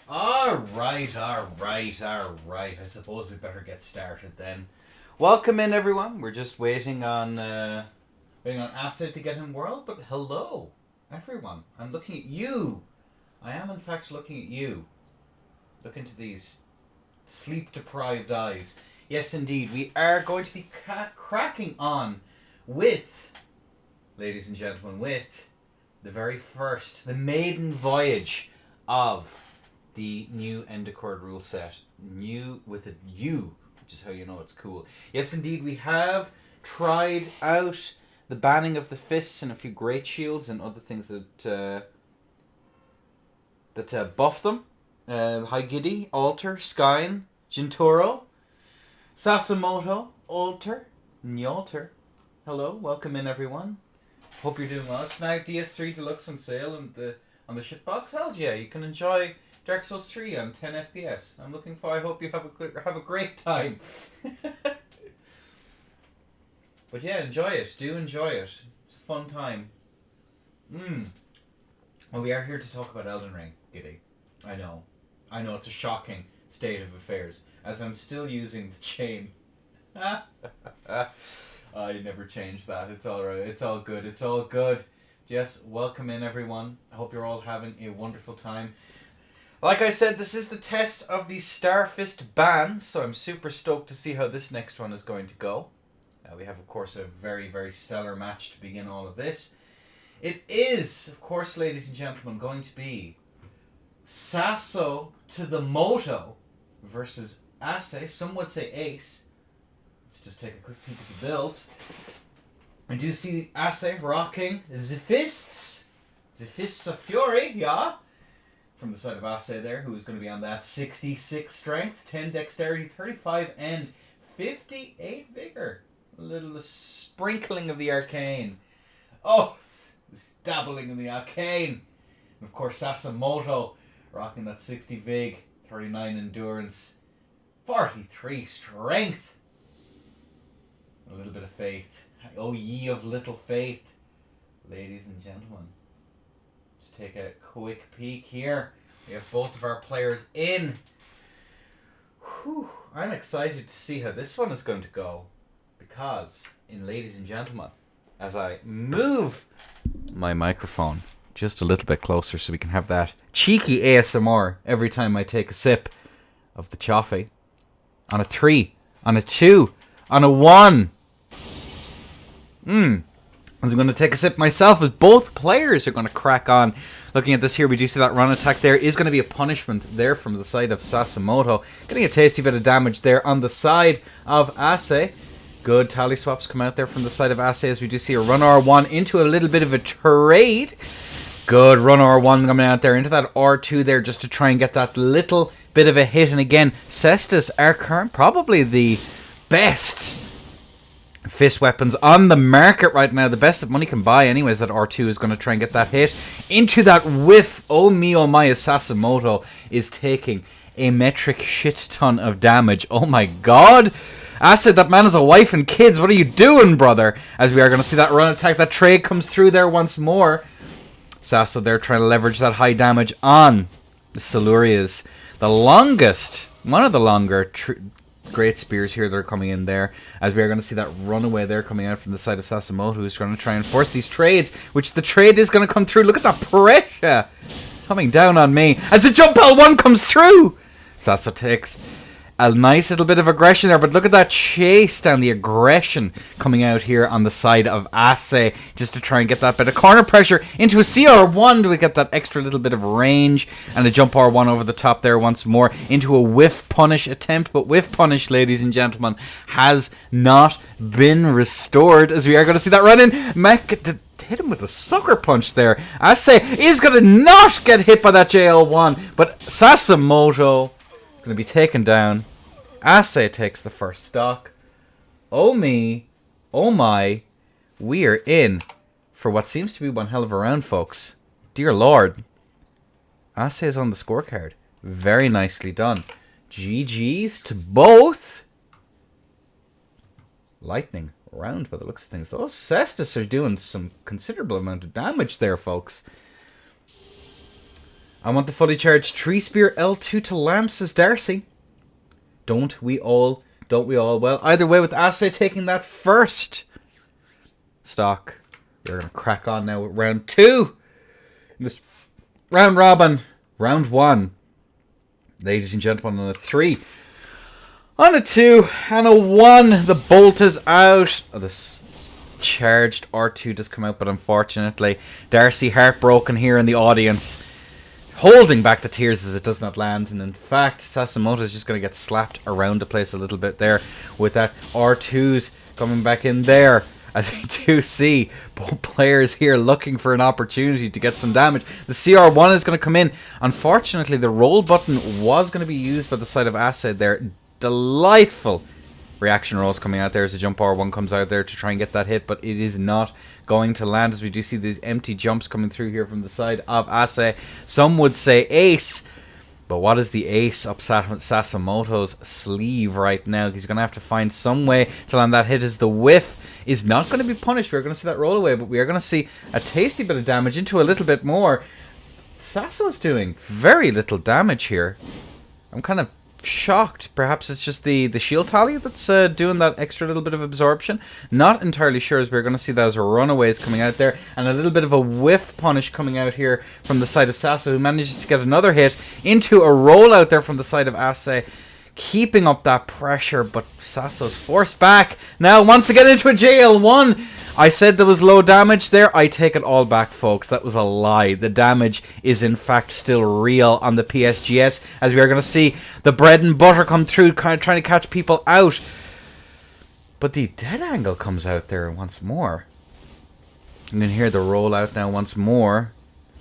Alright. I suppose we better get started then. Welcome in, everyone. We're just waiting on Acid to get in world, but hello, everyone. I'm looking at you. I am, in fact, looking at you. Look into these sleep-deprived eyes. Yes, indeed, we are going to be cracking on with, ladies and gentlemen, with the very first, the maiden voyage of the new Endocord rule set. New with a U, which is how you know it's cool. Yes, indeed, we have tried out the banning of the fists and a few great shields and other things that buff them. High Giddy, Alter, Skyn, Gintoro, Sasimoto, Alter, Nyalter. Hello, welcome in, everyone. Hope you're doing well. It's now DS3 Deluxe on sale on the shitbox. Hell yeah, you can enjoy Dark Souls 3 on 10 FPS. I hope you have a great time. But yeah, enjoy it. Do enjoy it. It's a fun time. Well, we are here to talk about Elden Ring, Giddy. I know it's a shocking state of affairs, as I'm still using the chain. I never changed that. It's alright. It's all good. It's all good. Yes, welcome in, everyone. I hope you're all having a wonderful time. Like I said, this is the test of the Starfist ban, so I'm super stoked to see how this next one is going to go. We have, of course, a very, very stellar match to begin all of this. It is, of course, ladies and gentlemen, going to be Sasso to the Moto versus Ace. Some would say Ace. Let's just take a quick peek at the builds. I do see Ace rocking the fists. The fists of fury, yeah. From the side of Ace there, who is going to be on that 66 strength, 10 dexterity, 35 and 58 vigor. A little sprinkling of the arcane. Oh, dabbling in the arcane. And of course, Sasimoto rocking that 60 vig, 39 endurance, 43 strength. A little bit of faith. Oh, ye of little faith. Ladies and gentlemen, let's take a quick peek here. We have both of our players in. Whew, I'm excited to see how this one is going to go. Because, ladies and gentlemen, as I move my microphone just a little bit closer so we can have that cheeky ASMR every time I take a sip of the choffee. On a 3, on a 2, on a 1. As I'm going to take a sip myself, as both players are going to crack on. Looking at this here, we do see that run attack there is going to be a punishment there from the side of Sasimoto. Getting a tasty bit of damage there on the side of Ace. Good tally swaps come out there from the side of Ace as we do see a run R1 into a little bit of a trade. Good run R1 coming out there into that R2 there just to try and get that little bit of a hit. And again, Cestus are probably the best fist weapons on the market right now. The best that money can buy anyways. That R2 is going to try and get that hit into that whiff. Oh me, oh my, Sasimoto is taking a metric shit ton of damage. Oh my god. Acid, that man has a wife and kids. What are you doing, brother? As we are going to see that run attack. That trade comes through there once more. Sasso there trying to leverage that high damage on the Silurias. The longest, one of the longer great spears here that are coming in there. As we are going to see that runaway there coming out from the side of Sasimoto, who's going to try and force these trades, which the trade is going to come through. Look at that pressure coming down on me. As the jump L1 comes through. Sasso takes a nice little bit of aggression there, but look at that chase down, the aggression coming out here on the side of Ace, just to try and get that bit of corner pressure into a CR1 to get that extra little bit of range, and a jump R1 over the top there once more into a whiff punish attempt. But whiff punish, ladies and gentlemen, has not been restored, as we are going to see that run in. Mac hit him with a sucker punch there. Ace is going to not get hit by that JL1, but Sasimoto is going to be taken down. Ace takes the first stock. Oh me, oh my, we are in for what seems to be one hell of a round, folks. Dear Lord. Ace is on the scorecard. Very nicely done. GG's to both. Lightning round by the looks of things. Those Cestus are doing some considerable amount of damage there, folks. I want the fully charged Tree Spear L2 to land, says Darcy. Don't we all? Don't we all? Well, either way, with Ase taking that first stock, we're going to crack on now with round 2. In this round robin, round 1. Ladies and gentlemen, on a 3. On a 2 and a 1. The bolt is out. Oh, this charged R2 does come out, but unfortunately, Darcy heartbroken here in the audience, holding back the tears as it does not land. And in fact, Sasimoto is just going to get slapped around the place a little bit there with that R2s coming back in there. As we do see both players here looking for an opportunity to get some damage. The CR1 is going to come in. Unfortunately, the roll button was going to be used by the side of Acid there. Delightful reaction rolls coming out there as the jump R1 comes out there to try and get that hit, but it is not going to land, as we do see these empty jumps coming through here from the side of Ase. Some would say ace, but what is the ace up Sasimoto's sleeve right now? He's going to have to find some way to land that hit, as the whiff is not going to be punished. We're going to see that roll away, but we are going to see a tasty bit of damage into a little bit more. Saso's doing very little damage here. I'm kind of shocked. Perhaps it's just the shield tally that's doing that extra little bit of absorption. Not entirely sure, as we're going to see those runaways coming out there, and a little bit of a whiff punish coming out here from the side of Saso, who manages to get another hit into a roll out there from the side of Ase, keeping up that pressure, but Saso's forced back now once again into a JL1. I said there was low damage there. I take it all back, folks. That was a lie. The damage is in fact still real on the PSGS, as we are going to see the bread and butter come through, kind of trying to catch people out. But the dead angle comes out there once more. You can hear the roll out now once more.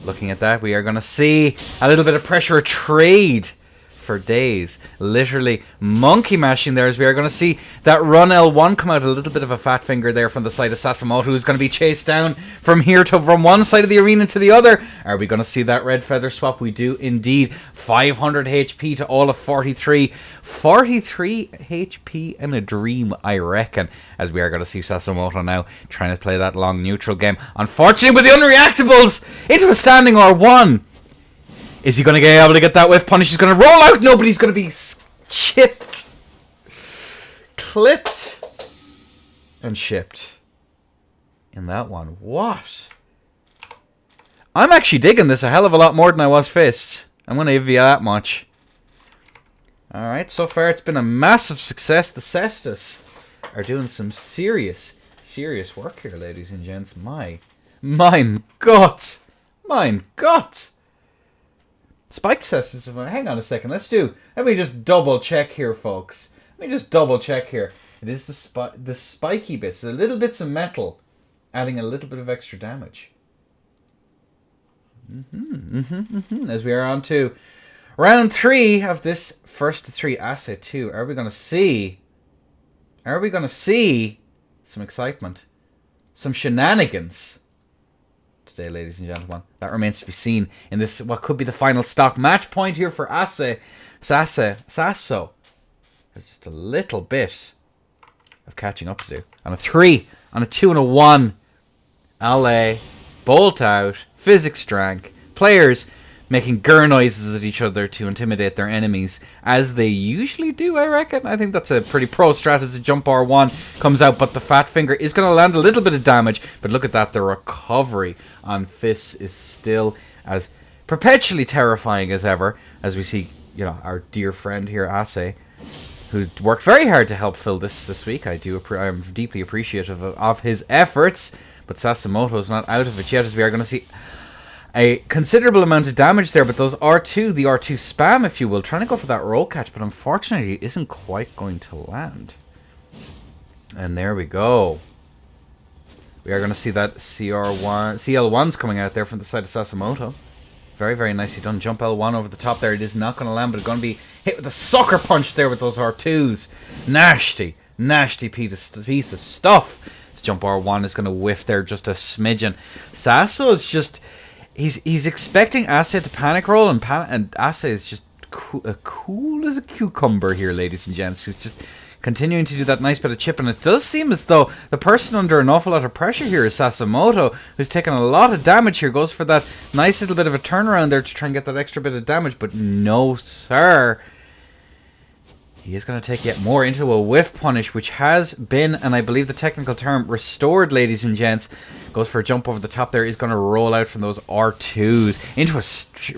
Looking at that, we are going to see a little bit of pressure trade for days. Literally monkey mashing there, as we are going to see that run L1 come out. A little bit of a fat finger there from the side of Sasimoto, who's going to be chased down from here to from one side of the arena to the other. Are we going to see that red feather swap? We do indeed. 500 HP to all of 43. 43 HP in a dream, I reckon, as we are going to see Sasimoto now trying to play that long neutral game. Unfortunately, with the unreactables into a standing R1. Is he going to be able to get that whiff punish? He's going to roll out. Nobody's going to be chipped, clipped, and shipped in that one. What? I'm actually digging this a hell of a lot more than I was Fists. I'm going to give you that much. Alright, so far it's been a massive success. The Cestus are doing some serious work here, ladies and gents. Mein Gott. Mein Gott. Spike Cestus. Hang on a second. Let me just double check here, folks. Let me just double check here. It is the spiky bits, the little bits of metal, adding a little bit of extra damage. As we are on to round 3 of this first 3 asset 2. Are we going to see some excitement, some shenanigans today, ladies and gentlemen? That remains to be seen in this, what could be the final stock match point here for Sasso. There's just a little bit of catching up to do. On a 3, on a 2 and a 1. LA, bolt out, physics drank, players making grr noises at each other to intimidate their enemies, as they usually do, I reckon. I think that's a pretty pro strategy. Jump R1 comes out, but the fat finger is going to land a little bit of damage. But look at that, the recovery on Fists is still as perpetually terrifying as ever, as we see, you know, our dear friend here, Ase, who worked very hard to help fill this week. I'm deeply appreciative of his efforts, but Sasimoto is not out of it yet, as we are going to see a considerable amount of damage there. But those R2, the R2 spam, if you will, trying to go for that roll catch, but unfortunately it isn't quite going to land. And there we go. We are going to see that CL1's coming out there from the side of Sasimoto. Very, very nicely done. Jump L1 over the top there. It is not going to land, but it's going to be hit with a sucker punch there with those R2s. Nasty piece of stuff. This jump R1 is going to whiff there just a smidgen. Sasso is just... He's expecting Ase to panic roll, and Ase is just cool as a cucumber here, ladies and gents. He's just continuing to do that nice bit of chip, and it does seem as though the person under an awful lot of pressure here is Sasimoto, who's taking a lot of damage here. Goes for that nice little bit of a turnaround there to try and get that extra bit of damage, but no, sir. He is going to take yet more into a whiff punish, which has been, and I believe the technical term, restored, ladies and gents. Goes for a jump over the top there. He's going to roll out from those R2s into a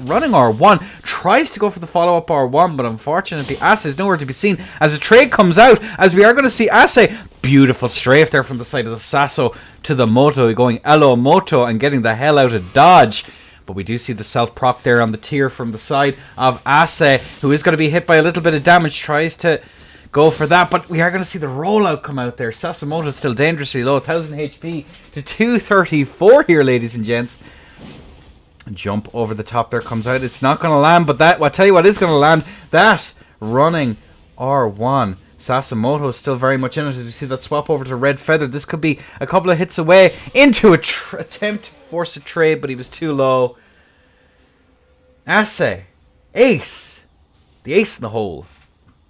running R1. Tries to go for the follow-up R1, but unfortunately, Ase is nowhere to be seen as a trade comes out, as we are going to see Ase. Beautiful strafe there from the side of the Sasso to the Moto, going Elo Moto and getting the hell out of dodge. But we do see the self-proc there on the tier from the side of Ase, who is going to be hit by a little bit of damage. Tries to go for that, but we are going to see the rollout come out there. Sasimoto is still dangerously low, 1000 HP to 234 here, ladies and gents. Jump over the top there comes out. It's not going to land, but that, I'll tell you what is going to land. That running R1. Sasimoto is still very much in it. As you see that swap over to Red Feather, this could be a couple of hits away into a attempt to force a trade, but he was too low. Ase, ace, the ace in the hole,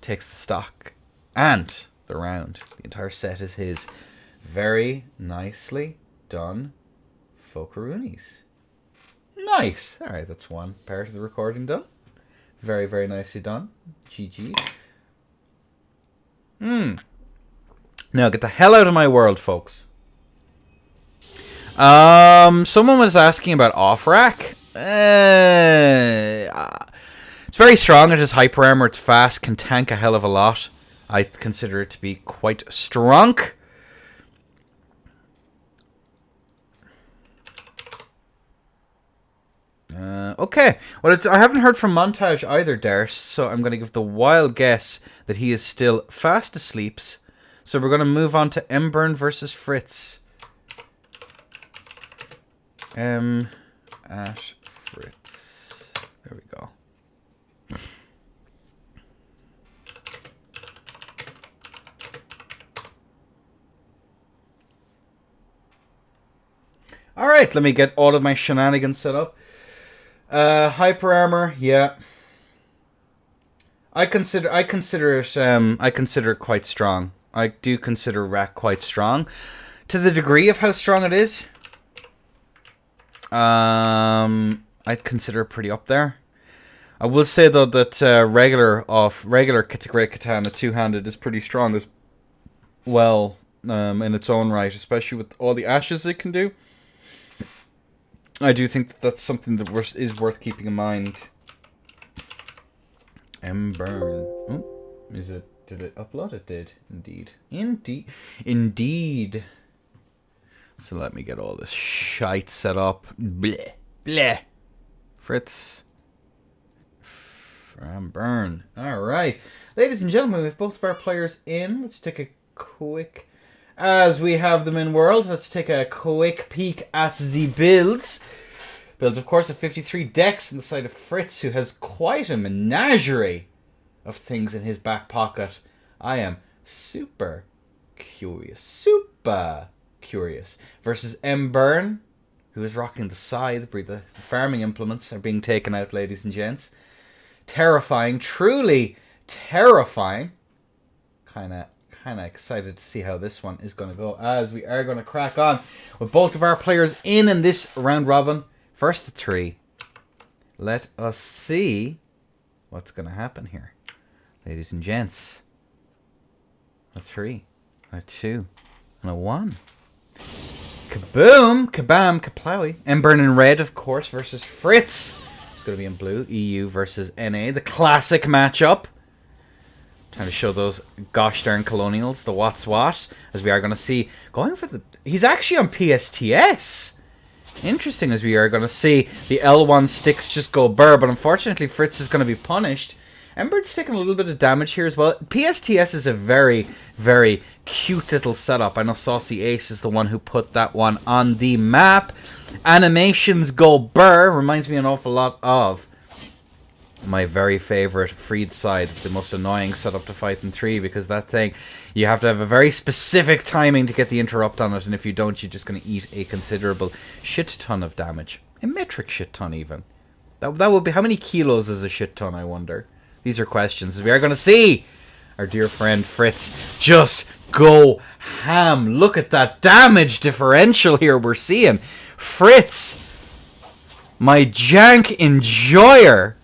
takes the stock and the round. The entire set is his. Very nicely done, Fokaroonies. Nice. All right, that's one part of the recording done. Very, very nicely done. GG. Now get the hell out of my world, folks. Someone was asking about off-rack. It's very strong. It has hyper armor. It's fast. Can tank a hell of a lot. I consider it to be quite strong. Okay. Well, I haven't heard from Montage either, Darce, so I'm going to give the wild guess that he is still fast asleep. So we're going to move on to Mburn versus Fritz. M at Fritz. There we go. Alright, let me get all of my shenanigans set up. Hyper armor, yeah. I consider it quite strong. I do consider Rack quite strong. To the degree of how strong it is, I'd consider it pretty up there. I will say though that regular Great Katana two-handed is pretty strong as well in its own right, especially with all the ashes it can do. I do think that that's something that is worth keeping in mind. Mburn. Oh, is it? Did it upload? It did. Indeed. So let me get all this shite set up. Bleh. Bleh. Fritz. Mburn. Alright. Ladies and gentlemen, we have both of our players in. Let's take a quick... As we have them in World, let's take a quick peek at the builds. Builds, of course, of 53 decks on the side of Fritz, who has quite a menagerie of things in his back pocket. I am super curious. Versus Mburn, who is rocking the scythe. The farming implements are being taken out, ladies and gents. Terrifying. Truly terrifying. Kinda excited to see how this one is going to go, as we are going to crack on with both of our players in this round robin. First to 3. Let us see what's going to happen here, ladies and gents. A 3, a 2, and a 1. Kaboom, kabam, kaplowy. Mburn in red, of course, versus Fritz. It's going to be in blue. EU versus NA, the classic matchup. Trying to show those gosh darn colonials, the what's what, as we are going to see. Going for the... He's actually on PSTS. Interesting, as we are going to see the L1 sticks just go burr, but unfortunately Fritz is going to be punished. Ember's taking a little bit of damage here as well. PSTS is a very, very cute little setup. I know Saucy Ace is the one who put that one on the map. Animations go burr. Reminds me an awful lot of my very favourite Freed side, the most annoying setup to fight in 3, because that thing, you have to have a very specific timing to get the interrupt on it, and if you don't, you're just going to eat a considerable shit ton of damage. A metric shit ton, even. That would be... How many kilos is a shit ton, I wonder? These are questions we are going to see our dear friend Fritz, just go ham. Look at that damage differential here we're seeing. Fritz, my jank enjoyer.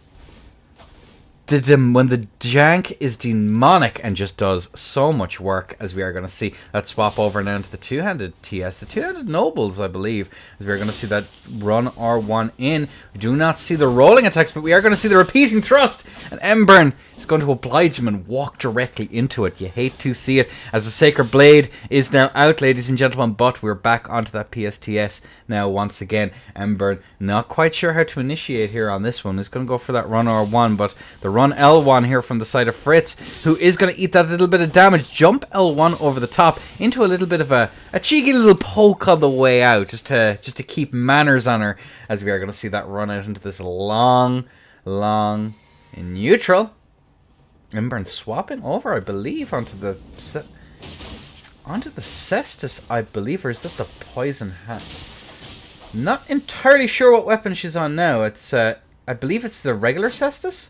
When the jank is demonic and just does so much work, as we are going to see that swap over now into the two-handed TS, the two-handed nobles, I believe, as we are going to see that run R1 in. We do not see the rolling attacks, but we are going to see the repeating thrust, and Embern is going to oblige him and walk directly into it. You hate to see it, as the Sacred Blade is now out, ladies and gentlemen, but we're back onto that PSTS now once again. Embern not quite sure how to initiate here on this one. He's going to go for that run R1, but the run L1 here from the side of Fritz, who is going to eat that little bit of damage. Jump L1 over the top into a little bit of a cheeky little poke on the way out, just to keep manners on her, as we are going to see that run out into this long in neutral. Embern swapping over, I believe, onto the Cestus, I believe, or is that the Poison Hat? Not entirely sure what weapon she's on now. It's I believe it's the regular Cestus,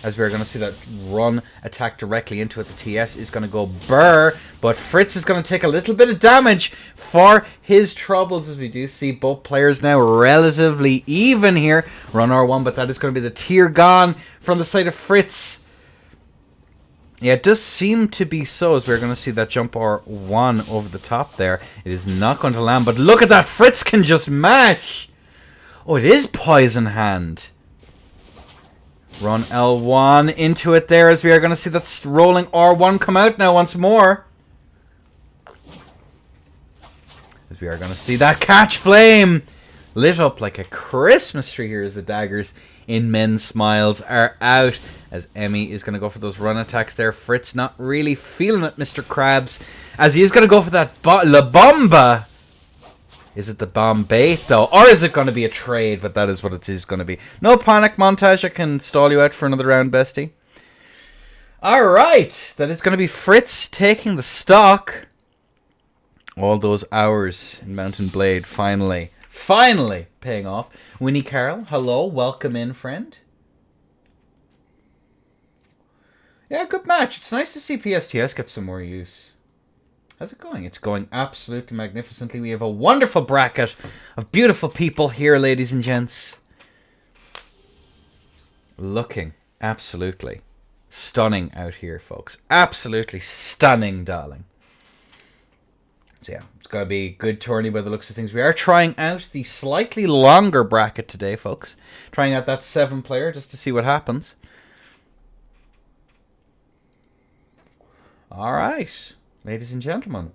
as we're going to see that run attack directly into it. The TS is going to go burr, but Fritz is going to take a little bit of damage for his troubles, as we do see both players now relatively even here. Run R1, but that is going to be the tier gone from the side of Fritz. Yeah, it does seem to be so, as we're going to see that jump R1 over the top there. It is not going to land, but look at that. Fritz can just mash. Oh, it is Poison Hand. Run L1 into it there, as we are going to see that rolling R1 come out now once more. As we are going to see that catch flame lit up like a Christmas tree here, as the daggers in men's smiles are out, as Emmy is going to go for those run attacks there. Fritz not really feeling it, Mr. Krabs, as he is going to go for that La Bomba. Is it the bomb bait, though? Or is it going to be a trade? But that is what it is going to be. No panic, Montage. I can stall you out for another round, bestie. Alright. That is going to be Fritz taking the stock. All those hours in Mountain Blade finally paying off. Winnie Carroll, hello. Welcome in, friend. Yeah, good match. It's nice to see PSTS get some more use. How's it going? It's going absolutely magnificently. We have a wonderful bracket of beautiful people here, ladies and gents. Looking absolutely stunning out here, folks. Absolutely stunning, darling. So yeah, it's going to be a good tourney by the looks of things. We are trying out the slightly longer bracket today, folks. Trying out that 7-player just to see what happens. All right. Ladies and gentlemen,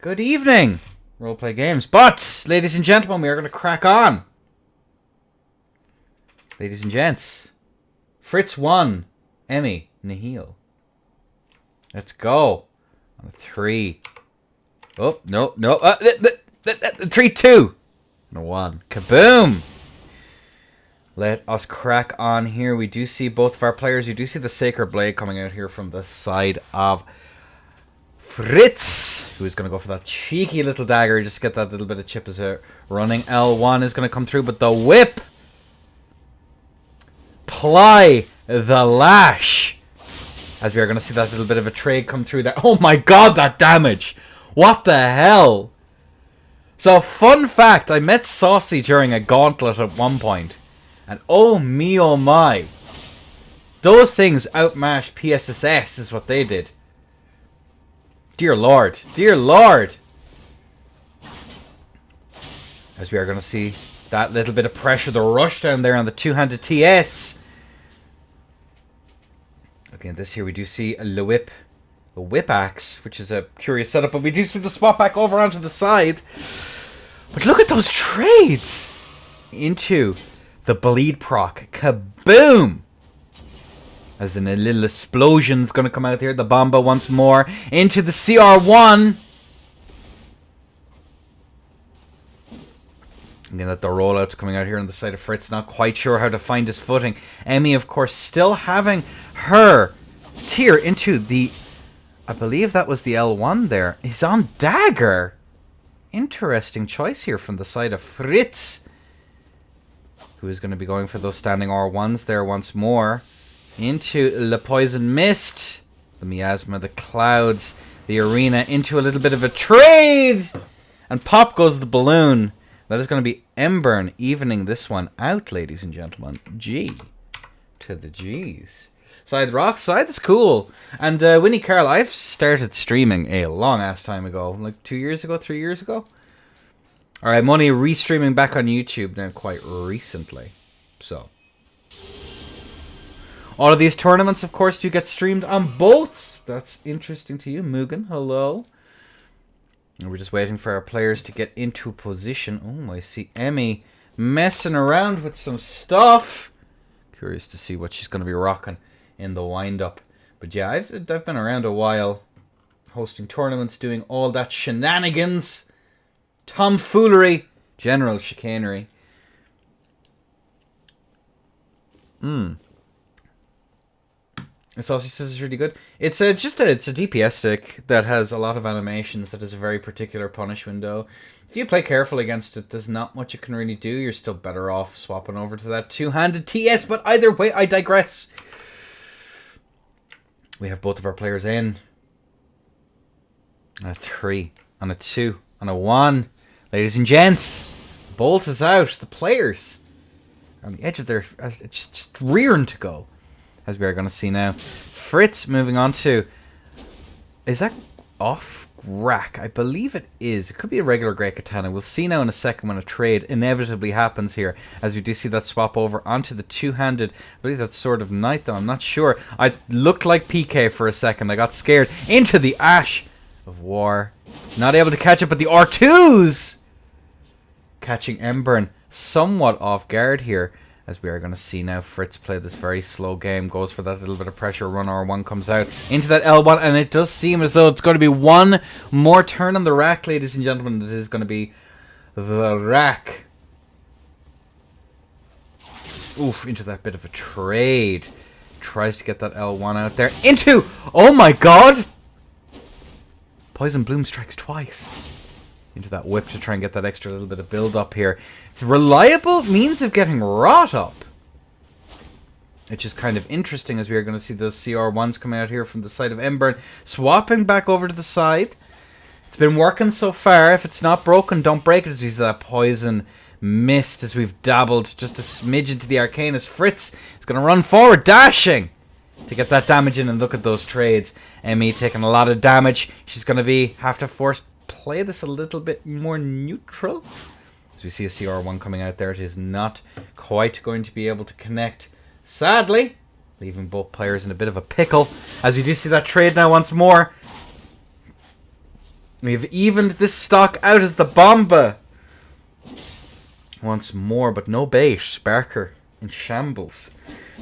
good evening, Roleplay Games. But, ladies and gentlemen, we are going to crack on. Ladies and gents, Fritz 1, Emmy, Nihil. Let's go. On a 3. Oh, no. 3, 2. And a 1. Kaboom. Let us crack on here. We do see both of our players. You do see the Sacred Blade coming out here from the side of Fritz, who is going to go for that cheeky little dagger just to get that little bit of chip as a running L1 is going to come through, but the whip, ply the lash, as we are going to see that little bit of a trade come through there. Oh my god, that damage! What the hell? So, fun fact, I met Saucy during a gauntlet at one point, and oh me oh my, those things outmashed PSSS is what they did. Dear Lord. Dear Lord. As we are going to see that little bit of pressure, the rush down there on the two-handed TS. Again, this here we do see a whip axe, which is a curious setup, but we do see the swap back over onto the side. But look at those trades into the bleed proc. Kaboom! As in a little explosion's going to come out here. The Bomba once more into the CR1. Again, that the rollout's coming out here on the side of Fritz. Not quite sure how to find his footing. Emmy, of course, still having her tier into the... I believe that was the L1 there. He's on dagger. Interesting choice here from the side of Fritz, who is going to be going for those standing R1s there once more. into the Poison Mist, the Miasma, the Clouds, the Arena, into a little bit of a trade! And pop goes the balloon. That is going to be Embern evening this one out, ladies and gentlemen. G to the G's. Side rock, side is cool. And Winnie Carl, I've started streaming a long ass time ago. Like 2 years ago, 3 years ago. Alright, I'm only restreaming back on YouTube now quite recently. So. All of these tournaments, of course, do get streamed on both. That's interesting to you, Mugen. Hello. And we're just waiting for our players to get into position. Oh, I see Emmy messing around with some stuff. Curious to see what she's going to be rocking in the wind-up. But yeah, I've been around a while, hosting tournaments, doing all that shenanigans, tomfoolery, general chicanery. The Saucy says it's really good. It's a DPS stick that has a lot of animations. That is a very particular punish window. If you play careful against it, there's not much you can really do. You're still better off swapping over to that two-handed TS. But either way, I digress. We have both of our players in. On a 3, on a 2, on a 1. Ladies and gents, Bolt is out. The players are on the edge of their... It's just rearing to go. As we are going to see now. Fritz moving on to... Is that off rack? I believe it is. It could be a regular Great Katana. We'll see now in a second when a trade inevitably happens here. As we do see that swap over onto the two-handed... I believe that's Sword of Night though. I'm not sure. I looked like PK for a second. I got scared. Into the Ash of War. Not able to catch it, but the R2s! Catching Embern somewhat off guard here. As we are going to see now, Fritz play this very slow game. Goes for that little bit of pressure. Run R1 comes out into that L1. And it does seem as though it's going to be one more turn on the rack, ladies and gentlemen. It is going to be the rack. Oof, into that bit of a trade. Tries to get that L1 out there. Into... Oh my god! Poison Bloom strikes twice. Into that whip to try and get that extra little bit of build up here. It's a reliable means of getting wrought up. Which is kind of interesting as we are going to see those CR1s come out here from the side of Embern. Swapping back over to the side. It's been working so far. If it's not broken, don't break it. As he's that Poison Mist as we've dabbled just a smidge into the arcane as Fritz is going to run forward, dashing to get that damage in. And look at those trades. Emmy taking a lot of damage. She's going to have to force play this a little bit more neutral. As we see a CR1 coming out there, it is not quite going to be able to connect, sadly, leaving both players in a bit of a pickle. As we do see that trade now once more. We've evened this stock out as the Bomba. Once more, but no bait. Barker in shambles.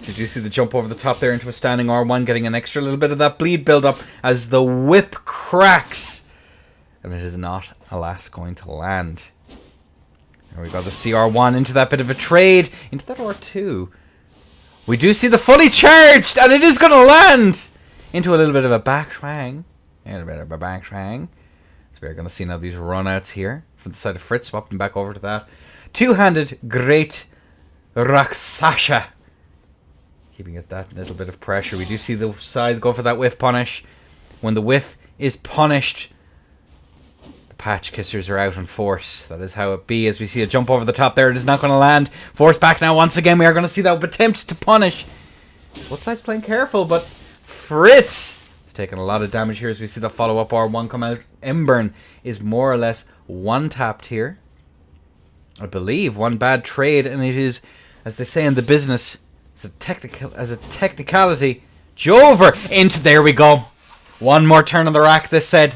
Did you see the jump over the top there into a standing R1, getting an extra little bit of that bleed build up as the whip cracks. And it is not, alas, going to land. There we go, the CR1 into that bit of a trade. Into that R2. We do see the fully charged, and it is going to land! Into a little bit of a back swang. And a bit of a back swang. So we're going to see now these runouts here. From the side of Fritz, swapping back over to that. Two-handed Great Rakshasa. Keeping it that little bit of pressure. We do see the side go for that whiff punish. When the whiff is punished... Patch Kissers are out in force. That is how it be. As we see a jump over the top there, it is not going to land. Force back now once again. We are going to see that attempt to punish. Both sides playing careful, but Fritz is taking a lot of damage here as we see the follow-up R1 come out. Embern is more or less one-tapped here. I believe one bad trade, and it is, as they say in the business, as a technicality, Jover into, there we go. One more turn on the rack, this said.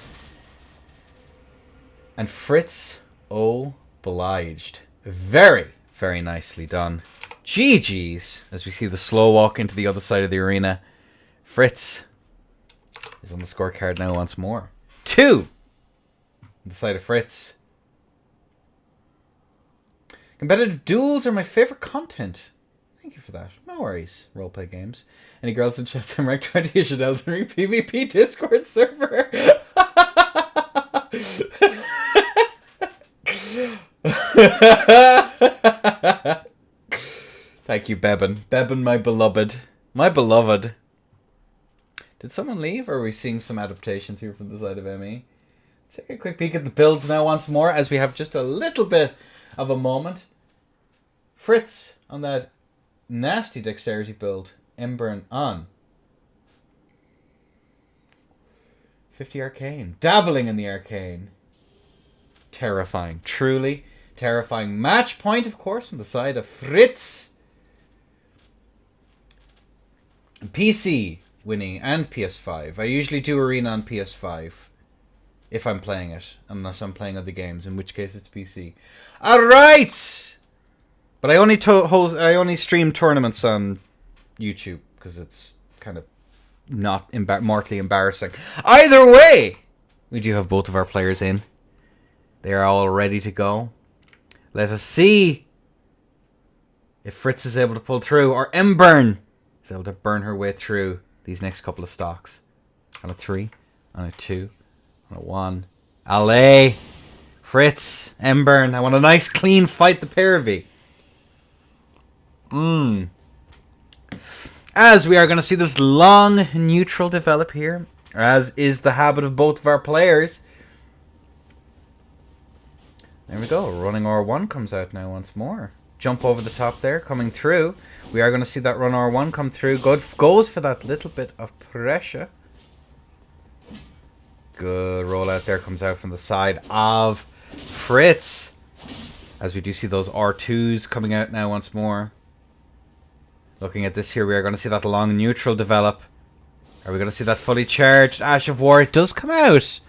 And Fritz obliged. Very, very nicely done. GG's. As we see the slow walk into the other side of the arena. Fritz is on the scorecard now once more. 2 on the side of Fritz. Competitive duels are my favourite content. Thank you for that. No worries. Roleplay games. Any girls in chat? I'm ranked 20. You should Elden Ring PvP Discord server. Thank you, Bebin. Bebin, my beloved. My beloved. Did someone leave, or are we seeing some adaptations here from the side of ME? Take a quick peek at the builds now once more, as we have just a little bit of a moment. Fritz on that nasty dexterity build. Embern on 50 arcane. Dabbling in the arcane. Terrifying. Truly terrifying. Match point, of course, on the side of Fritz. PC winning and PS5. I usually do Arena on PS5. If I'm playing it. Unless I'm playing other games. In which case it's PC. Alright! But I only stream tournaments on YouTube. Because it's kind of not mortally embarrassing. Either way! We do have both of our players in. They are all ready to go. Let us see if Fritz is able to pull through, or Embern is able to burn her way through these next couple of stocks. On a 3, on a 2, on a 1. Allez! Fritz, Embern, I want a nice clean fight, the pair of you. As we are going to see this long neutral develop here, as is the habit of both of our players. There we go. Running R1 comes out now once more. Jump over the top there, coming through. We are going to see that run R1 come through. Good, goes for that little bit of pressure. Good rollout there, comes out from the side of Fritz. As we do see those R2s coming out now once more. Looking at this here, we are going to see that long neutral develop. Are we going to see that fully charged Ash of War? It does come out.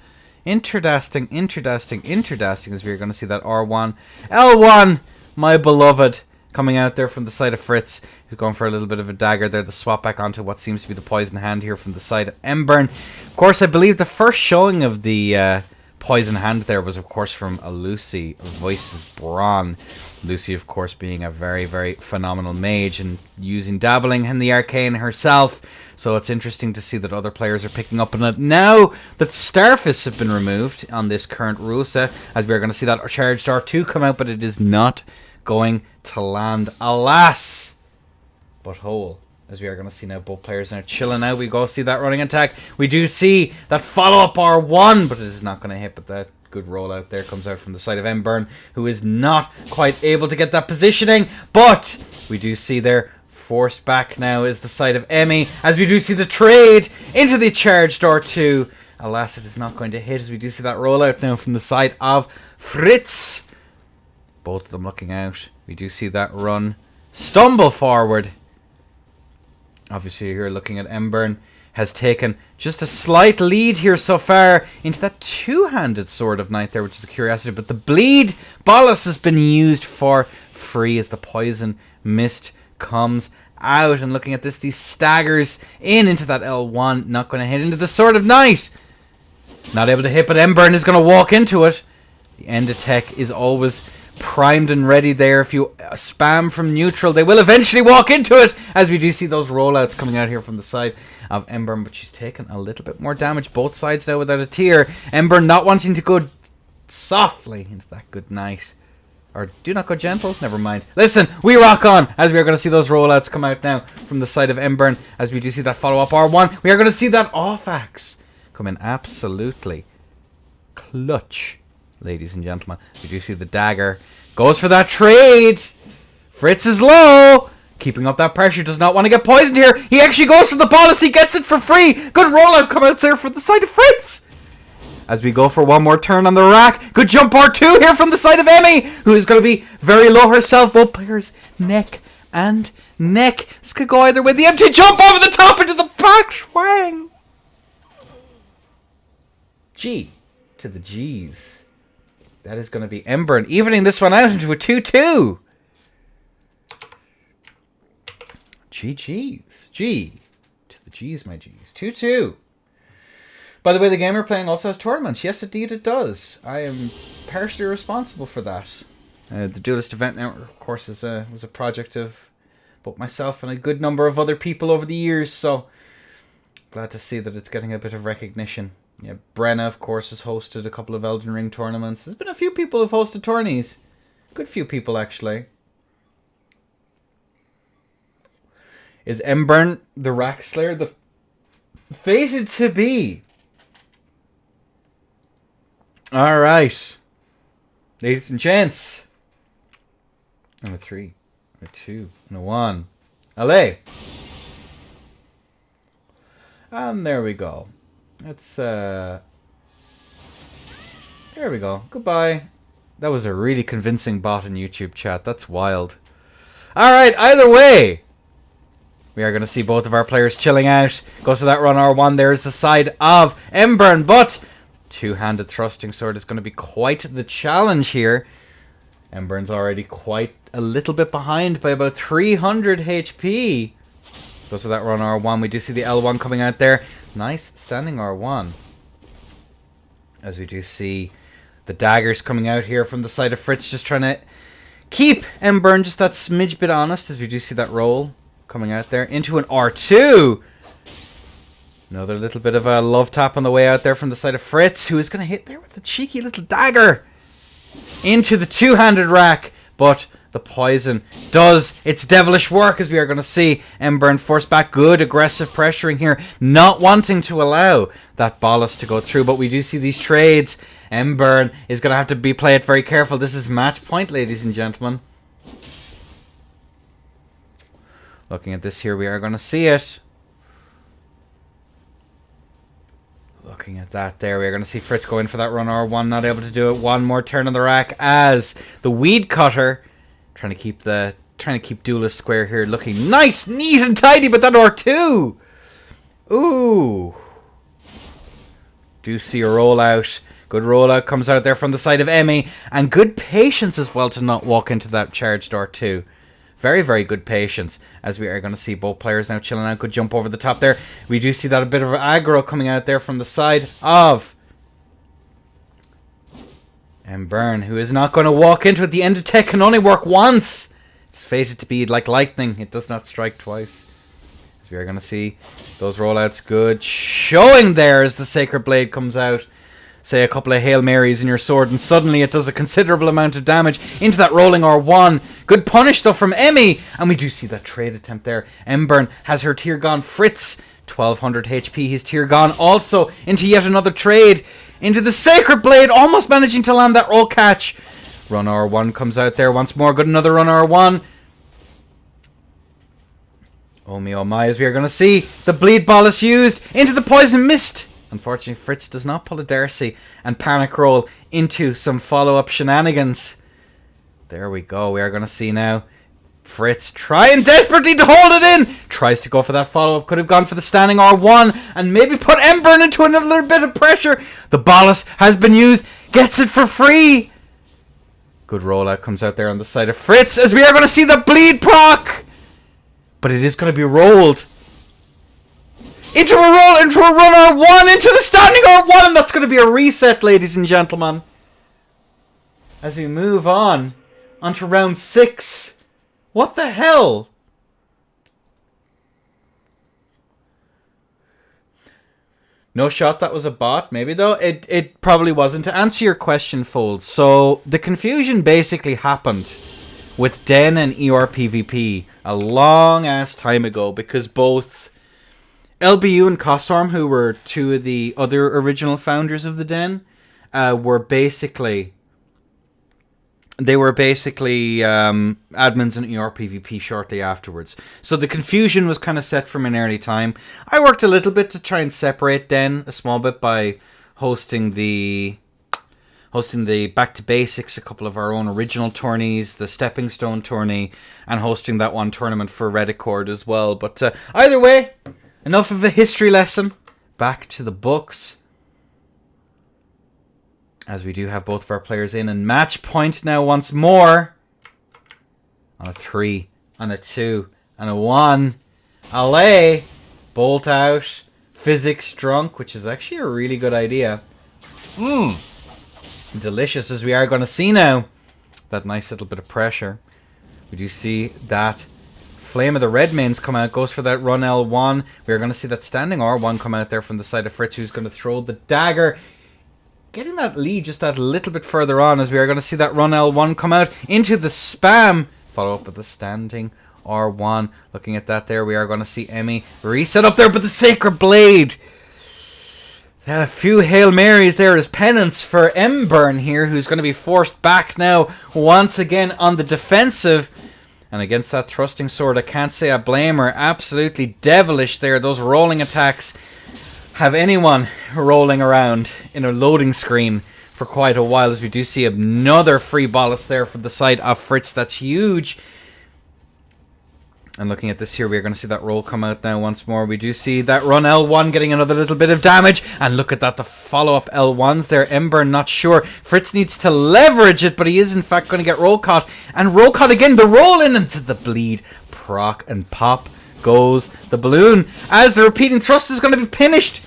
Interdasting as we are going to see that R1. L1, my beloved, coming out there from the side of Fritz, who's going for a little bit of a dagger there to swap back onto what seems to be the poison hand here from the side of Embern. Of course, I believe the first showing of the poison hand there was, of course, from a Lucy Voices Braun. Lucy, of course, being a very, very phenomenal mage and using dabbling in the arcane herself. So it's interesting to see that other players are picking up on it now that Starfists have been removed on this current rule set, as we are going to see that charged R2 come out, but it is not going to land, alas, but whole. As we are going to see now both players are chilling out. We go see that running attack. We do see that follow-up R1, but it is not going to hit, but that good rollout there comes out from the side of Embern, who is not quite able to get that positioning, but we do see there forced back now is the side of Emmy, as we do see the trade into the charged R2. Alas, it is not going to hit, as we do see that rollout now from the side of Fritz. Both of them looking out. We do see that run stumble forward. Obviously, here looking at Embern, has taken just a slight lead here so far into that two-handed Sword of Night there, which is a curiosity. But the bleed bolus has been used for free as the poison mist comes out. And looking at this, these staggers into that L1, not going to hit into the Sword of Night. Not able to hit, but Embern is going to walk into it. The end attack is always primed and ready there. If you spam from neutral, they will eventually walk into it, as we do see those rollouts coming out here from the side of Embern, but she's taken a little bit more damage. Both sides now without a tear. Embern not wanting to go softly into that good night. Or do not go gentle. Never mind. Listen, we rock on, as we are going to see those rollouts come out now from the side of Embern, as we do see that follow-up R1. We are going to see that off-axe come in absolutely clutch. Ladies and gentlemen, we do see the dagger. Goes for that trade. Fritz is low. Keeping up that pressure. Does not want to get poisoned here. He actually goes for the bolus. He gets it for free. Good rollout come out there for the side of Fritz. As we go for one more turn on the rack. Good jump R2 here from the side of Emmy, who is going to be very low herself. Both players neck and neck. This could go either way. The empty jump over the top into the back swing. G to the G's. That is going to be Embern, evening this one out into a 2-2. GG's. G to the G's, my G's. 2-2. By the way, the game we're playing also has tournaments. Yes, indeed it does. I am partially responsible for that. The Duelist Event Network, of course, was a project of both myself and a good number of other people over the years, so glad to see that it's getting a bit of recognition. Yeah, Brenna, of course, has hosted a couple of Elden Ring tournaments. There's been a few people who've hosted tourneys. Good few people, actually. Is Embern the Rack Slayer the fated to be? Alright. Ladies and gents. And a 3, a 2, and a 1. Allez. And there we go. Let's, there we go. Goodbye. That was a really convincing bot in YouTube chat. That's wild. Alright, either way. We are going to see both of our players chilling out. Goes to that run R1. There's the side of Embern. But two-handed thrusting sword is going to be quite the challenge here. Embern's already quite a little bit behind by about 300 HP. Goes for that run R1. We do see the L1 coming out there. Nice standing R1. As we do see the daggers coming out here from the side of Fritz. Just trying to keep Embern just that smidge bit honest. As we do see that roll coming out there into an R2. Another little bit of a love tap on the way out there from the side of Fritz. Who is going to hit there with a cheeky little dagger. Into the two-handed rack. But the poison does its devilish work, as we are going to see. Embern force back. Good aggressive pressuring here. Not wanting to allow that ballast to go through. But we do see these trades. Embern is going to have to play it very careful. This is match point, ladies and gentlemen. Looking at this here, we are going to see it. Looking at that there, we are going to see Fritz go in for that run R1. Not able to do it. One more turn on the rack as the weed cutter trying to keep Duelist Square here looking nice, neat and tidy, but that R2. Ooh. Do see a rollout. Good rollout comes out there from the side of Emmy. And good patience as well to not walk into that charged R2. Very, very good patience, as we are going to see both players now chilling out. Good jump over the top there. We do see that a bit of aggro coming out there from the side of Embern, who is not going to walk into it. The end attack can only work once. It's fated to be like lightning. It does not strike twice. As we are going to see those rollouts good. Showing there as the Sacred Blade comes out. Say a couple of Hail Marys in your sword, and suddenly it does a considerable amount of damage into that rolling R1. Good punish, though, from Emmy. And we do see that trade attempt there. Embern has her tear gone. Fritz, 1200 HP. His tear gone also into yet another trade. Into the Sacred Blade, almost managing to land that roll catch. Run R1 comes out there once more. Good, another run R1. Oh me, oh my, as we are going to see the bleed ball is used into the poison mist. Unfortunately, Fritz does not pull a Darcy and panic roll into some follow-up shenanigans. There we go. We are going to see now Fritz trying desperately to hold it in. Tries to go for that follow-up. Could have gone for the standing R1 and maybe put Embern into another bit of pressure. The ballast has been used. Gets it for free. Good rollout comes out there on the side of Fritz, as we are going to see the bleed proc. But it is going to be rolled. Into a roll, into a run R1, into the standing R1, and that's going to be a reset, ladies and gentlemen. As we move on onto round 6. What the hell? No shot that was a bot, maybe though. It probably wasn't. To answer your question, Folds, so the confusion basically happened with Den and ERPVP a long ass time ago, because both LBU and Costorm, who were two of the other original founders of the Den, were basically admins in ERPVP shortly afterwards. So the confusion was kind of set from an early time. I worked a little bit to try and separate Den a small bit by hosting the Back to Basics, a couple of our own original tourneys, the Stepping Stone tourney, and hosting that one tournament for Red Accord as well. But either way, enough of a history lesson. Back to the books. As we do have both of our players in. And match point now once more. On a 3, on a 2, and a 1. Allez. Bolt out. Physics drunk, which is actually a really good idea. Delicious, as we are going to see now. That nice little bit of pressure. We do see that Flame of the Redmanes come out, goes for that run L1. We are going to see that standing R1 come out there from the side of Fritz, who's going to throw the dagger. Getting that lead just that little bit further on, as we are going to see that run L1 come out into the spam. Follow up with the standing R1. Looking at that there, we are going to see Emmy reset up there, but the Sacred Blade. A few Hail Marys there as penance for Embern here, who's going to be forced back now once again on the defensive. And against that thrusting sword, I can't say I blame her. Absolutely devilish there. Those rolling attacks have anyone rolling around in a loading screen for quite a while, as we do see another free bolus there for the side of Fritz. That's huge. And looking at this here, we're going to see that roll come out now once more. We do see that run L1 getting another little bit of damage. And look at that, the follow-up L1s there. Ember not sure. Fritz needs to leverage it, but he is in fact going to get roll caught. And roll caught again, the roll in into the bleed. Proc and pop goes the balloon. As the repeating thrust is going to be punished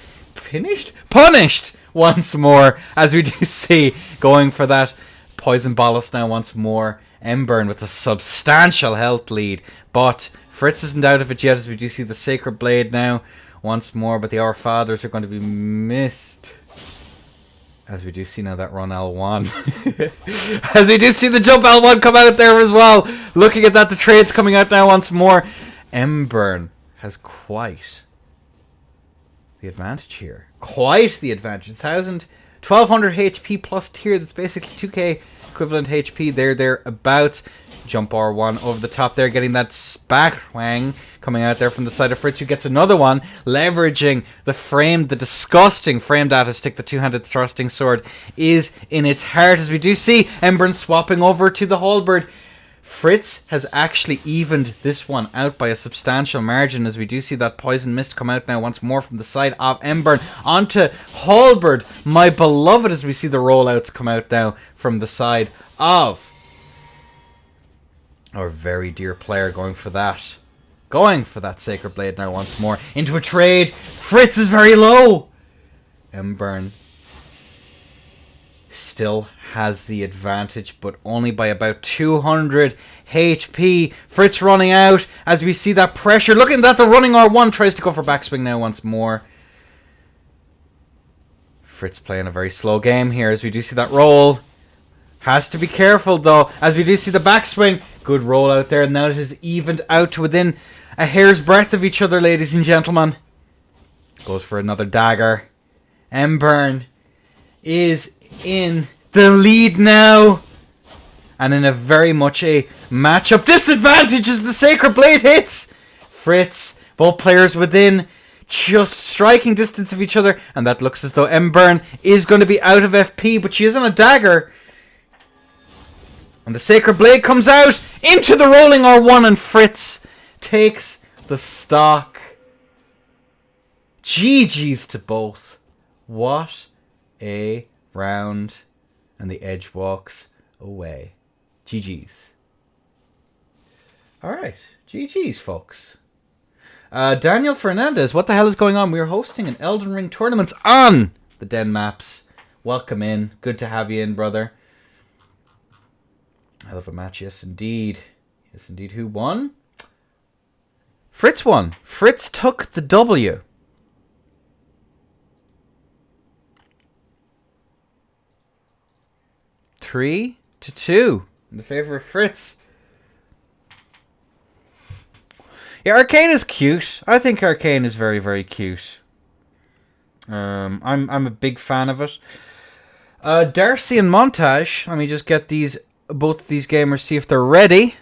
once more. As we do see going for that poison bolus now once more. Embern with a substantial health lead, but Fritz isn't out of it yet, as we do see the Sacred Blade now once more, but the Our Fathers are going to be missed. As we do see now that run L1. As we do see the jump L1 come out there as well. Looking at that, the trades coming out now once more. Embern has quite the advantage here. Quite the advantage. 1200 HP plus tier, that's basically 2k equivalent HP thereabouts. Jump R1 over the top there, getting that Spackwang coming out there from the side of Fritz, who gets another one, leveraging the disgusting frame data stick. The two-handed thrusting sword is in its heart, as we do see Embern swapping over to the halberd. Fritz has actually evened this one out by a substantial margin, as we do see that poison mist come out now once more from the side of Embern onto halberd, my beloved, as we see the rollouts come out now from the side of our very dear player, going for that Sacred Blade now once more into a trade. Fritz is very low. Embern still has the advantage, but only by about 200 HP. Fritz running out as we see that pressure. Looking at the running R1 tries to go for backswing now once more. Fritz playing a very slow game here, as we do see that roll. Has to be careful though, as we do see the backswing. Good roll out there, and now it has evened out to within a hair's breadth of each other, ladies and gentlemen. Goes for another dagger. Embern is in the lead now, and in a very much a matchup disadvantage as the Sacred Blade hits. Fritz, both players within just striking distance of each other, and that looks as though Embern is going to be out of FP, but she is on a dagger. And the Sacred Blade comes out into the rolling R1, and Fritz takes the stock. GG's to both. What a round. And the edge walks away. GG's. Alright. GG's, folks. Daniel Fernandez, what the hell is going on? We are hosting an Elden Ring tournament on the Den Maps. Welcome in. Good to have you in, brother. Hell of a match, yes indeed. Yes indeed. Who won? Fritz won. Fritz took the W. Three to 2 in the favor of Fritz. Yeah, Arcane is cute. I think Arcane is very, very cute. I'm a big fan of it. Darcy and Montage. Let me just get both of these gamers, see if they're ready.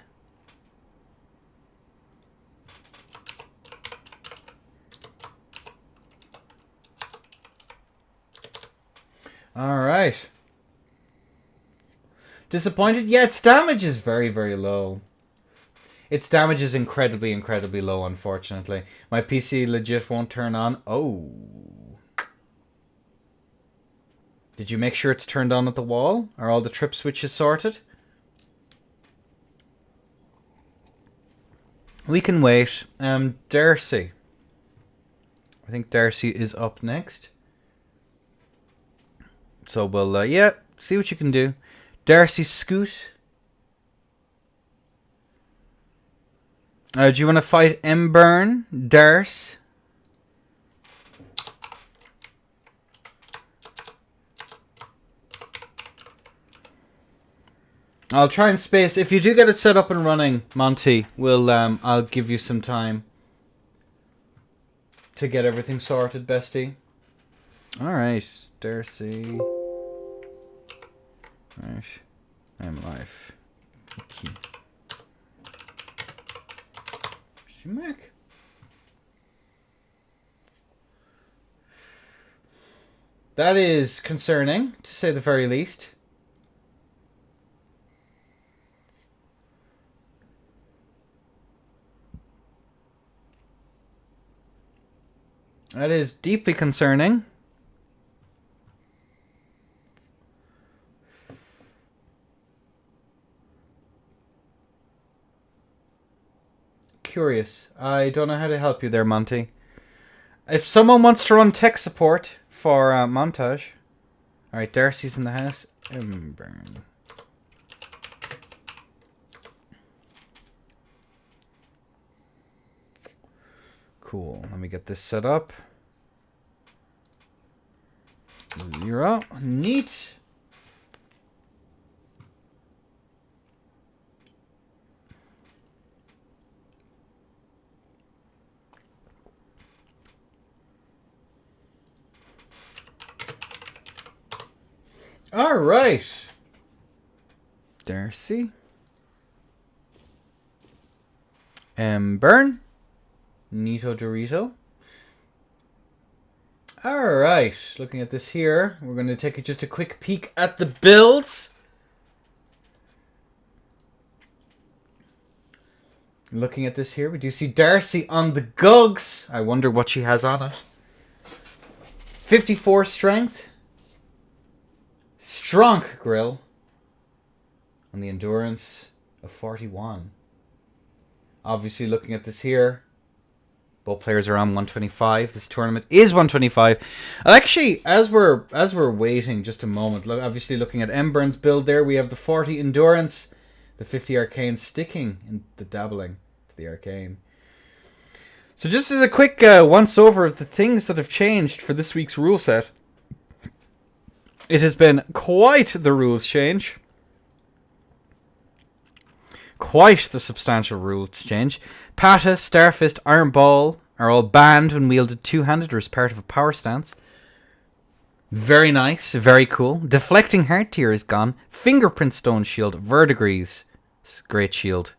All right. Disappointed? Yeah, its damage is very, very low. Its damage is incredibly, incredibly low, unfortunately. My PC legit won't turn on. Oh. Did you make sure it's turned on at the wall? Are all the trip switches sorted? We can wait. Darcy. I think Darcy is up next. So we'll, yeah, see what you can do. Darcy Scoot. Do you want to fight Embern? Darce? I'll try and space. If you do get it set up and running, Monty, I'll give you some time to get everything sorted, bestie. Alright, Darcy. Right. I'm live. Okay. Mac. That is concerning, to say the very least. That is deeply concerning. Curious. I don't know how to help you there, Monty. If someone wants to run tech support for montage. Alright, Darcy's in the house. Burn. Cool. Let me get this set up. 0. Neat. All right. Darcy. Burn. Nito Dorito. All right. Looking at this here, we're going to take just a quick peek at the builds. Looking at this here, we do see Darcy on the Gugs. I wonder what she has on it. 54 strength. Strong grill. And the endurance of 41. Obviously, looking at this here, both players are on 125. This tournament is 125. Actually, as we're waiting just a moment, obviously looking at Embern's build there, we have the 40 endurance, the 50 arcane sticking in the dabbling to the arcane. So just as a quick once over of the things that have changed for this week's rule set. It has been quite the rules change. Quite the substantial rules change. Pata, Starfist, Iron Ball are all banned when wielded two-handed or as part of a power stance. Very nice, very cool. Deflecting Heart Tier is gone. Fingerprint Stone Shield, Verdigris, Great Shield,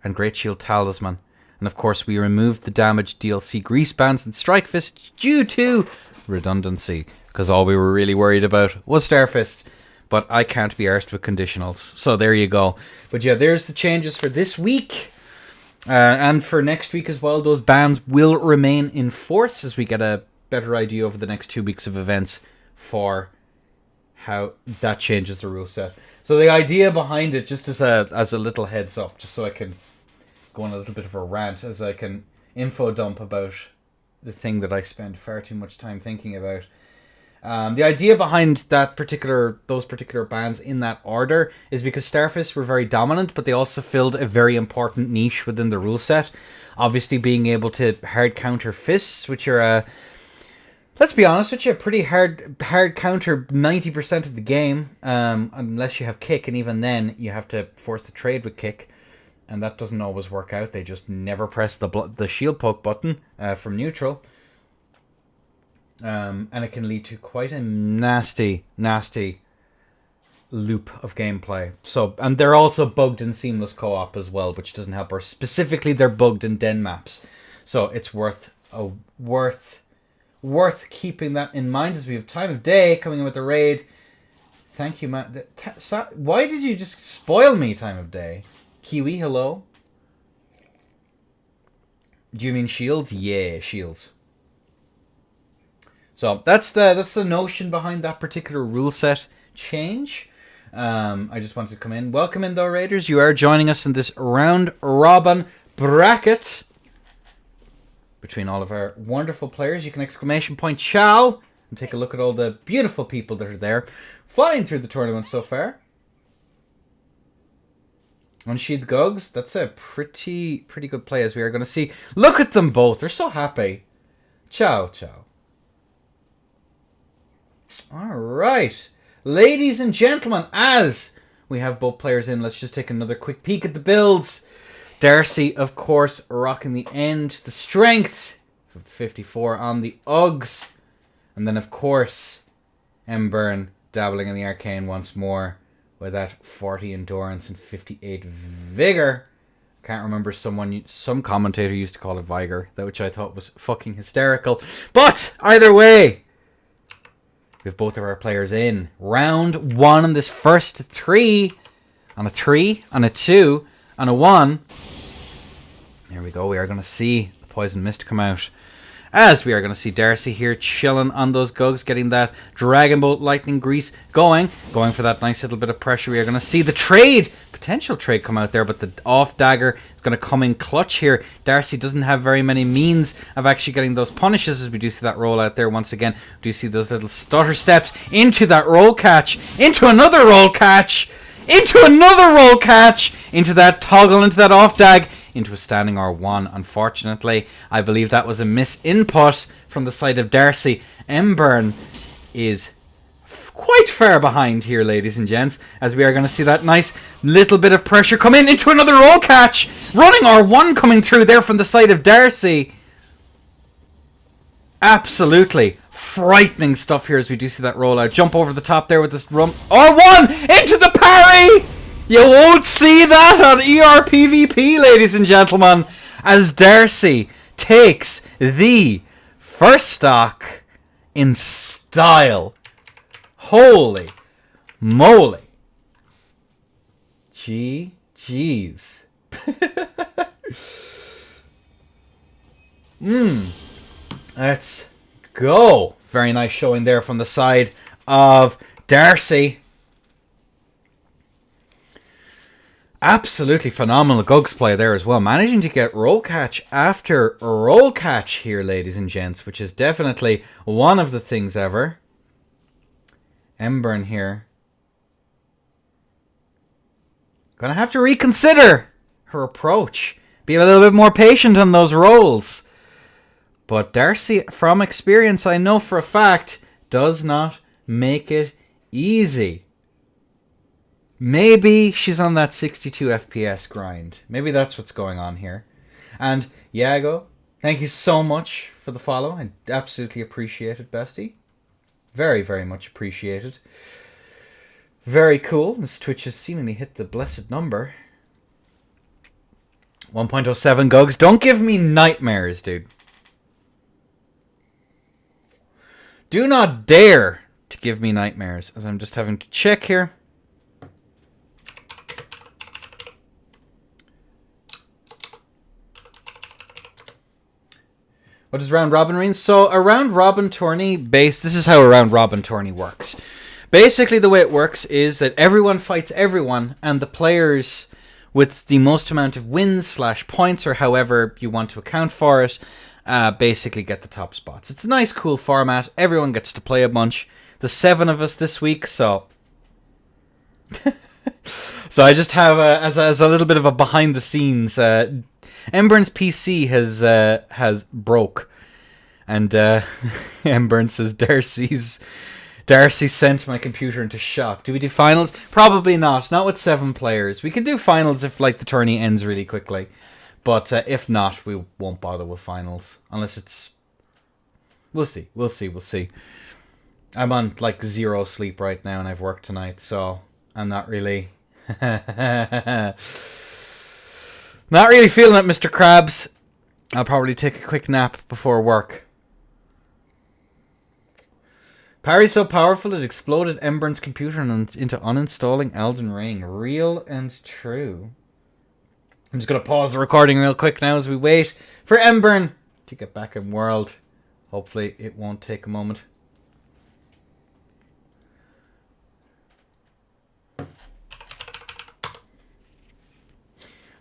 and Great Shield Talisman. And of course we removed the damage DLC Grease Bands and Strike Fist due to redundancy. Because all we were really worried about was Starfist. But I can't be arsed with conditionals. So there you go. But yeah, there's the changes for this week. And for next week as well. Those bans will remain in force as we get a better idea over the next 2 weeks of events for how that changes the rule set. So the idea behind it, just as a little heads up, just so I can go on a little bit of a rant, as I can info dump about the thing that I spend far too much time thinking about. The idea behind those particular bans in that order is because Starfists were very dominant, but they also filled a very important niche within the rule set. Obviously, being able to hard counter fists, which are, let's be honest with you, pretty hard counter 90% of the game, unless you have kick, and even then you have to force the trade with kick, and that doesn't always work out. They just never press the shield poke button from neutral. And it can lead to quite a nasty loop of gameplay. So, and they're also bugged in seamless co-op as well, which doesn't help. Or specifically, they're bugged in den maps. So it's worth keeping that in mind as we have Time of Day coming in with the raid. Thank you, man. Why did you just spoil me, Time of Day? Kiwi, hello. Do you mean shields? Yeah, shields. So that's the notion behind that particular rule set change. I just wanted to come in. Welcome in though, Raiders. You are joining us in this round robin bracket between all of our wonderful players. You can exclamation point ciao and take a look at all the beautiful people that are there flying through the tournament so far. Unsheathed Gugs, that's a pretty good play as we are going to see. Look at them both. They're so happy. Ciao, ciao. All right, ladies and gentlemen, as we have both players in. Let's just take another quick peek at the builds. Darcy, of course, rocking the end. The strength, 54 on the Uggs. And then, of course, Embern dabbling in the arcane once more with that 40 endurance and 58 vigor. Can't remember, some commentator used to call it vigor, which I thought was fucking hysterical. But either way, we have both of our players in. Round 1 on this first 3. On a 3, on a 2, on a 1. There we go. We are going to see the Poison Mist come out. As we are going to see Darcy here chilling on those Gugs, getting that Dragon Bolt Lightning Grease going for that nice little bit of pressure. We are going to see the potential trade come out there, but the off dagger is going to come in clutch here. Darcy doesn't have very many means of actually getting those punishes, as we do see that roll out there once again. We do see those little stutter steps into that roll catch, into another roll catch, into another roll catch, into that toggle, into that off dag, into a standing R1. Unfortunately, I believe that was a misinput from the side of Darcy. Embern is quite far behind here, ladies and gents, as we are going to see that nice little bit of pressure come in into another roll catch. Running R1 coming through there from the side of Darcy. Absolutely frightening stuff here as we do see that rollout. Jump over the top there with this R1 into the parry. You won't see that on ERPVP, ladies and gentlemen, as Darcy takes the first stock in style. Holy moly. GG's. Let's go. Very nice showing there from the side of Darcy. Absolutely phenomenal Gugs play there as well. Managing to get roll catch after roll catch here, ladies and gents, which is definitely one of the things ever. Embern here. Gonna have to reconsider her approach. Be a little bit more patient on those rolls. But Darcy, from experience, I know for a fact, does not make it easy. Maybe she's on that 62 FPS grind. Maybe that's what's going on here. And Iago, thank you so much for the follow. I absolutely appreciate it, bestie. Very, very much appreciated. Very cool. This Twitch has seemingly hit the blessed number. 1.07 Gugs. Don't give me nightmares, dude. Do not dare to give me nightmares, as I'm just having to check here. What does round robin mean? So a round robin tourney this is how a round robin tourney works. Basically the way it works is that everyone fights everyone, and the players with the most amount of wins / points, or however you want to account for it, basically get the top spots. It's a nice cool format. Everyone gets to play a bunch. The 7 of us this week, so so I just have as a little bit of a behind the scenes. Embern's PC has broke, and Embern says Darcy sent my computer into shock. Do we do finals? Probably not. Not with 7 players. We can do finals if like the tourney ends really quickly, but if not, we won't bother with finals unless it's. We'll see. I'm on like 0 sleep right now, and I've worked tonight, so I'm not really. Not really feeling it, Mr. Krabs. I'll probably take a quick nap before work. Parry so powerful it exploded Embern's computer into uninstalling Elden Ring. Real and true. I'm just going to pause the recording real quick now as we wait for Embern to get back in world. Hopefully it won't take a moment.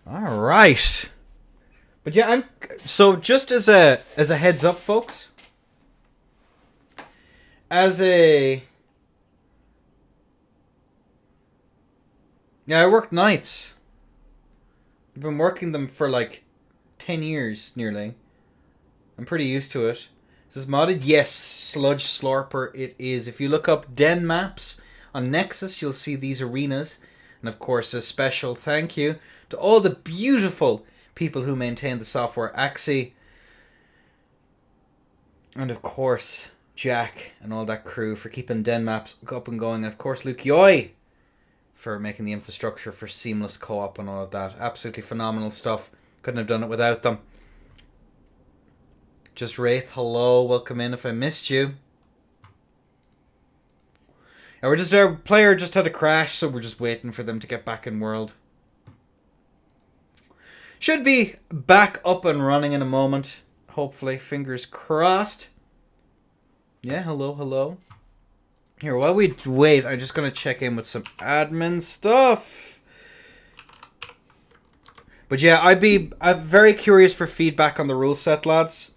All right, but yeah, so just as a heads up, folks. I worked nights. I've been working them for like 10 years nearly. I'm pretty used to it. Is this modded? Yes, Sludge Slurper it is. If you look up Den maps on Nexus, you'll see these arenas. And of course, a special thank you to all the beautiful people who maintain the software Axie. And of course, Jack and all that crew for keeping Den Maps up and going. And of course, Luke Yoy for making the infrastructure for seamless co-op and all of that. Absolutely phenomenal stuff. Couldn't have done it without them. Just Wraith, hello, welcome in if I missed you. And our player just had a crash, so we're just waiting for them to get back in world. Should be back up and running in a moment. Hopefully, fingers crossed. Yeah, hello. Here, while we wait, I'm just going to check in with some admin stuff. But yeah, I'm very curious for feedback on the rule set, lads.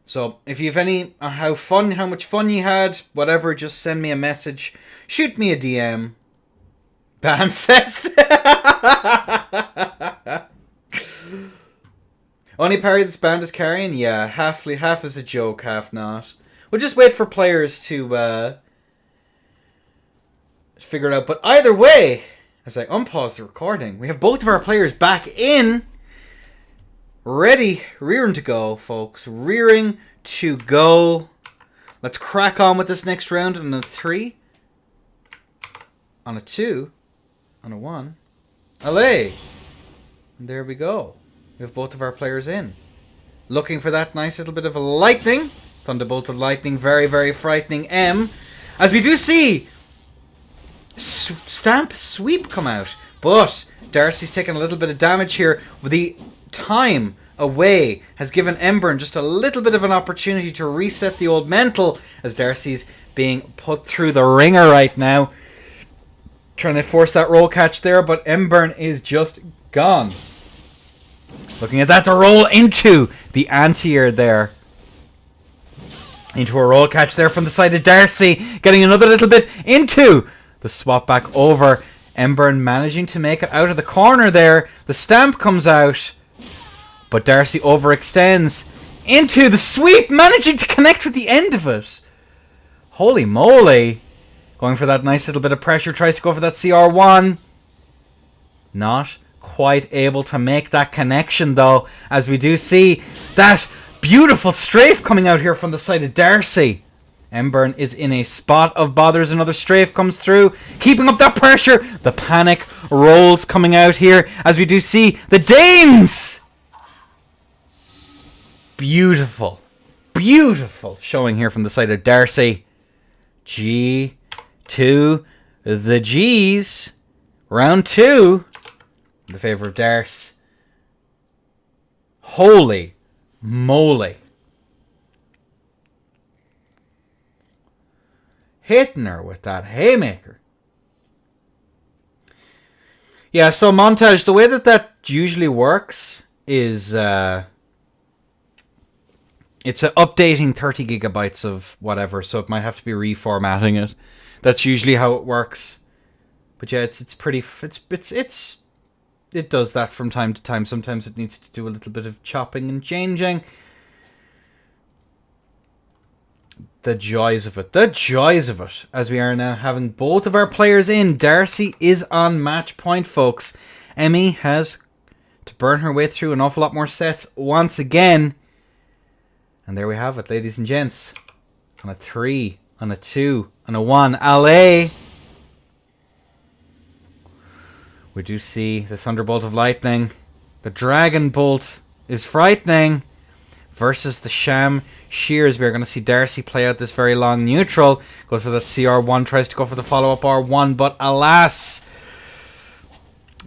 So if you have any how much fun you had, whatever, just send me a message, shoot me a DM. Bancest. Only parry this band is carrying? Yeah, half is a joke, half not. We'll just wait for players to figure it out. But either way, as I unpause the recording, we have both of our players back in. Ready, rearing to go, folks. Rearing to go. Let's crack on with this next round on a 3. On a 2. On a 1. Allez! And there we go. We have both of our players in. Looking for that nice little bit of a lightning. Thunderbolt of lightning. Very, very frightening. As we do see Stamp Sweep come out. But Darcy's taking a little bit of damage here with the time away has given Embern just a little bit of an opportunity to reset the old mental as Darcy's being put through the ringer right now. Trying to force that roll catch there, but Embern is just gone. Looking at that to roll into the anti-air there. Into a roll catch there from the side of Darcy. Getting another little bit into the swap back over. Embern managing to make it out of the corner there. The stamp comes out. But Darcy overextends into the sweep, managing to connect with the end of it. Holy moly. Going for that nice little bit of pressure, tries to go for that CR1. Not quite able to make that connection though, as we do see that beautiful strafe coming out here from the side of Darcy. Embern is in a spot of bothers. Another strafe comes through, keeping up that pressure. The panic rolls coming out here, as we do see the Danes. Beautiful showing here from the side of Darcy. G2, the G's. Round 2 in the favour of Darce. Holy moly. Hitting her with that haymaker. Yeah, so Montage, the way that usually works is it's updating 30 gigabytes of whatever, so it might have to be reformatting it. That's usually how it works. But yeah, it does that from time to time. Sometimes it needs to do a little bit of chopping and changing. The joys of it, as we are now having both of our players in. Darcy is on match point, folks. Emmy has to burn her way through an awful lot more sets once again. And there we have it, ladies and gents. On a 3, on a 2, on a 1. Allez! We do see the Thunderbolt of Lightning. The Dragon Bolt is frightening. Versus the Sham Shears. We are going to see Darcy play out this very long neutral. Goes for that CR1. Tries to go for the follow-up R1. But alas,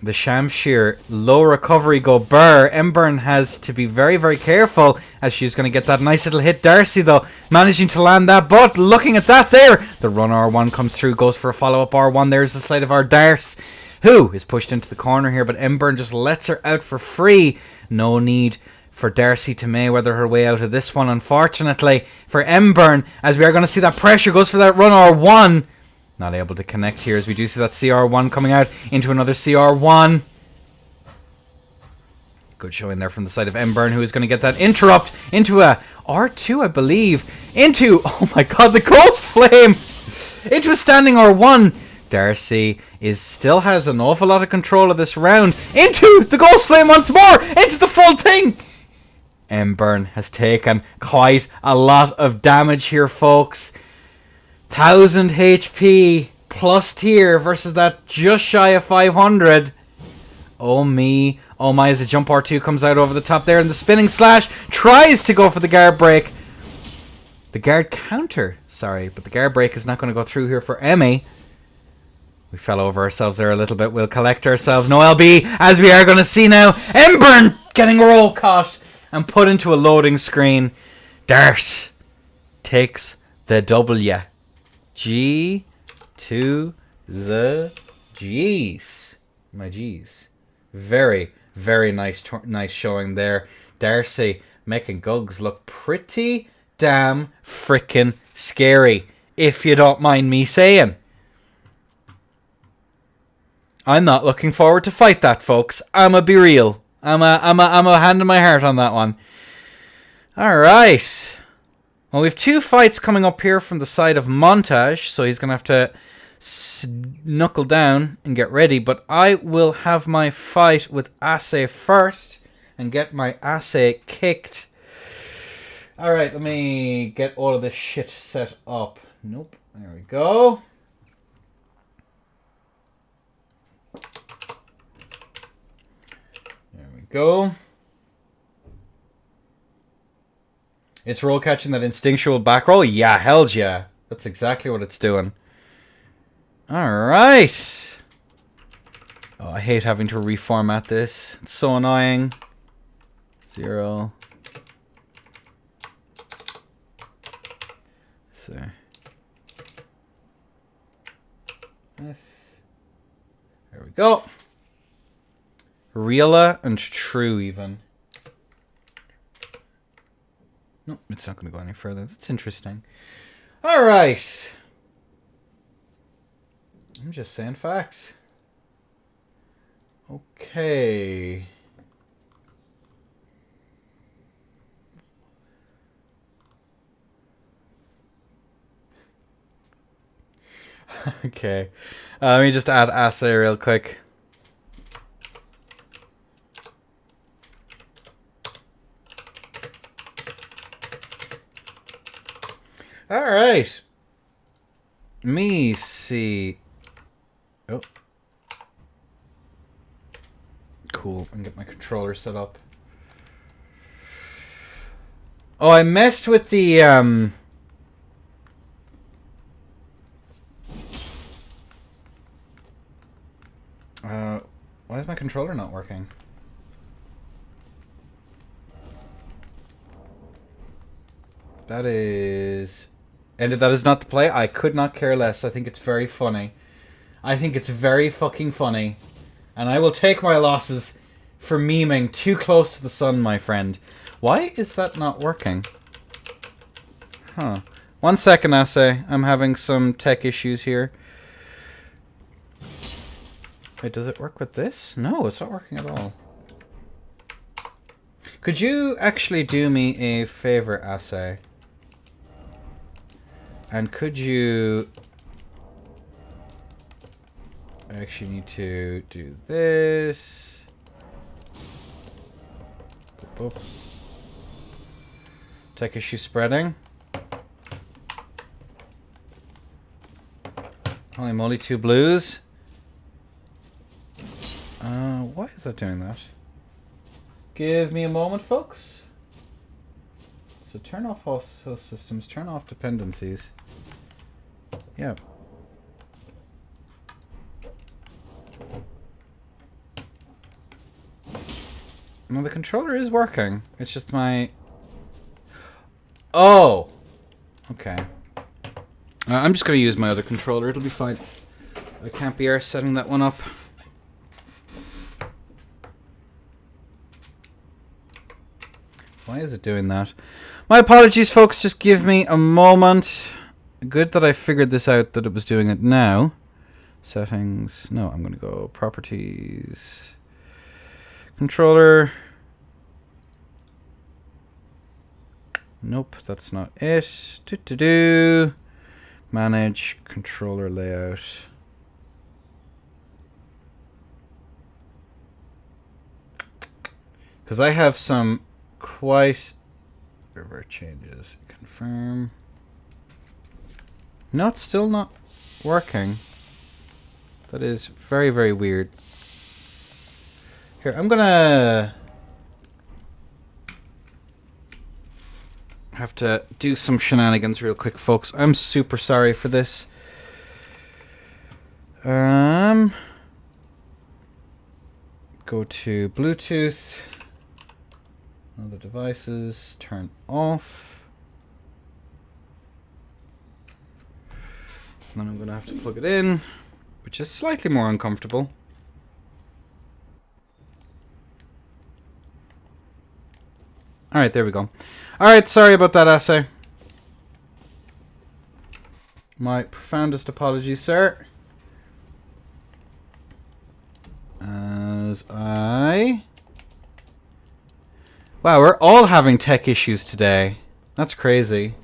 the Sham Shear, low recovery go burr. Embern has to be very, very careful as she's going to get that nice little hit. Darcy, though, managing to land that. But looking at that there, the run R1 comes through, goes for a follow-up R1. There's the side of our Darce, who is pushed into the corner here. But Embern just lets her out for free. No need for Darcy to Mayweather her way out of this one, unfortunately, for Embern, as we are going to see that pressure. Goes for that run R1. Not able to connect here, as we do see that CR1 coming out into another CR1. Good showing there from the side of Embern, who is going to get that interrupt into a R2, I believe. Into, oh my god, the Ghost Flame! Into a standing R1. Darcy still has an awful lot of control of this round. Into the Ghost Flame once more! Into the full thing! Embern has taken quite a lot of damage here, folks. 1000 HP plus tier versus that just shy of 500. Oh me, oh my, as a jump R2 comes out over the top there, and the spinning slash tries to go for the guard break. The guard counter, sorry, but the guard break is not going to go through here for Emmy. We fell over ourselves there a little bit. We'll collect ourselves. No LB, as we are going to see now. Embern getting roll caught and put into a loading screen. Darce takes the W. G to the G's. My G's. Very, very nice showing there. Darcy making Gugs look pretty damn frickin' scary, if you don't mind me saying. I'm not looking forward to fight that, folks. I'ma be real. I'm a hand in my heart on that one. Alright. Well, we have 2 fights coming up here from the side of Montage, so he's gonna have to knuckle down and get ready, but I will have my fight with Assay first and get my Assay kicked. Alright, let me get all of this shit set up. Nope, there we go. There we go. It's roll catching that instinctual back roll? Yeah, hells yeah. That's exactly what it's doing. Alright. Oh, I hate having to reformat this. It's so annoying. 0. So. Yes. There we go. Reala and true even. No, it's not going to go any further. That's interesting. Alright. I'm just saying facts. Okay. Okay. Let me just add Assay real quick. Alright. Me see. Oh. Cool. And get my controller set up. Oh, I messed with the why is my controller not working? That is... And that is not the play. I could not care less. I think it's very funny. I think it's very fucking funny. And I will take my losses for memeing too close to the sun, my friend. Why is that not working? Huh. 1 second, Assay. I'm having some tech issues here. Wait, does it work with this? No, it's not working at all. Could you actually do me a favor, Assay? And could you... I actually need to do this. Boop, boop. Tech issue spreading. Holy moly, 2 blues. Why is that doing that? Give me a moment, folks. So turn off host systems, turn off dependencies. Yeah. Well, the controller is working. It's just my... Oh! Okay. I'm just going to use my other controller. It'll be fine. I can't be arsed setting that one up. Why is it doing that? My apologies, folks. Just give me a moment. Good that I figured this out, that it was doing it now. Settings. No, I'm going to go properties. Controller. Nope, that's not it. Do. Manage controller layout. Because I have some quite revert changes. Confirm. No, it's still not working. That is very, very weird. Here, I'm gonna have to do some shenanigans real quick, folks. I'm super sorry for this. Go to Bluetooth. Other devices. Turn off. And then I'm gonna have to plug it in, which is slightly more uncomfortable. Alright, there we go. Alright, sorry about that, essay. My profoundest apologies, sir. As I... Wow, we're all having tech issues today. That's crazy.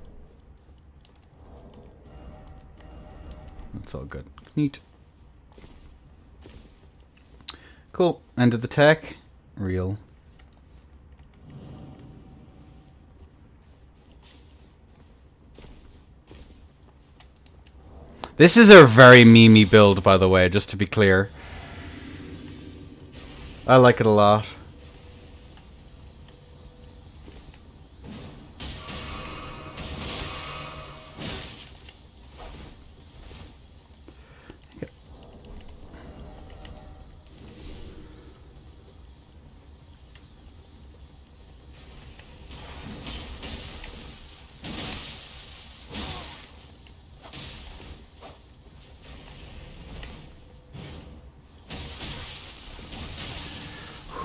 That's all good. Neat. Cool. End of the tech. Real. This is a very memey build, by the way, just to be clear. I like it a lot.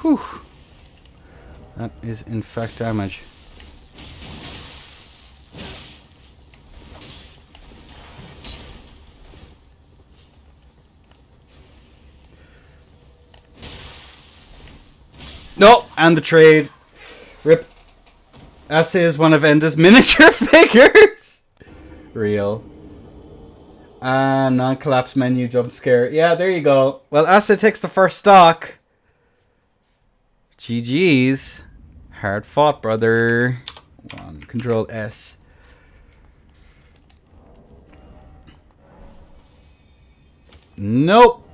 Whew. That is in fact damage. No, and the trade. Rip. Essay is one of Enda's miniature figures. Real. Non-collapse menu jump scare. Yeah, there you go. Well, Essay takes the first stock. GG's. Hard fought, brother. One. Control S. Nope.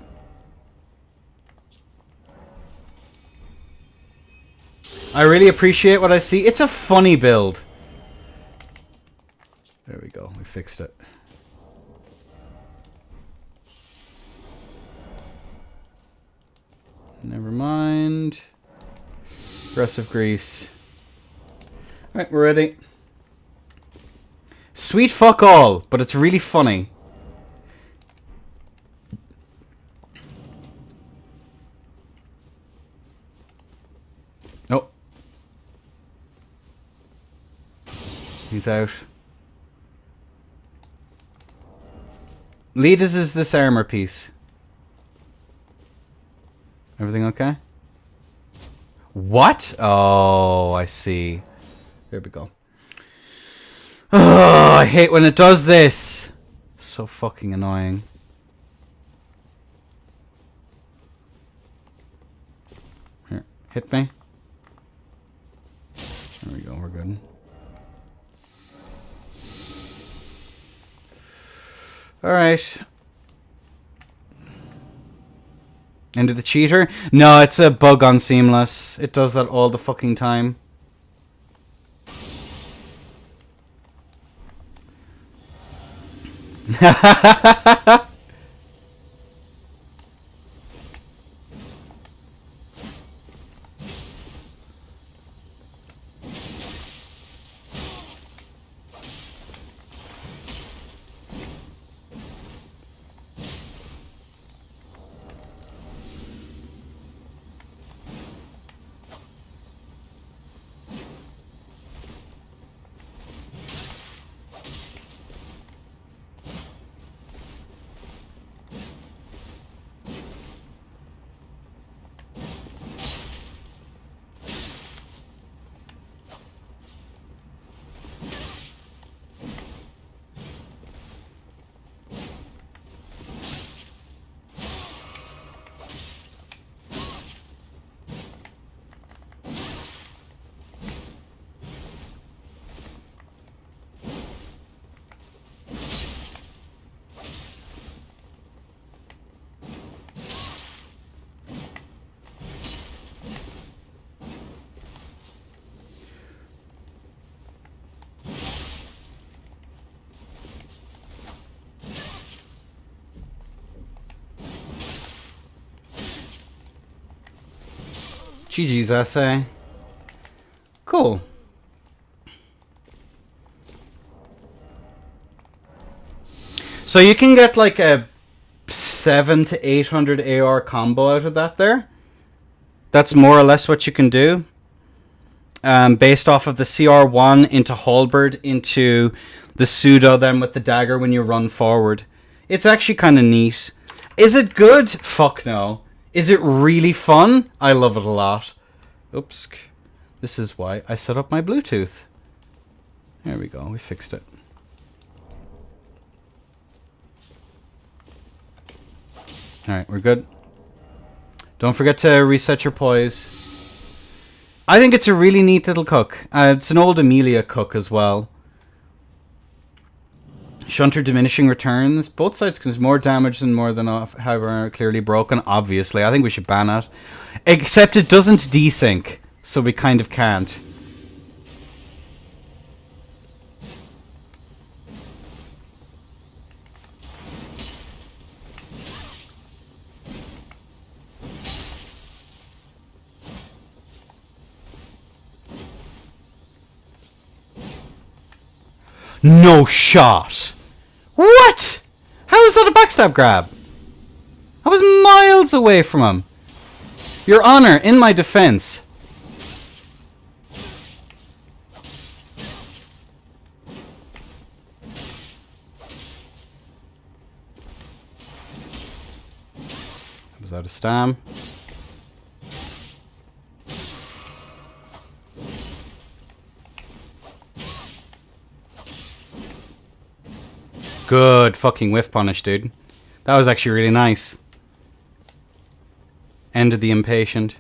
I really appreciate what I see. It's a funny build. There we go. We fixed it. Never mind. Aggressive grease. Alright, we're ready. Sweet fuck all, but it's really funny. Oh. He's out. Lead us is this armor piece. Everything okay? What? Oh, I see. There we go. Oh, I hate when it does this. So fucking annoying. Here, hit me. There we go, we're good. Alright. Into the cheater? No, it's a bug on Seamless. It does that all the fucking time. GG's essay. Cool. So you can get like a 700 to 800 AR combo out of that there. That's more or less what you can do. Based off of the CR1 into halberd into the pseudo then with the dagger when you run forward. It's actually kind of neat. Is it good? Fuck no. Is it really fun? I love it a lot. Oops. This is why I set up my Bluetooth. There we go. We fixed it. Alright, we're good. Don't forget to reset your poise. I think it's a really neat little cook. It's an old Amelia cook as well. Shunter diminishing returns. Both sides can do more damage than more than however clearly broken. Obviously, I think we should ban it. Except it doesn't desync, so we kind of can't. No shot. What? How is that a backstab grab? I was miles away from him. Your Honor, in my defense. I was out of stam. Good fucking whiff punish, dude. That was actually really nice. Ended the impatient.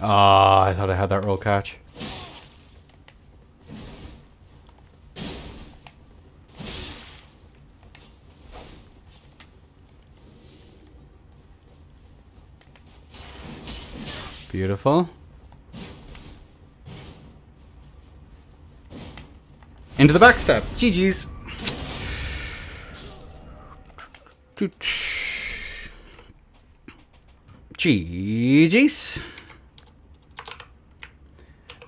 Ah, I thought I had that roll catch. Beautiful. Into the backstep. GG's. GG's.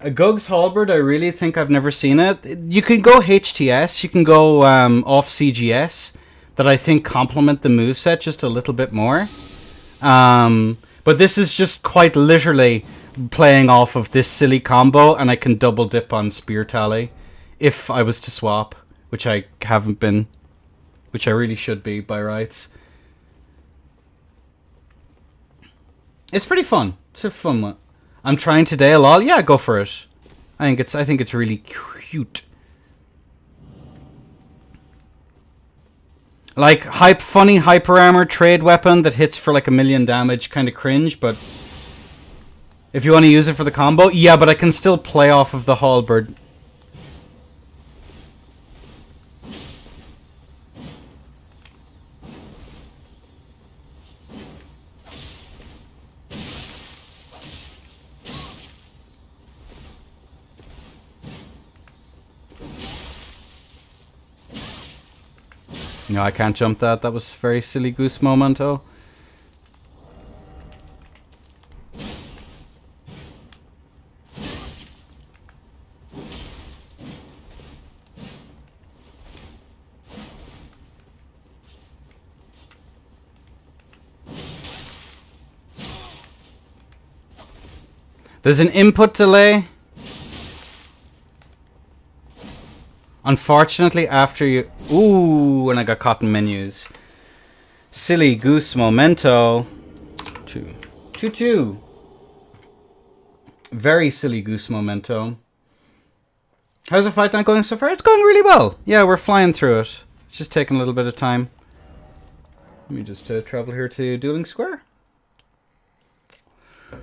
A Gug's Halberd, I really think I've never seen it. You can go HTS, you can go off CGS, that I think complement the moveset just a little bit more. But this is just quite literally playing off of this silly combo, and I can double dip on Spear Tally if I was to swap, which I haven't been, which I really should be by rights. It's pretty fun. It's a fun one. I'm trying today a lot. Yeah, go for it. I think it's really cute. Like, funny hyper armor trade weapon that hits for like 1,000,000 damage, kind of cringe, but if you want to use it for the combo, yeah, but I can still play off of the halberd. No, I can't jump that. That was a very silly goose momento. There's an input delay. Unfortunately, after you... Ooh, and I got caught in menus. Silly goose momento. 2-2. Very silly goose momento. How's the fight not going so far? It's going really well. Yeah, we're flying through it. It's just taking a little bit of time. Let me just travel here to Dueling Square.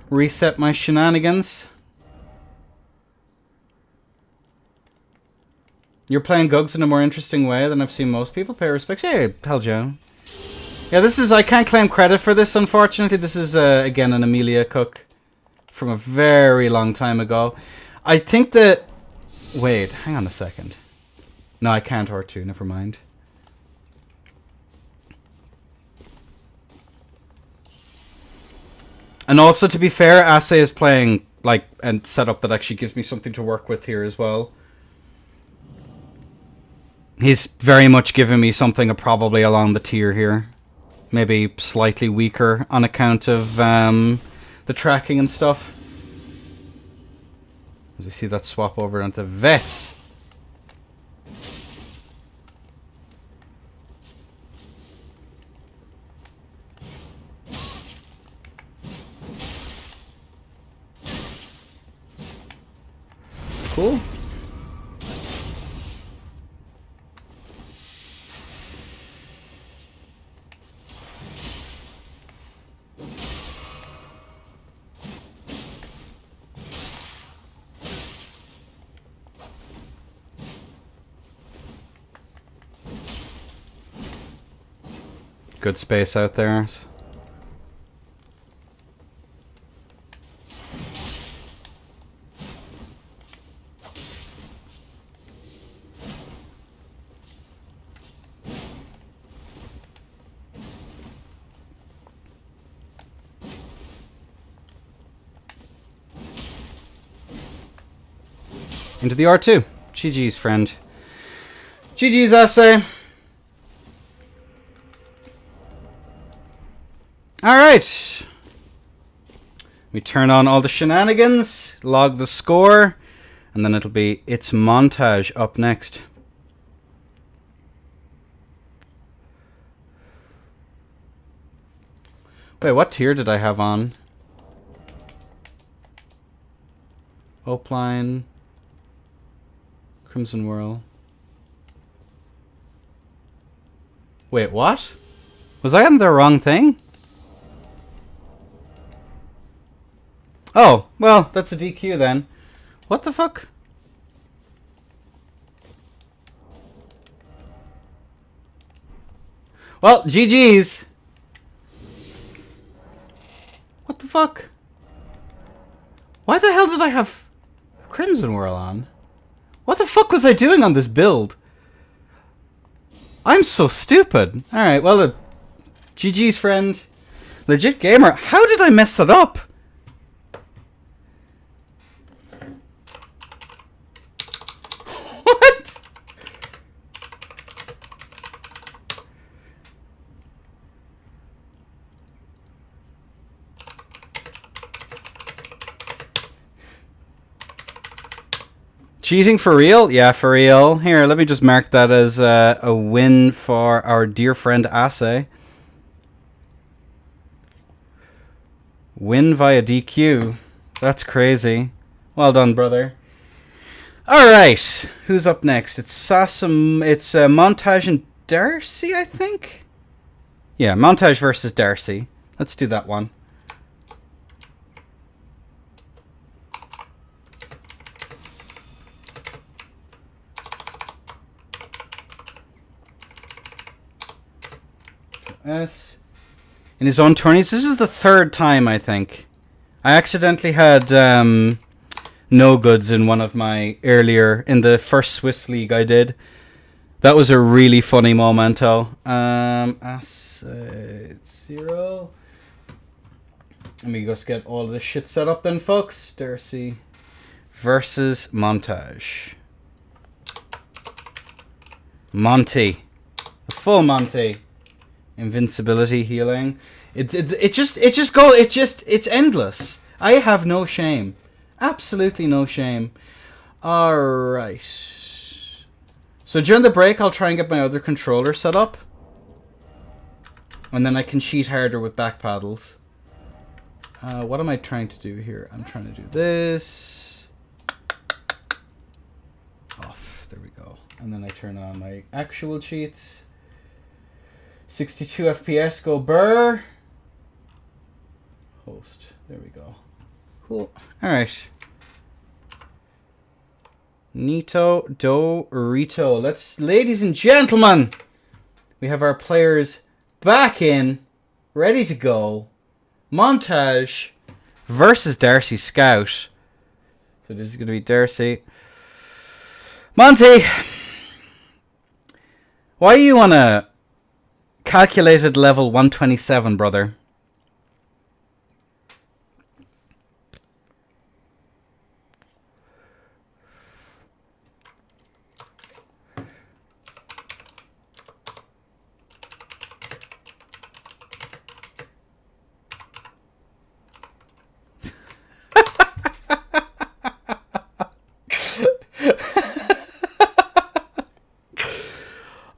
Reset my shenanigans. You're playing Gugs in a more interesting way than I've seen most people. Pay respects. Hey, hell Joe. Yeah, this is... I can't claim credit for this, unfortunately. This is, again, an Amelia cook from a very long time ago. I think that... Wait, hang on a second. No, I can't R2, never mind. And also, to be fair, Ase is playing, like, a setup that actually gives me something to work with here as well. He's very much giving me something probably along the tier here. Maybe slightly weaker on account of the tracking and stuff. As you see that swap over onto Vets. Cool. Good space out there. Into the R2. GG's, friend. GG's, Ase. Alright. We turn on all the shenanigans, log the score, and then it'll be It's Montage up next. Wait, what tier did I have on? Opline. Crimson Whirl. Wait, what? Was I on the wrong thing? Oh, well, that's a DQ then. What the fuck? Well, GG's. What the fuck? Why the hell did I have Crimson Whirl on? What the fuck was I doing on this build? I'm so stupid. Alright, well, GG's, friend. Legit gamer. How did I mess that up? What? Cheating for real? Yeah, for real. Here, let me just mark that as a win for our dear friend Ase. Win via DQ. That's crazy. Well done, brother. Alright, who's up next? It's Montage and Darcy, I think? Yeah, Montage versus Darcy. Let's do that one. S. In his own tourneys. This is the third time, I think. I accidentally had no goods in one of my earlier, in the first Swiss league I did. That was a really funny momento. Asset 0. Let me just get all of this shit set up then, folks. Darcy versus Montage. Monty. The full Monty. Invincibility, healing. It's endless. I have no shame. Absolutely no shame. Alright. So during the break, I'll try and get my other controller set up. And then I can cheat harder with back paddles. What am I trying to do here? I'm trying to do this. Off. There we go. And then I turn on my actual cheats. 62 FPS, go burr. Host. There we go. Cool. Alright. Nito Dorito. Let's, ladies and gentlemen, we have our players back in, ready to go. Montage versus Darcy Scout. So this is going to be Darcy. Monty, why are you on a calculated level 127, brother?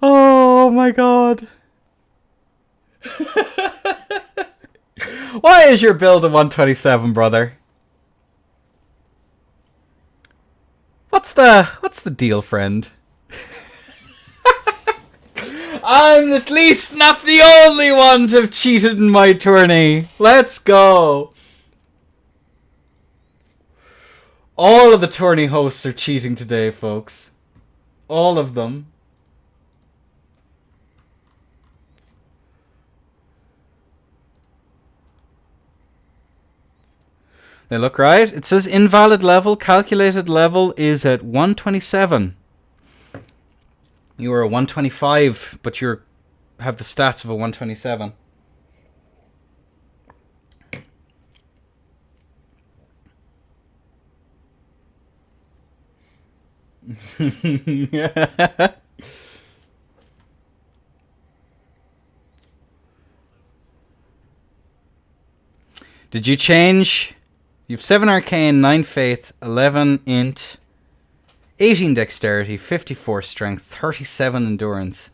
Oh my god. Why is your build a 127, brother? What's the deal, friend? I'm at least not the only one to have cheated in my tourney. Let's go. All of the tourney hosts are cheating today, folks. All of them. They look right. It says invalid level. Calculated level is at 127. You are a 125, but you have the stats of a 127. Did you change? You have 7 Arcane, 9 Faith, 11 Int, 18 Dexterity, 54 Strength, 37 Endurance.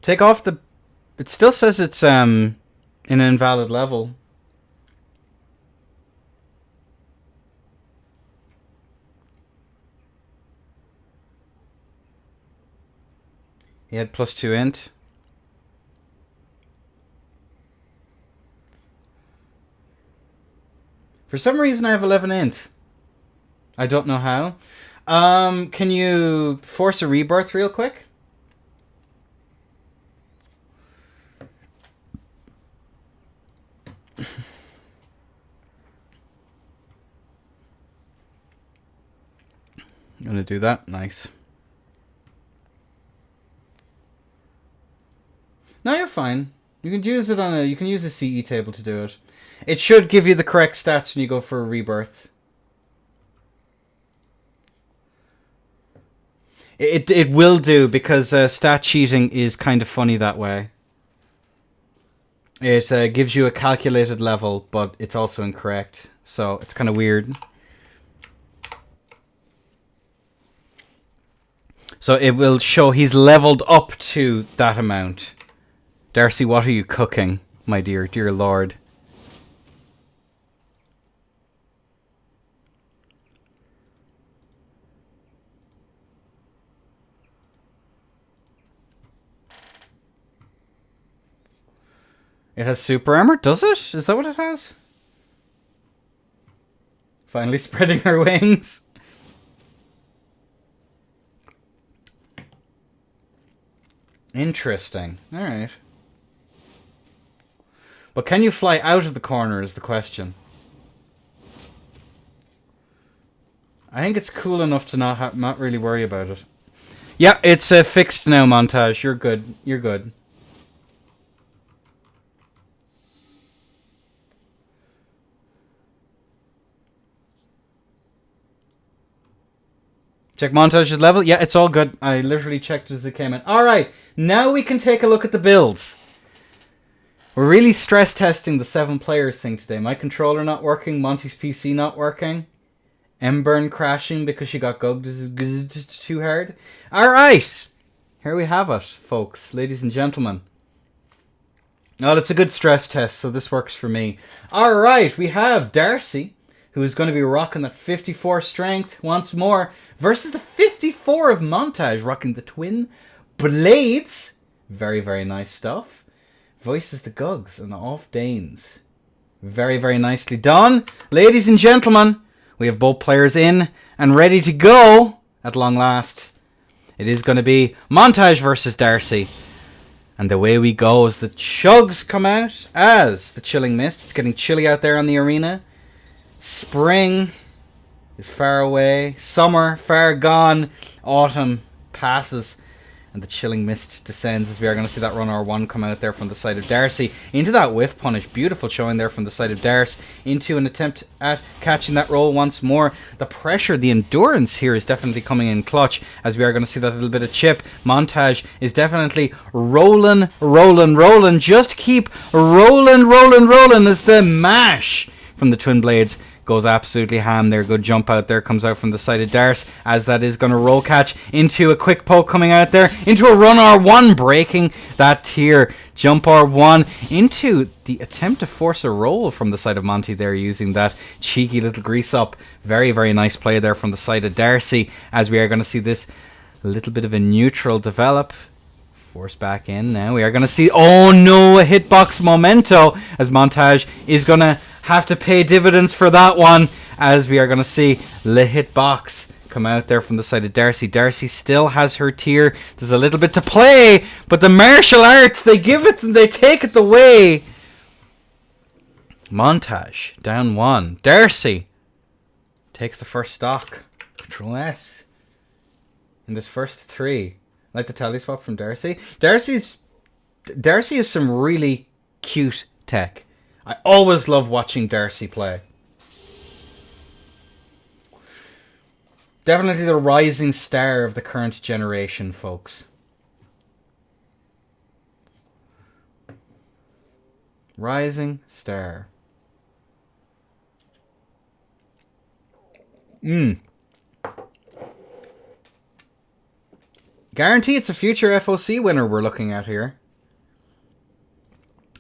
Take off the... It still says it's in an invalid level. He had +2 Int. For some reason, I have 11 Int. I don't know how. Can you force a rebirth real quick? I'm gonna do that. Nice. No, you're fine. You can use it on a. You can use a CE table to do it. It should give you the correct stats when you go for a rebirth. It will do, because stat cheating is kind of funny that way. It gives you a calculated level, but it's also incorrect. So it's kind of weird. So it will show he's leveled up to that amount. Darcy, what are you cooking, my dear lord? It has super armor? Does it? Is that what it has? Finally spreading her wings. Interesting. Alright. But can you fly out of the corner is the question. I think it's cool enough to not really worry about it. Yeah, it's fixed now, Montage. You're good. You're good. Check Montage's level. Yeah, it's all good. I literally checked as it came in. Alright, now we can take a look at the builds. We're really stress testing the 7 players thing today. My controller not working, Monty's PC not working. Embern crashing because she got gugged too hard. Alright, here we have it, folks, ladies and gentlemen. Oh, it's a good stress test, so this works for me. Alright, we have Darcy, who is going to be rocking that 54 strength once more, versus the 54 of Montage, rocking the twin blades. Very, very nice stuff. Voices the Gugs and the Off Danes. Very, very nicely done. Ladies and gentlemen, we have both players in and ready to go at long last. It is going to be Montage versus Darcy. And the way we go is the chugs come out as the chilling mist. It's getting chilly out there on the arena. Spring is far away. Summer far gone. Autumn passes. And the chilling mist descends as we are going to see that run R1 come out there from the side of Darcy. Into that whiff punish. Beautiful showing there from the side of Darce. Into an attempt at catching that roll once more. The pressure, the endurance here is definitely coming in clutch as we are going to see that little bit of chip. Montage is definitely rolling. Just keep rolling as the mash from the Twin Blades goes absolutely ham there. Good jump out there comes out from the side of Darce as that is going to roll catch into a quick poke coming out there into a run R1, breaking that tier. Jump R1 into the attempt to force a roll from the side of Monty there using that cheeky little grease up. Very, very nice play there from the side of Darcy as we are going to see this little bit of a neutral develop. Force back in now. We are going to see, oh no, a hitbox memento as Montage is going to have to pay dividends for that one as we are going to see the hitbox come out there from the side of Darcy. Darcy still has her tier. There's a little bit to play, but the martial arts, they give it and they take it away. Montage down 1. Darcy takes the first stock. Control S in this first 3. Like the tally swap from Darcy. Darcy is some really cute tech. I always love watching Darcy play. Definitely the rising star of the current generation, folks. Rising star. Guarantee it's a future FOC winner we're looking at here.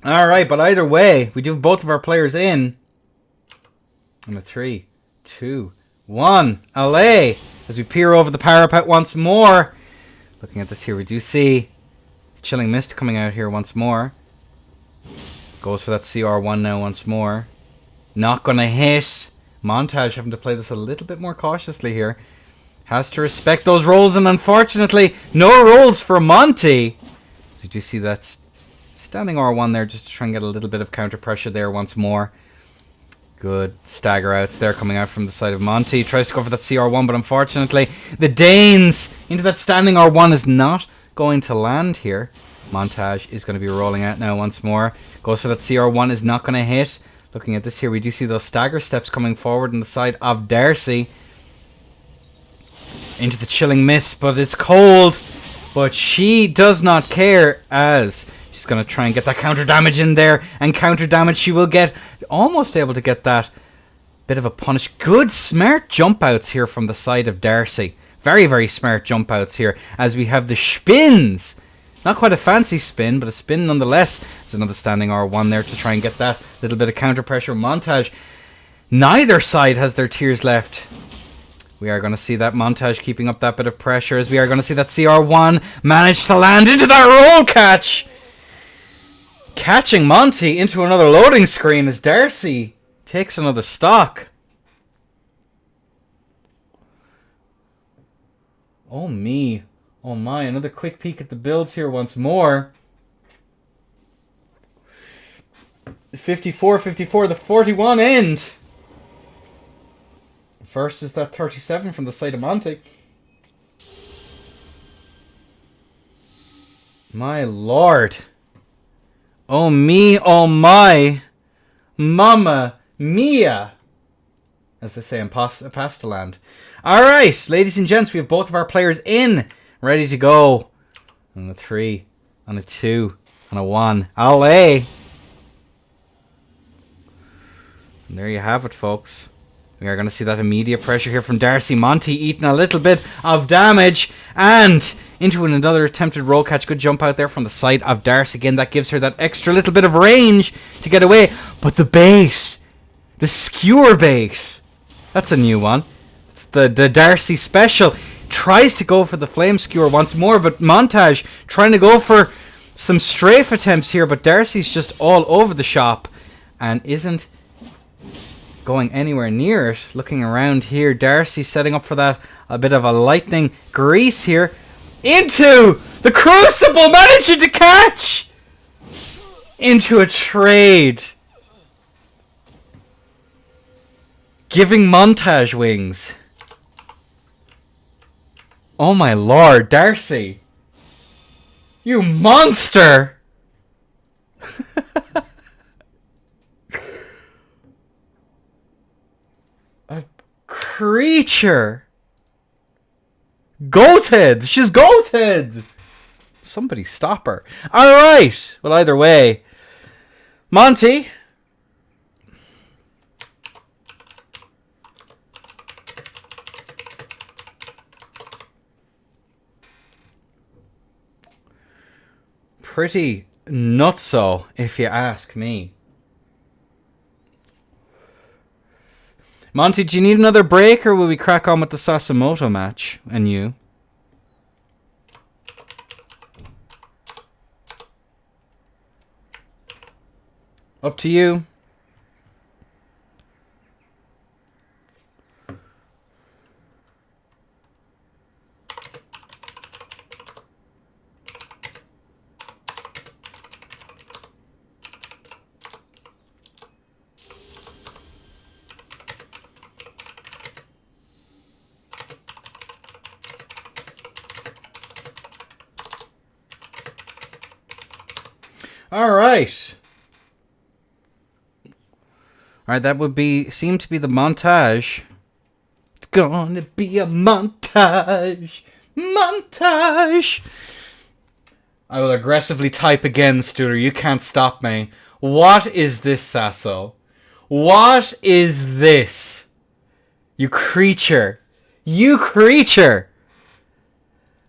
Alright, but either way, we do have both of our players in. And a 3, 2, 1. LA! As we peer over the parapet once more. Looking at this here, we do see Chilling Mist coming out here once more. Goes for that CR1 now once more. Not gonna hit. Montage having to play this a little bit more cautiously here. Has to respect those rolls, and unfortunately, no rolls for Monty. Did you see that standing R1 there just to try and get a little bit of counter pressure there once more. Good stagger outs there coming out from the side of Monty. Tries to go for that CR1, but unfortunately, the Danes into that standing R1 is not going to land here. Montage is going to be rolling out now once more. Goes for that CR1, is not going to hit. Looking at this here, we do see those stagger steps coming forward on the side of Darcy. Into the Chilling Mist, but it's cold. But she does not care as she's going to try and get that counter damage in there. And counter damage she will get. Almost able to get that bit of a punish. Good smart jump outs here from the side of Darcy. Very, very smart jump outs here. As we have the spins. Not quite a fancy spin, but a spin nonetheless. There's another standing R1 there to try and get that little bit of counter pressure. Montage. Neither side has their tiers left. We are going to see that Montage keeping up that bit of pressure as we are going to see that CR1 manage to land into that roll catch. Catching Monty into another loading screen as Darcy takes another stock. Oh me. Oh my. Another quick peek at the builds here once more. 54-54. The 41 end. First is that 37 from the side of Monty. My lord. Oh me, oh my. Mamma mia. As they say in Pastaland. Alright, ladies and gents, we have both of our players in. Ready to go. On a 3, on a 2, on a 1. LA. And there you have it, folks. We are going to see that immediate pressure here from Darcy. Monty eating a little bit of damage. And into another attempted roll catch. Good jump out there from the side of Darcy. Again, that gives her that extra little bit of range to get away. But the bait. The skewer bait. That's a new one. It's the Darcy special. Tries to go for the flame skewer once more. But Montage trying to go for some strafe attempts here. But Darcy's just all over the shop. And isn't going anywhere near it. Looking around here, Darcy setting up for that. A bit of a lightning grease here. Into the Crucible, managing to catch! Into a trade. Giving Montage wings. Oh my lord, Darcy. You monster! A creature. Goated! She's goated! Somebody stop her. Alright! Well, either way. Monty. Pretty nutso, if you ask me. Monty, do you need another break, or will we crack on with the Sasimoto match and you? Up to you. Alright. Alright, that would seem to be the montage. It's gonna be a montage. Montage. I will aggressively type again, Studer. You can't stop me. What is this, Sasso? What is this? You creature. You creature.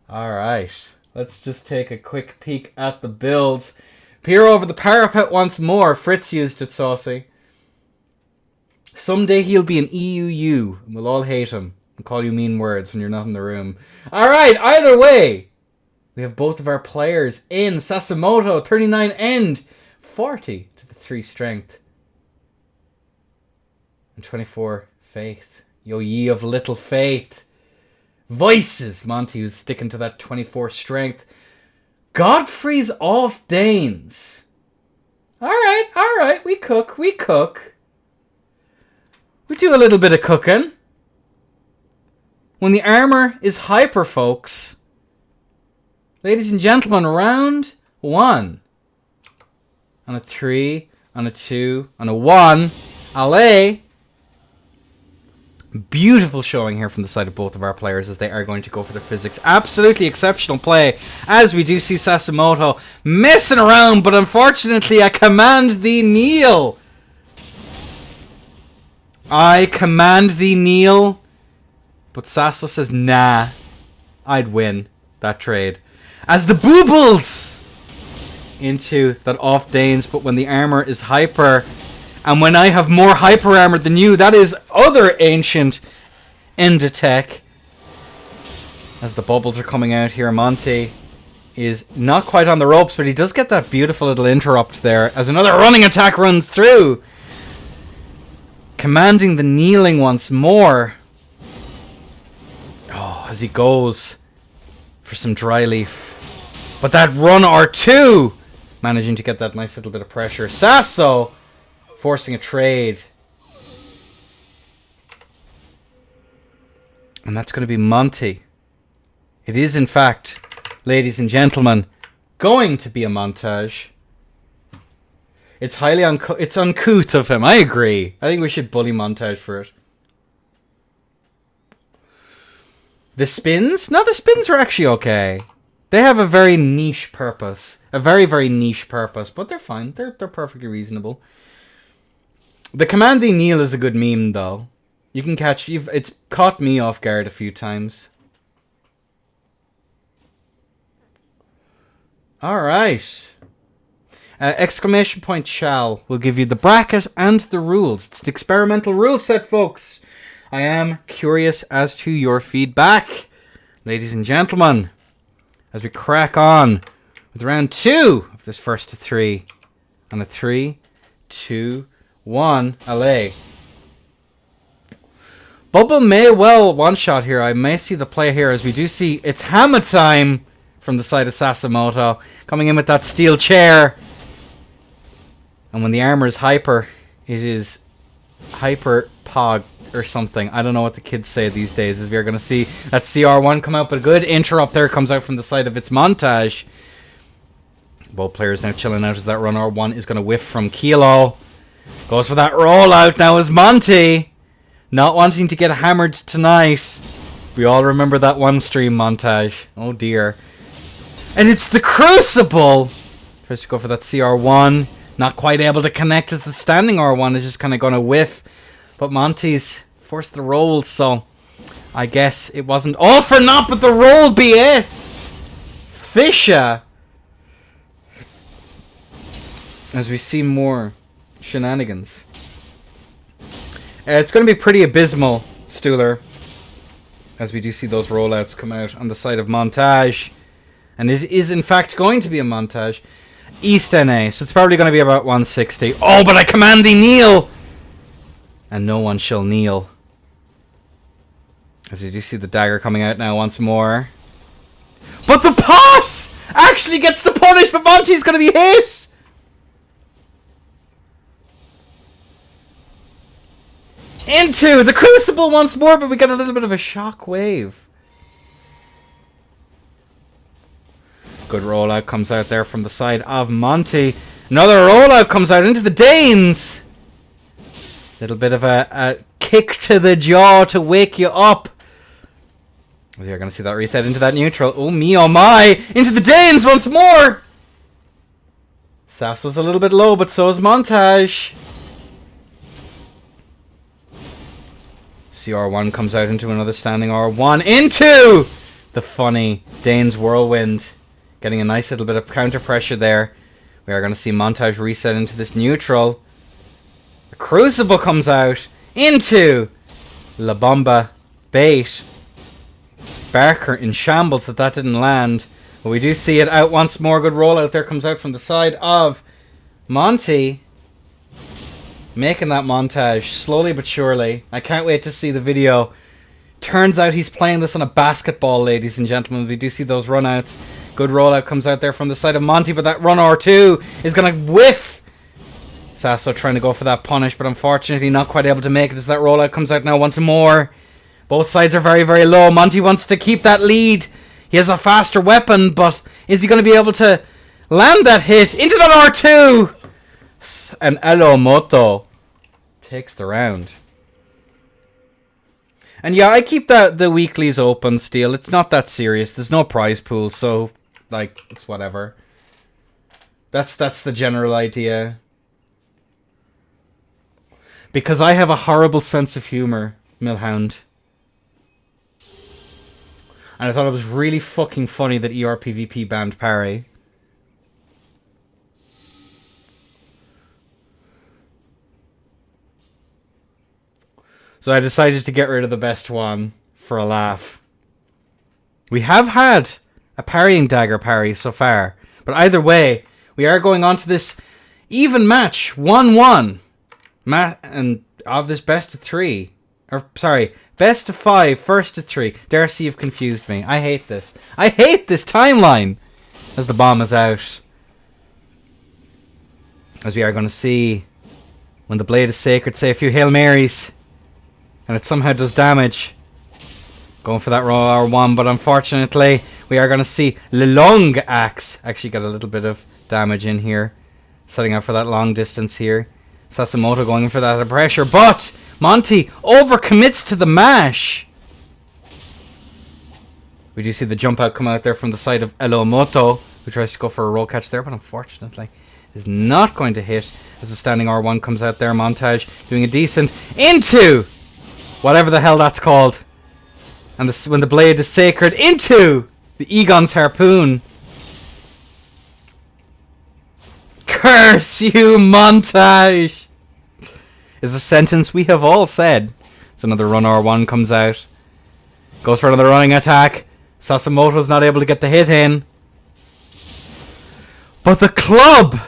Alright. Let's just take a quick peek at the builds. Peer over the parapet once more. Fritz used it, saucy. Someday he'll be an EUU, and we'll all hate him and call you mean words when you're not in the room. Alright, either way, we have both of our players in. Sasimoto, 39 end, 40 to the 3 strength. And 24 faith. Yo, ye of little faith. Voices, Monty, who's sticking to that 24 strength. Godfrey's off Danes. Alright, we cook. We do a little bit of cooking. When the armor is hyper, folks. Ladies and gentlemen, round 1. On a 3, on a 2, on a 1. Allez. Beautiful showing here from the side of both of our players as they are going to go for the physics. Absolutely exceptional play as we do see Sasimoto messing around, but unfortunately I command thee kneel. I command thee kneel. But Sasso says, nah, I'd win that trade. As the boobles into that off Danes, but when the armor is hyper, and when I have more hyper armor than you, that is other ancient Endotech. As the bubbles are coming out here, Monty is not quite on the ropes, but he does get that beautiful little interrupt there as another running attack runs through. Commanding the kneeling once more. Oh, as he goes for some dry leaf. But that run R2 managing to get that nice little bit of pressure. Sasso forcing a trade. And that's going to be Monty. It is, in fact, ladies and gentlemen, going to be a montage. It's highly it's uncouth of him. I agree. I think we should bully Montage for it. The spins? No, the spins are actually okay. They have a very niche purpose. A very, very niche purpose. But they're fine. They're perfectly reasonable. The commanding kneel is a good meme, though. You can catch... It's caught me off guard a few times. Alright. Exclamation point shall will give you the bracket and the rules. It's an experimental rule set, folks. I am curious as to your feedback. Ladies and gentlemen, as we crack on with round 2 of this first to 3. On a 3, 2, 1, allez. Bubba may well one-shot here. I may see the play here as we do see it's hammer time from the side of Sasimoto. Coming in with that steel chair. And when the armor is hyper, it is hyper pog or something. I don't know what the kids say these days. As we are going to see that CR1 come out, but a good interrupt there comes out from the side of its montage. Both players now chilling out as that run R1 is going to whiff from Kilo. Goes for that rollout now as Monty. Not wanting to get hammered tonight. We all remember that one stream montage. Oh dear. And it's the Crucible. Tries to go for that CR1. Not quite able to connect as the standing R1 is just kind of going to whiff. But Monty's forced the roll, so I guess it wasn't all for naught, but the roll BS. Fisher. As we see more shenanigans. It's going to be pretty abysmal, Stuhler. As we do see those rollouts come out on the side of montage. And it is in fact going to be a montage. East NA, so it's probably going to be about 160. Oh, but I command thee kneel! And no one shall kneel. As you do see the dagger coming out now once more. But the pot actually gets the punish, but Monty's going to be hit! Into the Crucible once more, but we get a little bit of a shock wave. Good rollout comes out there from the side of Monty. Another rollout comes out into the Danes. Little bit of a kick to the jaw to wake you up. You're going to see that reset into that neutral. Oh me, oh my. Into the Danes once more. Sasso's a little bit low, but so is Montage. CR1 comes out into another standing R1. Into the funny Danes Whirlwind. Getting a nice little bit of counter pressure there. We are going to see Montage reset into this neutral. The Crucible comes out into La Bomba bait. Barker in shambles that didn't land. But we do see it out once more. Good rollout there comes out from the side of Monty. Making that montage slowly but surely. I can't wait to see the video. Turns out he's playing this on a basketball, ladies and gentlemen. We do see those runouts. Good rollout comes out there from the side of Monty, but that run R2 is going to whiff. Sasso trying to go for that punish, but unfortunately not quite able to make it as that rollout comes out now once more. Both sides are very, very low. Monty wants to keep that lead. He has a faster weapon, but is he going to be able to land that hit into that R2? And Elomoto takes the round. And yeah, I keep the weeklies open still. It's not that serious. There's no prize pool, so like it's whatever. That's the general idea. Because I have a horrible sense of humor, Millhound. And I thought it was really fucking funny that ERPVP banned parry. So I decided to get rid of the best one for a laugh. We have had a parrying dagger parry so far. But either way, we are going on to this even match. 1-1. And of this best of 3. Or, sorry, best of 5, first of 3. Darcy, you've confused me. I hate this. I hate this timeline. As the bomb is out. As we are going to see, when the blade is sacred, say a few Hail Marys. And it somehow does damage. Going for that raw R1, but unfortunately, we are going to see Le Long Axe actually get a little bit of damage in here. Setting up for that long distance here. Sasimoto going for that pressure, but Monty overcommits to the mash. We do see the jump out come out there from the side of Elomoto, who tries to go for a roll catch there, but unfortunately is not going to hit as the standing R1 comes out there. Montage doing a decent into whatever the hell that's called. And when the blade is sacred into the Egon's harpoon. Curse you, Montage! Is a sentence we have all said. So another run R1 comes out. Goes for another running attack. Sasimoto's not able to get the hit in. But the club!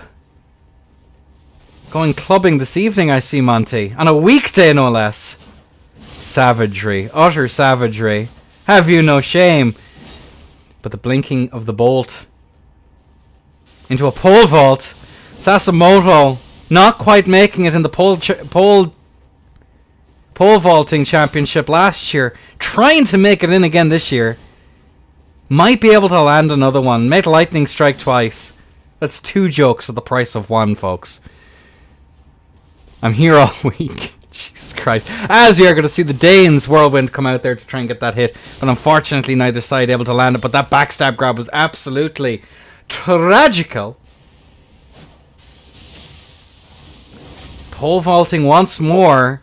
Going clubbing this evening, I see, Monty. On a weekday, no less. Savagery. Utter savagery. Have you no shame? But the blinking of the bolt into a pole vault. Sasimoto not quite making it in the pole vaulting championship last year. Trying to make it in again this year. Might be able to land another one. Make lightning strike twice. That's 2 jokes for the price of 1, folks. I'm here all week. Jesus Christ. As we are going to see the Danes Whirlwind come out there to try and get that hit. But unfortunately neither side able to land it. But that backstab grab was absolutely tragical. Pole vaulting once more.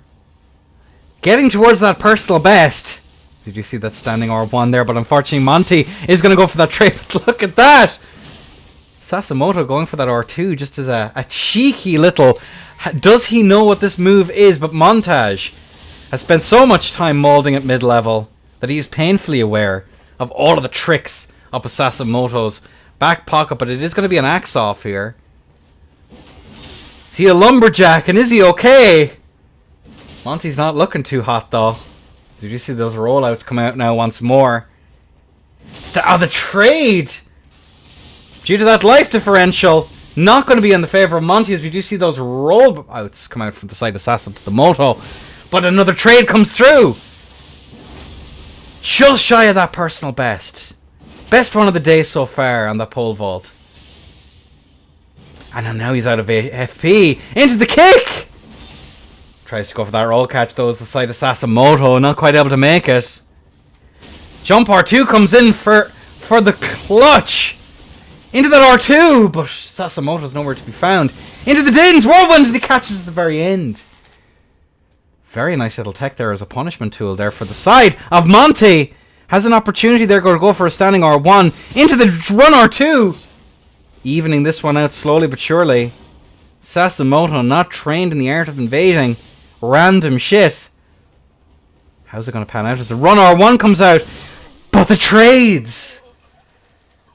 Getting towards that personal best. Did you see that standing R1 there? But unfortunately Monty is going to go for that trade. But look at that. Sasimoto going for that R2 just as a cheeky little... Does he know what this move is? But Montage has spent so much time molding at mid-level that he is painfully aware of all of the tricks up of Sasimoto's back pocket. But it is going to be an axe off here. Is he a lumberjack and is he okay? Monty's not looking too hot though. Did you see those rollouts come out now once more? The trade! Due to that life differential, not going to be in the favour of Monty as we do see those rollouts come out from the side of Sasa to the Moto. But another trade comes through. Just shy of that personal best. Best one of the day so far on that pole vault. And now he's out of FP. Into the kick! Tries to go for that roll catch though as the side of Sasimoto. Not quite able to make it. Jump R2 comes in for the clutch. Into that R2, but Sasimoto's nowhere to be found. Into the Danes Whirlwind, and he catches at the very end. Very nice little tech there as a punishment tool there for the side of Monty. Has an opportunity there to go for a standing R1. Into the run R2. Evening this one out slowly but surely. Sasimoto not trained in the art of invading random shit. How's it going to pan out as the run R1 comes out? But the trades!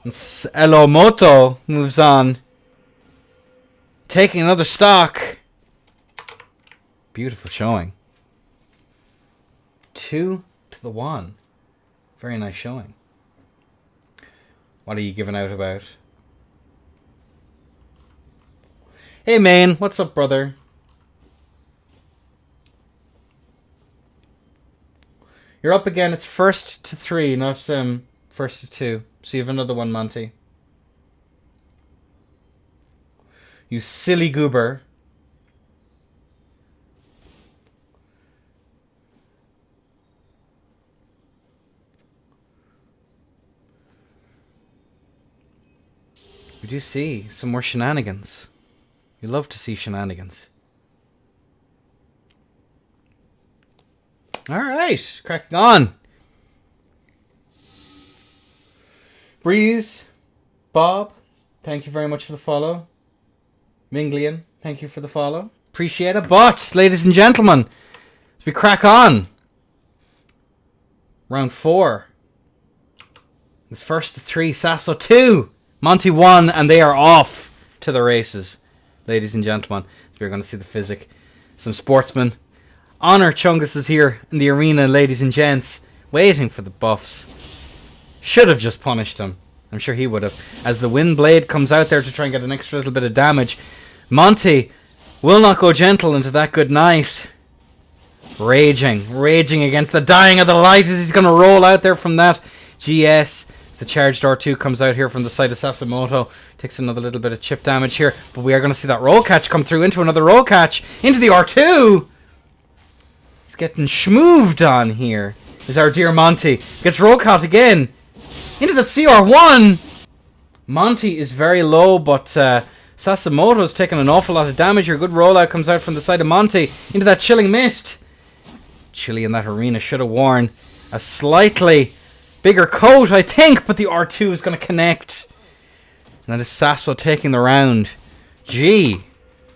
Elomoto moves on. Taking another stock. Beautiful showing. 2-1. Very nice showing. What are you giving out about? Hey man, what's up brother? You're up again. It's 1-3, not 1-2. So you have another one, Monty. You silly goober. We do see some more shenanigans. You love to see shenanigans. Alright, cracking on. Breeze, Bob, thank you very much for the follow. Minglian, thank you for the follow. Appreciate it. But, ladies and gentlemen, as we crack on, round 4. It's 1-3, Sasso 2, Monty 1, and they are off to the races, ladies and gentlemen. So we're going to see the physic. Some sportsmen. Honor Chungus is here in the arena, ladies and gents, waiting for the buffs. Should have just punished him. I'm sure he would have. As the wind blade comes out there to try and get an extra little bit of damage. Monty will not go gentle into that good night. Raging against the dying of the light as he's going to roll out there from that GS. The charged R2 comes out here from the side of Sasimoto. Takes another little bit of chip damage here. But we are going to see that roll catch come through into another roll catch. Into the R2. He's getting schmooved on here. Is our dear Monty. Gets roll caught again. Into that CR1. Monty is very low, but Sasimoto's taking an awful lot of damage here. Good rollout comes out from the side of Monty. Into that chilling mist. Chilly in that arena should have worn a slightly bigger coat, I think, but the R2 is going to connect. And that is Sasso taking the round. G.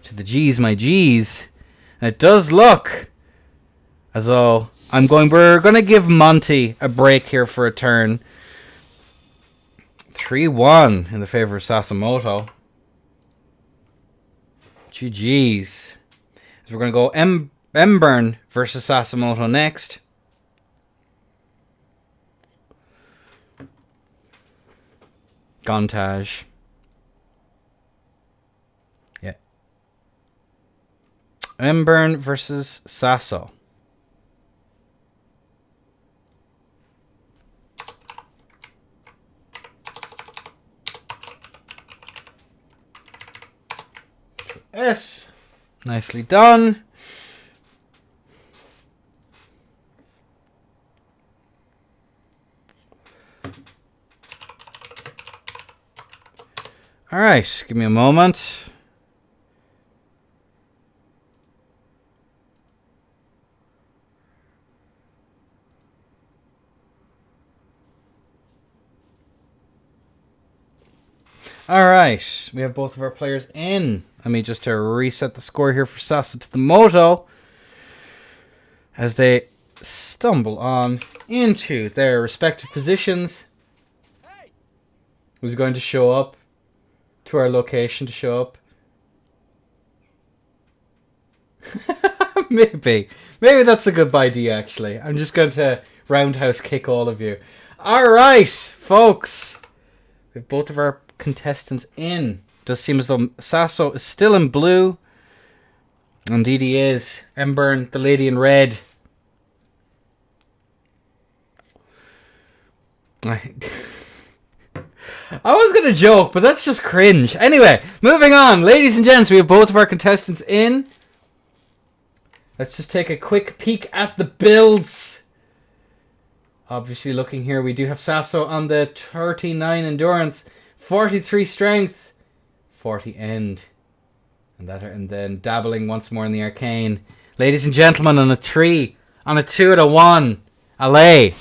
To the G's, my G's. And it does look as though we're going to give Monty a break here for a turn. 3-1 in the favor of Sasimoto. GG's. So we're going to go Embern versus Sasimoto next. Gontage. Yeah. Embern versus Sasso. Yes. Nicely done. All right, give me a moment. All right, we have both of our players in. Let me just reset the score here for Sasa to the Moto as they stumble on into their respective positions. Who's going to show up to our location to show up? Maybe that's a good idea, actually. I'm just going to roundhouse kick all of you. All right, folks. We have both of our contestants in. Does seem as though Sasso is still in blue. Indeed he is. Embern, the lady in red. I was going to joke, but that's just cringe. Anyway, moving on. Ladies and gents, we have both of our contestants in. Let's just take a quick peek at the builds. Obviously, looking here, we do have Sasso on the 39 endurance, 43 strength, 40 end. And then dabbling once more in the arcane. Ladies and gentlemen, on a 3, on a 2 and a 1. Allez.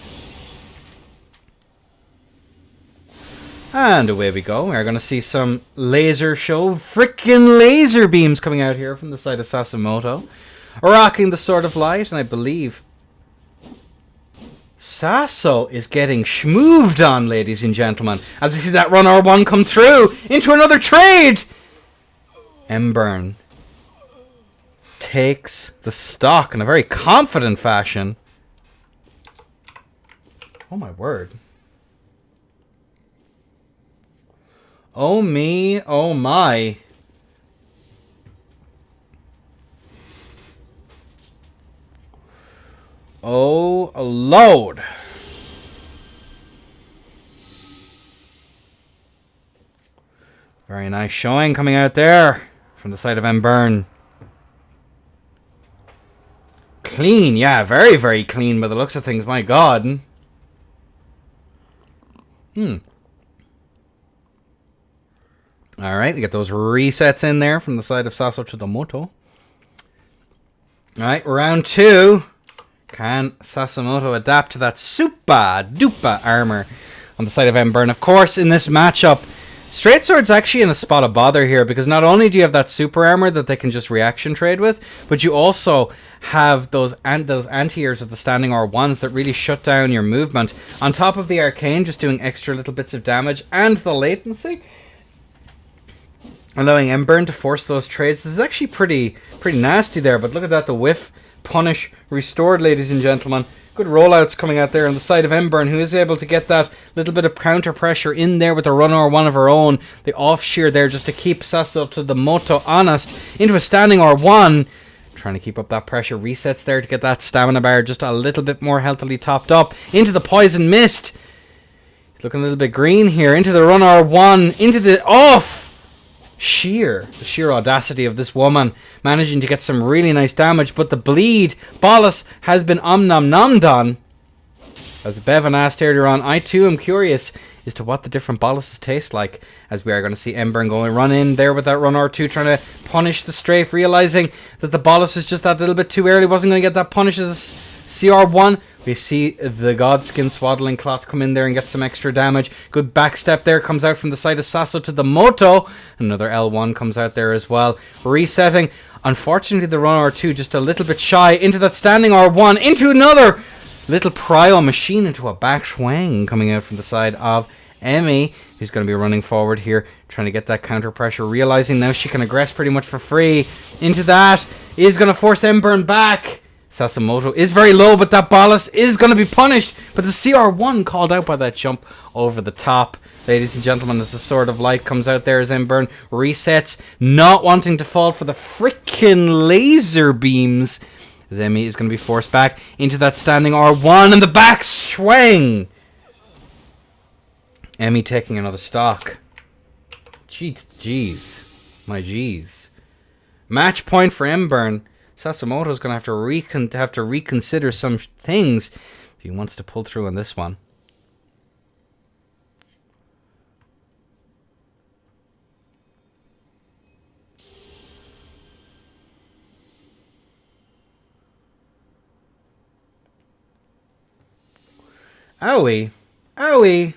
And away we go. We're going to see some laser show. Frickin' laser beams coming out here from the side of Sasimoto. Rocking the Sword of Light. And I believe Sasso is getting schmooved on, ladies and gentlemen. As we see that run R1 come through into another trade. Embern takes the stock in a very confident fashion. Oh my word. Oh me, oh my. Oh, load. Very nice showing coming out there from the side of Embern. Clean, yeah, very, very clean by the looks of things, my god. Alright, we get those resets in there from the side of Sasso to the Moto. Alright, round 2. Can Sasimoto adapt to that super duper armor on the side of Embern? Of course, in this matchup, Straight Sword's actually in a spot of bother here because not only do you have that super armor that they can just reaction trade with, but you also have those anti-airs of the standing R1s that really shut down your movement. On top of the arcane, just doing extra little bits of damage, and the latency, allowing Embern to force those trades. This is actually pretty nasty there, but look at that, the whiff, punish, restored, ladies and gentlemen. Good rollouts coming out there on the side of Embern, who is able to get that little bit of counter pressure in there with a run R1 of her own. The off shear there just to keep Sasso to the Moto honest into a standing R1. Trying to keep up that pressure. Resets there to get that stamina bar just a little bit more healthily topped up. Into the poison mist. He's looking a little bit green here. Into the run R1. Into the off. The sheer audacity of this woman managing to get some really nice damage, but the bleed bolus has been nom done. As Bevan asked earlier on, I too am curious as to what the different boluses taste like, as we are going to see Embern going run in there with that run R2, trying to punish the strafe, realizing that the bolus was just that little bit too early, wasn't going to get that punish as CR1. We see the Godskin Swaddling Cloth come in there and get some extra damage. Good backstep there comes out from the side of Sasso to the Moto. Another L1 comes out there as well. Resetting. Unfortunately, the run R2 just a little bit shy into that standing R1. Into another little prio machine into a back swing coming out from the side of Emmy, who's going to be running forward here, trying to get that counter pressure, realizing now she can aggress pretty much for free. Into that is going to force Embern back. Sasimoto is very low, but that Bolus is going to be punished. But the CR1 called out by that jump over the top. Ladies and gentlemen, as the Sword of Light comes out there as Embern resets, not wanting to fall for the frickin' laser beams. As Emmy is going to be forced back into that standing R1 and the back swing. Emmy taking another stock. Jeez. My jeez. Match point for Embern. Sasimoto's going to have to reconsider some things if he wants to pull through on this one. Owie. Owie.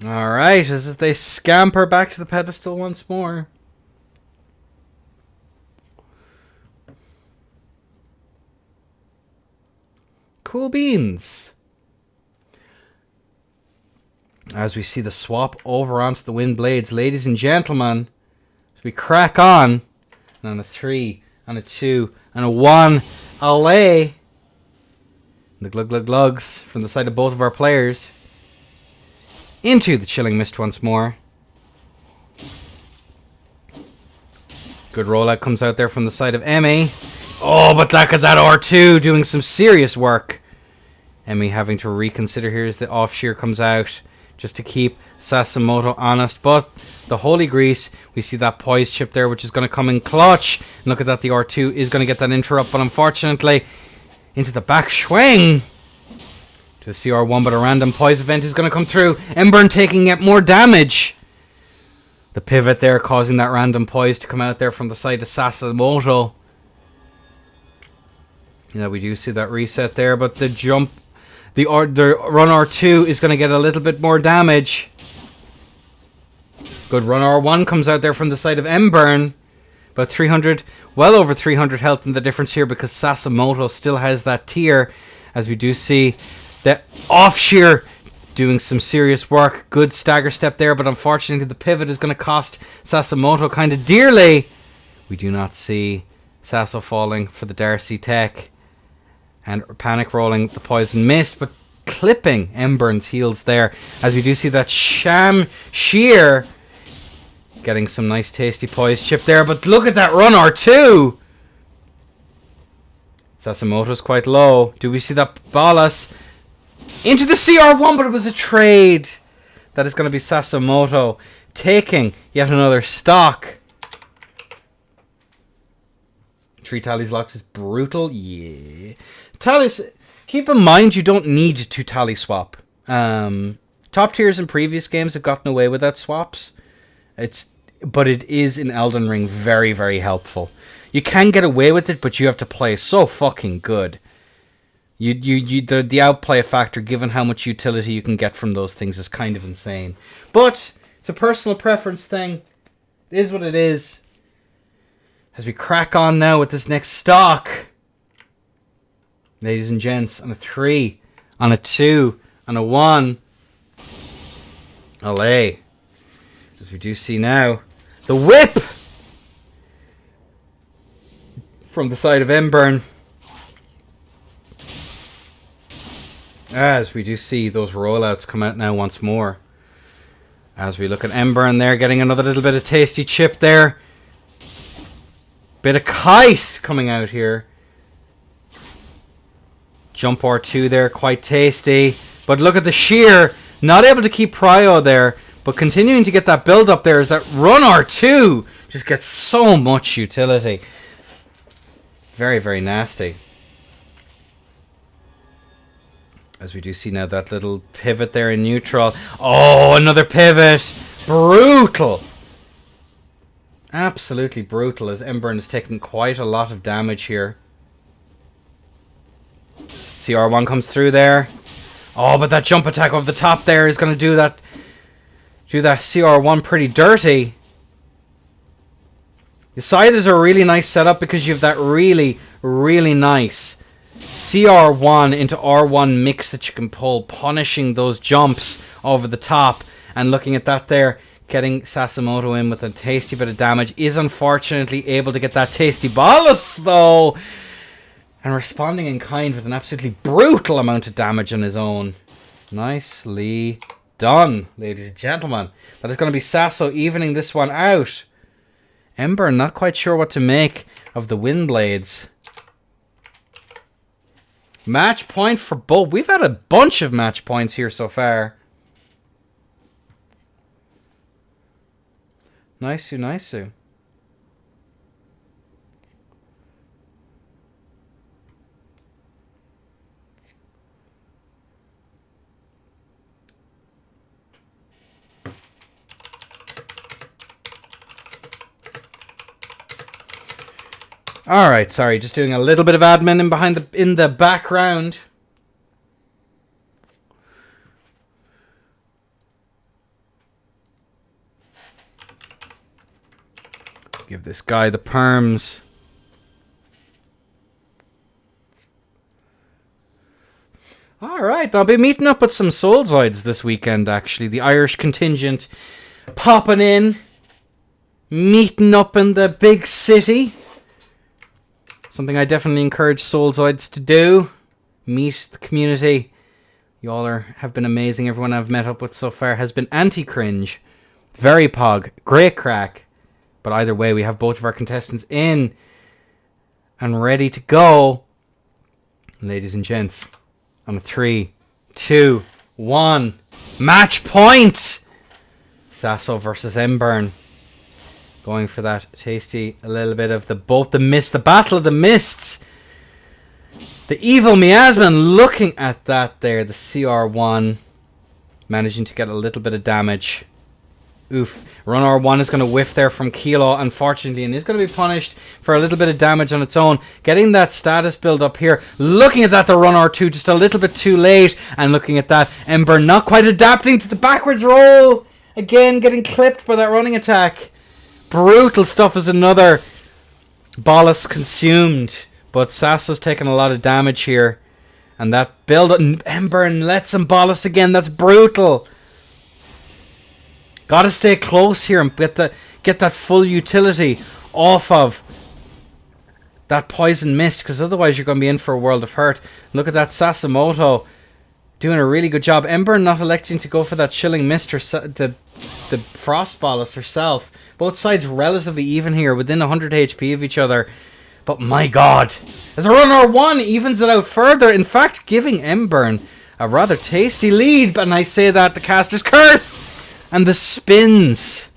Alright, as they scamper back to the pedestal once more. Cool beans. As we see the swap over onto the wind blades, ladies and gentlemen, as we crack on. And on a 3, on a 2, and a 1. Alley. The glugs from the side of both of our players. Into the chilling mist once more. Good rollout comes out there from the side of Emmy. Oh, but look at that R2 doing some serious work. Emmy having to reconsider here as the off shear comes out. Just to keep Sasimoto honest. But the Holy Grease, we see that poise chip there, which is going to come in clutch. And look at that, the R2 is going to get that interrupt. But unfortunately, into the back swing. To a CR1, but a random poise event is going to come through. Embern taking yet more damage. The pivot there causing that random poise to come out there from the side of Sasimoto. You know, we do see that reset there, but the jump... The run R2 is going to get a little bit more damage. Good run R1 comes out there from the side of Embern. About 300, well over 300 health in the difference here because Sasimoto still has that tier. As we do see the off shear doing some serious work. Good stagger step there, but unfortunately the pivot is going to cost Sasimoto kind of dearly. We do not see Sasso falling for the Darcy tech. And panic rolling the poison mist, but clipping Embern's heels there. As we do see that sham shear getting some nice tasty poise chip there. But look at that run R2. Sasimoto's quite low. Do we see that Bolus into the CR1? But it was a trade. That is going to be Sasimoto taking yet another stock. 3 tallies locked is brutal. Yeah. Tallies, keep in mind you don't need to tally swap. Top tiers in previous games have gotten away with that swaps. But it is in Elden Ring very, very helpful. You can get away with it, but you have to play so fucking good. The outplay factor, given how much utility you can get from those things, is kind of insane. But it's a personal preference thing. It is what it is. As we crack on now with this next stock. Ladies and gents, on a 3, on a 2, on a 1. Alley. As we do see now, the whip from the side of Embern. As we do see those rollouts come out now once more. As we look at Embern there, getting another little bit of tasty chip there. Bit of kite coming out here. Jump R2 there, quite tasty. But look at the shear. Not able to keep prio there. But continuing to get that build up there as that run R2 just gets so much utility. Very, very nasty. As we do see now that little pivot there in neutral. Oh, another pivot. Brutal. Absolutely brutal as Embern is taking quite a lot of damage here. CR1 comes through there. Oh, but that jump attack over the top there is going to do that CR1 pretty dirty. The side is a really nice setup because you have that really, really nice CR1 into R1 mix that you can pull, punishing those jumps over the top. And looking at that there, getting Sasimoto in with a tasty bit of damage. Is unfortunately able to get that tasty bolus though. And responding in kind with an absolutely brutal amount of damage on his own. Nicely done, ladies and gentlemen. That is going to be Sasso evening this one out. Ember, not quite sure what to make of the Windblades. Match point for both. We've had a bunch of match points here so far. Nice-oo, nice-oo. All right, sorry, just doing a little bit of admin in the background. Give this guy the perms. All right, I'll be meeting up with some Soulzoids this weekend, actually. The Irish contingent popping in, meeting up in the big city. Something I definitely encourage Soulzoids to do. Meet the community. Y'all have been amazing. Everyone I've met up with so far has been anti-cringe. Very pog. Great crack. But either way, we have both of our contestants in and ready to go. Ladies and gents, on a 3, 2, 1. Match point! Sasso versus Embern. Going for that tasty, a little bit of the battle of the mists. The evil miasman looking at that there, the CR1. Managing to get a little bit of damage. Oof. Run R1 is going to whiff there from Kilo, unfortunately, and is going to be punished for a little bit of damage on its own. Getting that status build up here. Looking at that, the Run R2 just a little bit too late. And looking at that, Ember not quite adapting to the backwards roll. Again, getting clipped by that running attack. Brutal stuff as another bolus consumed. But Sasso's taking a lot of damage here. And that build up, Ember lets him bolus again. That's brutal. Gotta stay close here and get that full utility off of that poison mist, because otherwise you're going to be in for a world of hurt. Look at that Sasimoto doing a really good job. Ember not electing to go for that chilling mist, the frost bolus herself. Both sides relatively even here, within 100 HP of each other. But my god, as a Run R1 evens it out further, in fact giving Ember a rather tasty lead. But I say that, the caster's curse! And the spins.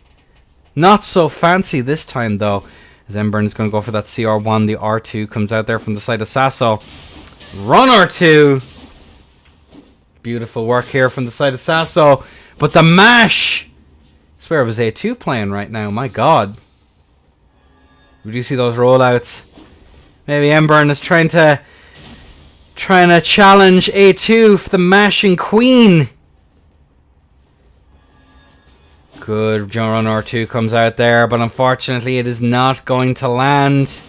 Not so fancy this time, though. As Ember is going to go for that CR1. The R2 comes out there from the side of Sasso. Run R2. Beautiful work here from the side of Sasso. But the mash. I swear it was A2 playing right now. My god. We do see those rollouts. Maybe Ember is trying to challenge A2 for the mashing queen. Good, Run R2 comes out there, but unfortunately it is not going to land.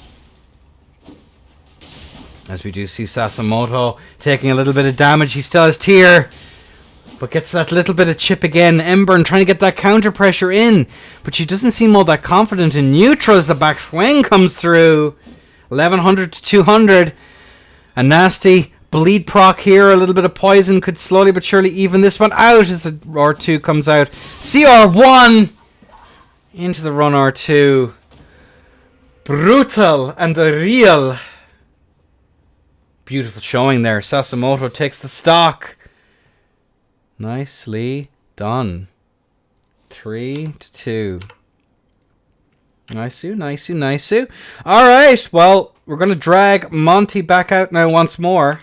As we do see Sasimoto taking a little bit of damage. He still has tier, but gets that little bit of chip again. Ember trying to get that counter pressure in, but she doesn't seem all that confident in neutral as the back swing comes through. 1100 to 200. A nasty bleed proc here, a little bit of poison could slowly but surely even this one out as the R2 comes out. CR1 into the Run R2. Brutal and real. Beautiful showing there. Sasimoto takes the stock. Nicely done. 3 to 2. Nice-oo, nice-oo, nice-oo. Alright, well, we're going to drag Monty back out now once more.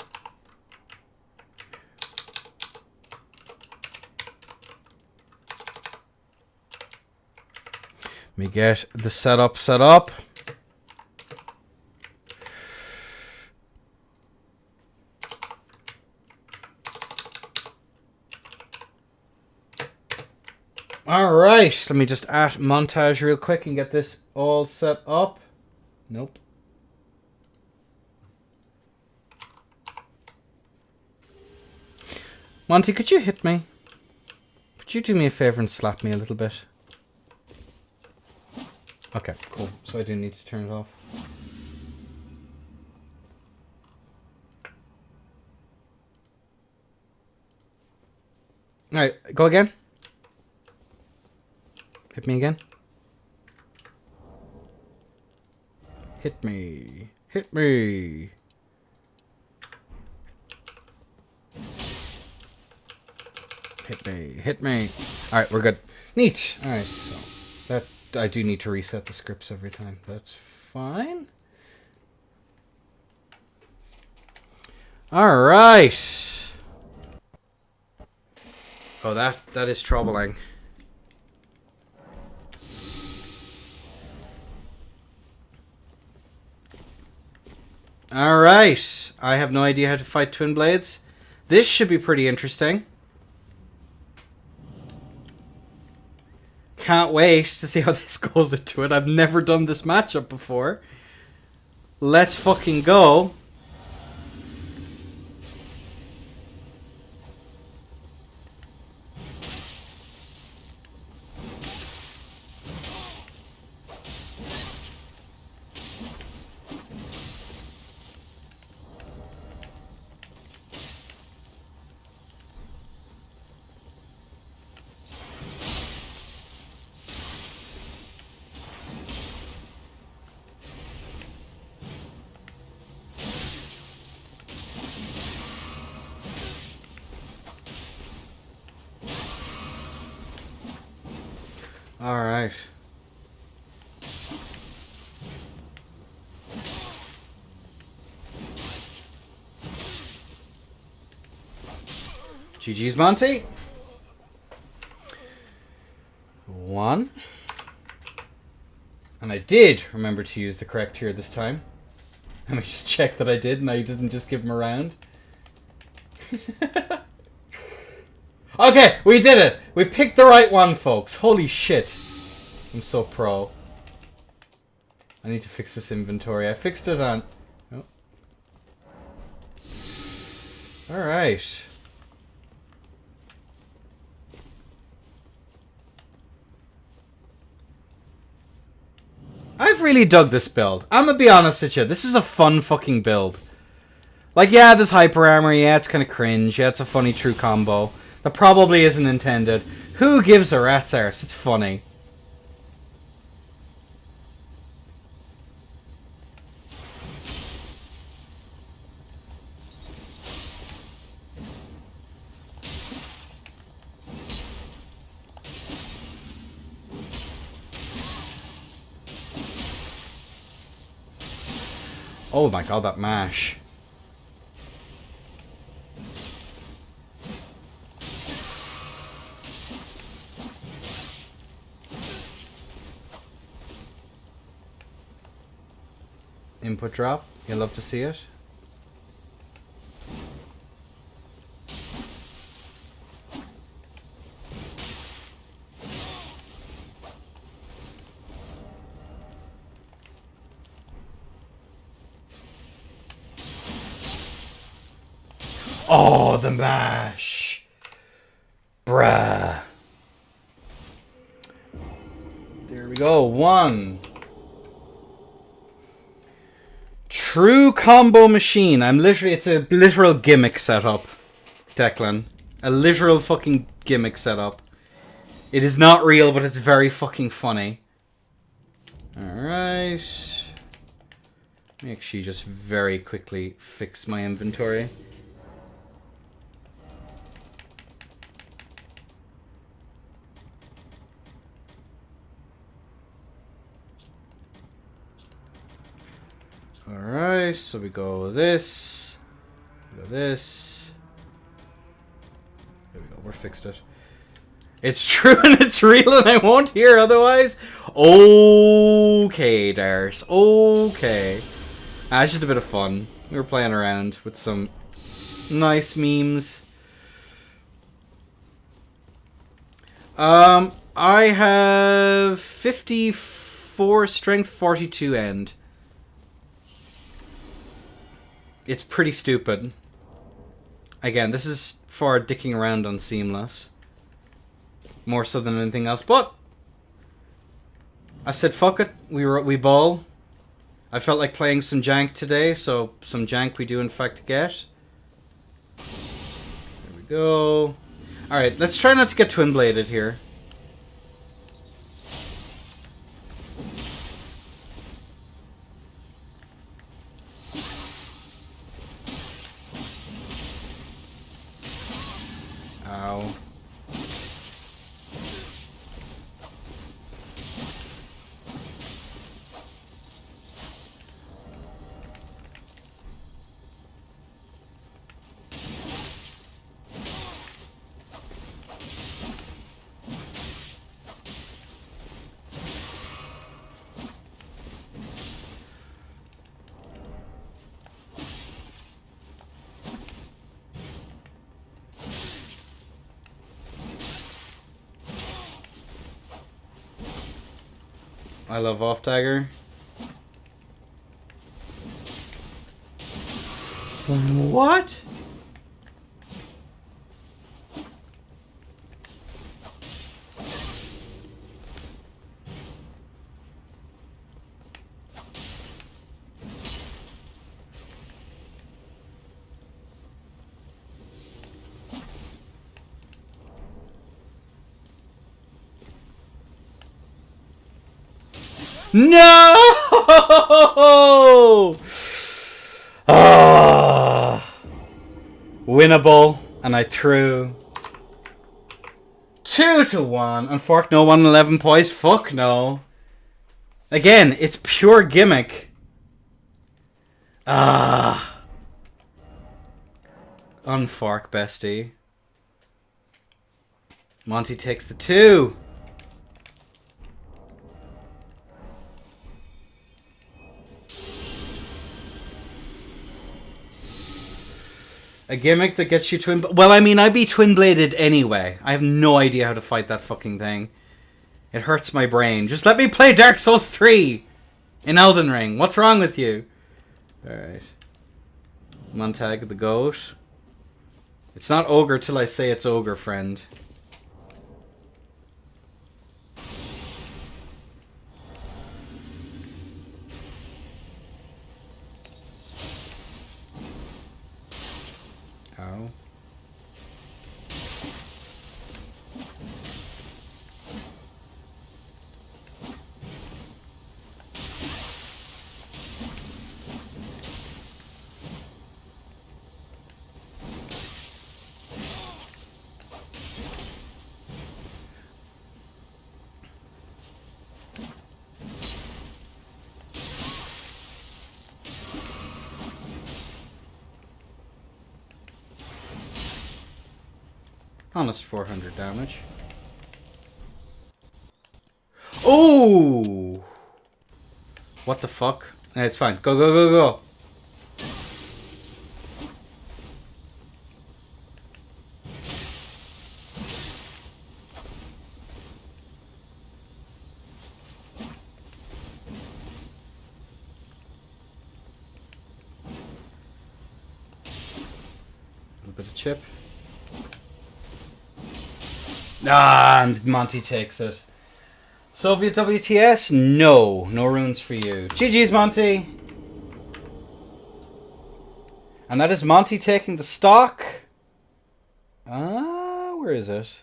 Let me get the setup set up. Alright, let me just montage real quick and get this all set up. Nope. Monty, could you hit me? Could you do me a favor and slap me a little bit? Okay, cool. So I do need to turn it off. Alright, go again. Hit me again. Hit me. Hit me. Hit me. Hit me. Alright, we're good. Neat. Alright, so that I do need to reset the scripts every time. That's fine. Alright. Oh, that is troubling. Alright. I have no idea how to fight Twin Blades. This should be pretty interesting. Can't wait to see how this goes into it. I've never done this matchup before. Let's fucking go. Alright. GG's, Monty. 1. And I did remember to use the correct tier this time. Let me just check that I did and I didn't just give him a round. Okay, we did it! We picked the right one, folks. Holy shit. I'm so pro. I need to fix this inventory. I fixed it on... Oh. Alright. I've really dug this build. I'm gonna be honest with you. This is a fun fucking build. Like, yeah, there's hyper armor. Yeah, it's kind of cringe. Yeah, it's a funny true combo. That probably isn't intended. Who gives a rat's arse? It's funny. Oh my god, that mash. Input drop. You'll love to see it. Oh, the mash. Bruh. There we go. 1. True combo machine. It's a literal gimmick setup, Declan. A literal fucking gimmick setup. It is not real, but it's very fucking funny. Alright. Let me actually just very quickly fix my inventory. Alright, so we go this. We go this. There we go, we're fixed it. It's true and it's real and I won't hear otherwise. Okay, Dars. Okay. It's just a bit of fun. We were playing around with some nice memes. I have 54 strength, 42 end. It's pretty stupid. Again, this is for dicking around on Seamless. More so than anything else, but I said fuck it, we ball. I felt like playing some jank today, so some jank we do in fact get. There we go. Alright, let's try not to get twin-bladed here. Ow. I love off dagger. What? No! Ah, winnable, and I threw 2 to 1. Unfortunately, no 111 points. Fuck no. Again, it's pure gimmick. Ah. Unfork, bestie. Monty takes the 2. A gimmick that gets you twin... Well, I mean, I'd be twin-bladed anyway. I have no idea how to fight that fucking thing. It hurts my brain. Just let me play Dark Souls 3 in Elden Ring. What's wrong with you? Alright. Montag the goat. It's not ogre till I say it's ogre, friend. Oh. Honest 400 damage. Oh! What the fuck? It's fine. Go, go, go, go. A little bit of chip. Ah, and Monty takes it. Soviet WTS? No. No runes for you. GG's, Monty. And that is Monty taking the stock. Where is it?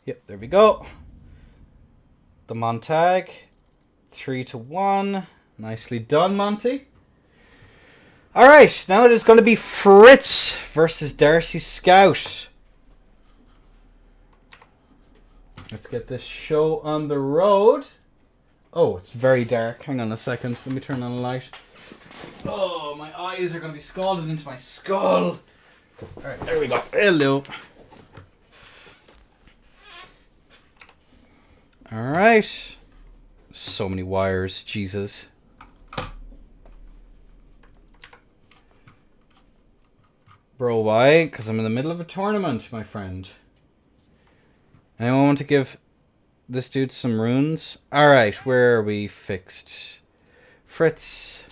Yep, there we go. The Montag. 3 to 1. Nicely done, Monty. Alright, now it is going to be Fritz versus Darcy Scout. Let's get this show on the road. Oh, it's very dark. Hang on a second. Let me turn on the light. Oh, my eyes are going to be scalded into my skull. Alright, there we go. Hello. Alright. So many wires. Jesus. Bro, why? Because I'm in the middle of a tournament, my friend. Anyone want to give this dude some runes. Alright, where are we fixed? Fritz.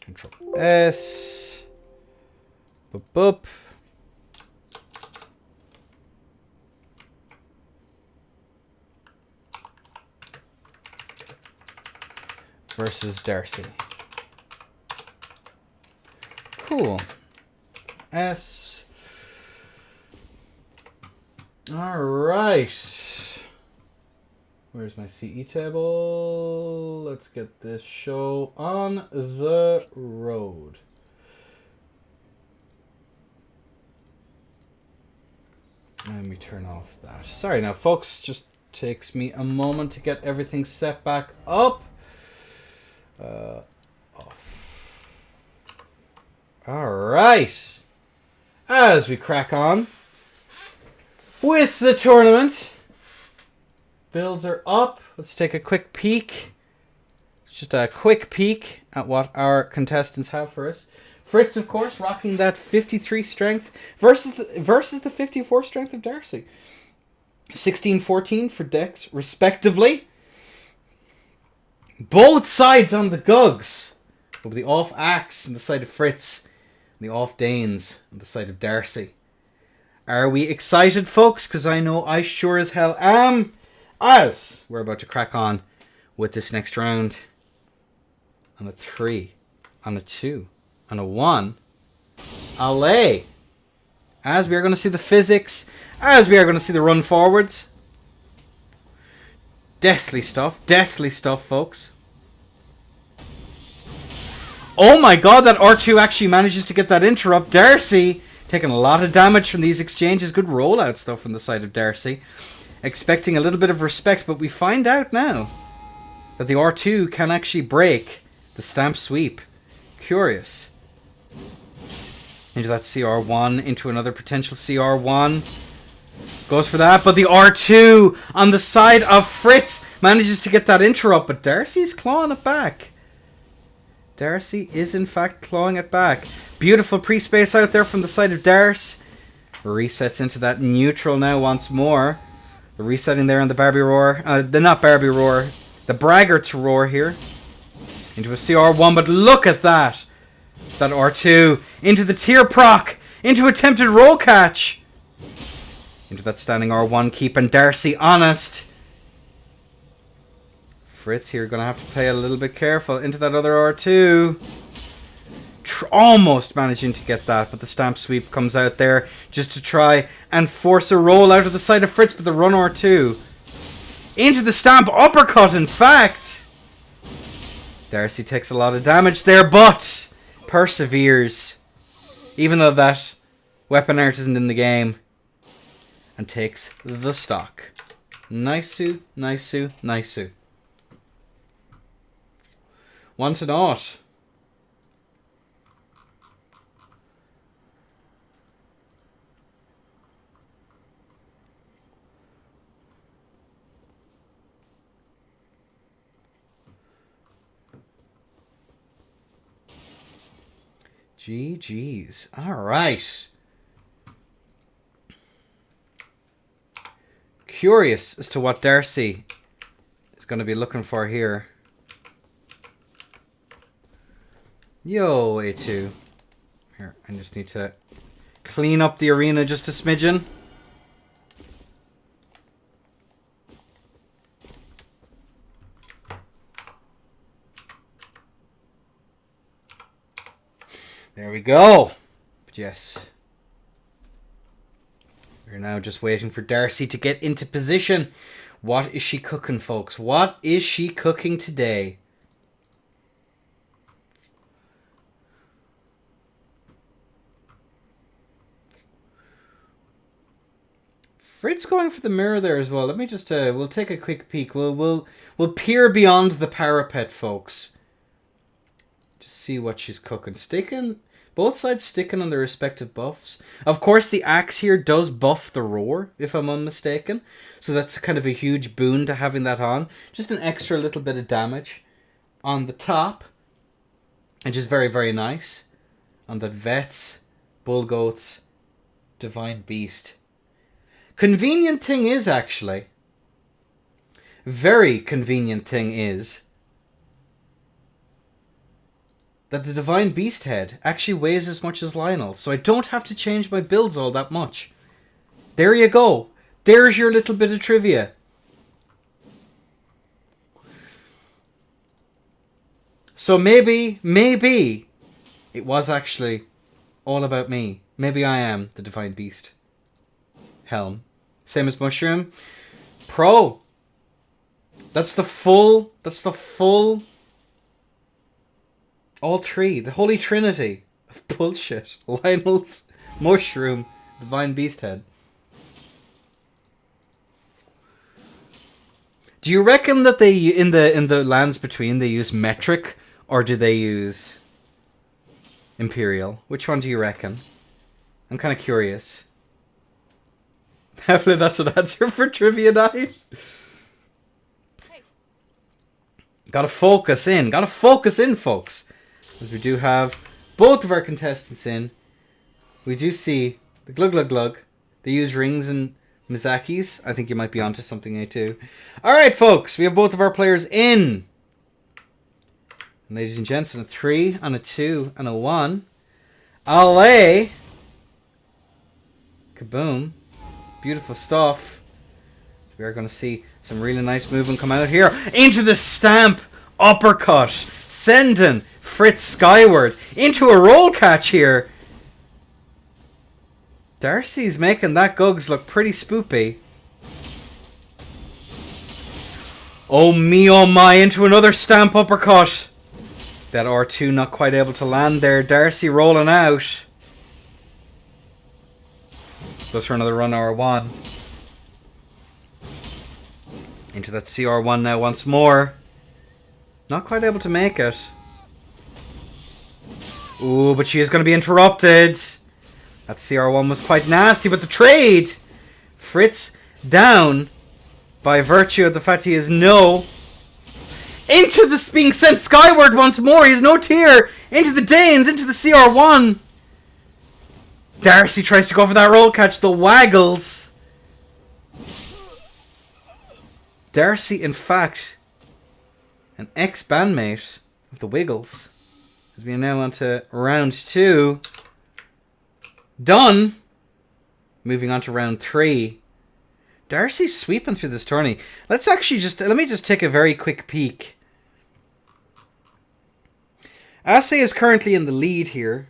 Control S. Boop boop. Versus Darcy. Cool. S. Alright. Where's my CE table? Let's get this show on the road. And we turn off that. Sorry now, folks. Just takes me a moment to get everything set back up. Off. Alright. As we crack on with the tournament. Builds are up. Let's take a quick peek. Just a quick peek at what our contestants have for us. Fritz, of course, rocking that 53 strength versus the 54 strength of Darcy. 16-14 for Dex, respectively. Both sides on the Gugs. Over the off axe on the side of Fritz. And the off Danes on the side of Darcy. Are we excited, folks? Because I know I sure as hell am. As we're about to crack on with this next round. On a 3. On a 2. On a 1. Allez. As we are going to see the physics. As we are going to see the run forwards. Deathly stuff, folks. Oh my god, that R2 actually manages to get that interrupt. Darcy taking a lot of damage from these exchanges. Good rollouts, though, from the side of Darcy. Expecting a little bit of respect, but we find out now that the R2 can actually break the stamp sweep. Curious. Into that CR1, into another potential CR1. Goes for that, but the R2 on the side of Fritz manages to get that interrupt, but Darcy's clawing it back. Darcy is in fact clawing it back. Beautiful pre-space out there from the side of Darce. Resets into that neutral now once more. The resetting there on the Barbie Roar. Not Barbie Roar. The Braggart's Roar here. Into a CR1, but look at that. That R2 into the tier proc. Into attempted roll catch. Into that standing R1, keeping Darcy honest. Fritz here going to have to play a little bit careful. Into that other R2. Almost managing to get that, but the stamp sweep comes out there just to try and force a roll out of the side of Fritz, but the run R2. Into the stamp uppercut, in fact. Darcy takes a lot of damage there, but perseveres. Even though that weapon art isn't in the game. And takes the stock. Nice-oo, nice-oo, nice-oo. 1-0. GG's. Alright. Curious as to what Darcy is going to be looking for here. Yo, A2. Here, I just need to clean up the arena just a smidgen. There we go. But yes. We're now just waiting for Darcy to get into position. What is she cooking, folks? What is she cooking today? Fritz going for the mirror there as well. Let me just we'll take a quick peek. We'll peer beyond the parapet, folks. Just see what she's cooking. Both sides sticking on their respective buffs. Of course, the axe here does buff the roar, if I'm unmistaken. So that's kind of a huge boon to having that on. Just an extra little bit of damage on the top. Which is very, very nice. On the vets. Bull Goats, Divine Beast. Convenient thing is, actually, very convenient thing is, that the Divine Beast head actually weighs as much as Lionel's, so I don't have to change my builds all that much. There you go. There's your little bit of trivia. So maybe it was actually all about me. Maybe I am the Divine Beast. Helm. Same as Mushroom. Pro. That's the full... all three. The Holy Trinity of bullshit. Lionel's, Mushroom, Divine Beast head. Do you reckon that they, in the lands between, they use metric, or do they use imperial? Which one do you reckon? I'm kind of curious. Hopefully that's an answer for trivia night. Hey. Gotta focus in, folks. As we do have both of our contestants in. We do see the Glug Glug Glug. They use rings and Mizaki's. I think you might be onto something there too. Alright, folks. We have both of our players in. And ladies and gents, on a 3, on a 2, and a 1. Allez! Kaboom. Beautiful stuff. We are going to see some really nice movement come out here. Into the stamp. Uppercut. Sending Fritz skyward. Into a roll catch here. Darcy's making that Gugs look pretty spoopy. Oh me, oh my, into another stamp uppercut. That R2 not quite able to land there. Darcy rolling out. Goes for another run R1. Into that CR1 now once more. Not quite able to make it. Ooh, but she is going to be interrupted. That CR1 was quite nasty, but the trade! Fritz down by virtue of the fact he is no. Into this being sent skyward once more. He has no tier. Into the Danes, into the CR1. Darcy tries to go for that roll catch. The waggles. Darcy, in fact, an ex-bandmate of the Wiggles. As we are now on to round 2. Done. Moving on to round 3. Darcy's sweeping through this tourney. Let's actually let me just take a very quick peek. Assay is currently in the lead here.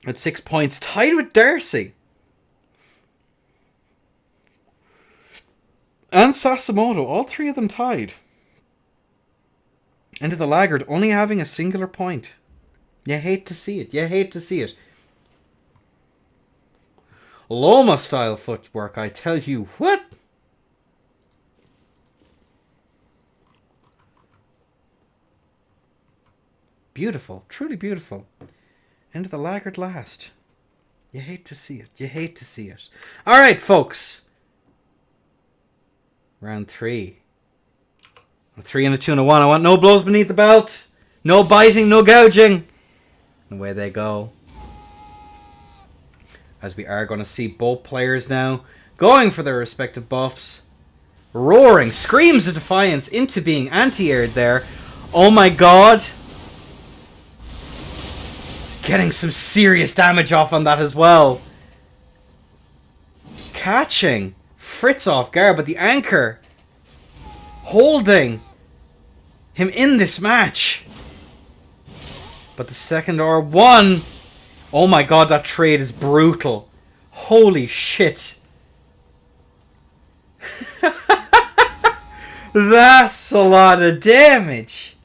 At 6 points. Tied with Darcy. And Sasimoto. All three of them tied. Into the laggard. Only having a singular point. You hate to see it. You hate to see it. Loma style footwork, I tell you what. Beautiful. Truly beautiful. Into the laggard last. You hate to see it. You hate to see it. Alright, folks. Round 3. A 3 and a 2 and a 1. I want no blows beneath the belt. No biting, no gouging. And away they go. As we are going to see both players now going for their respective buffs. Roaring screams of defiance into being anti-aired there. Oh my god. Getting some serious damage off on that as well. Catching Fritz off guard, but the anchor holding him in this match. But the second R1... Oh my god, that trade is brutal. Holy shit. That's a lot of damage.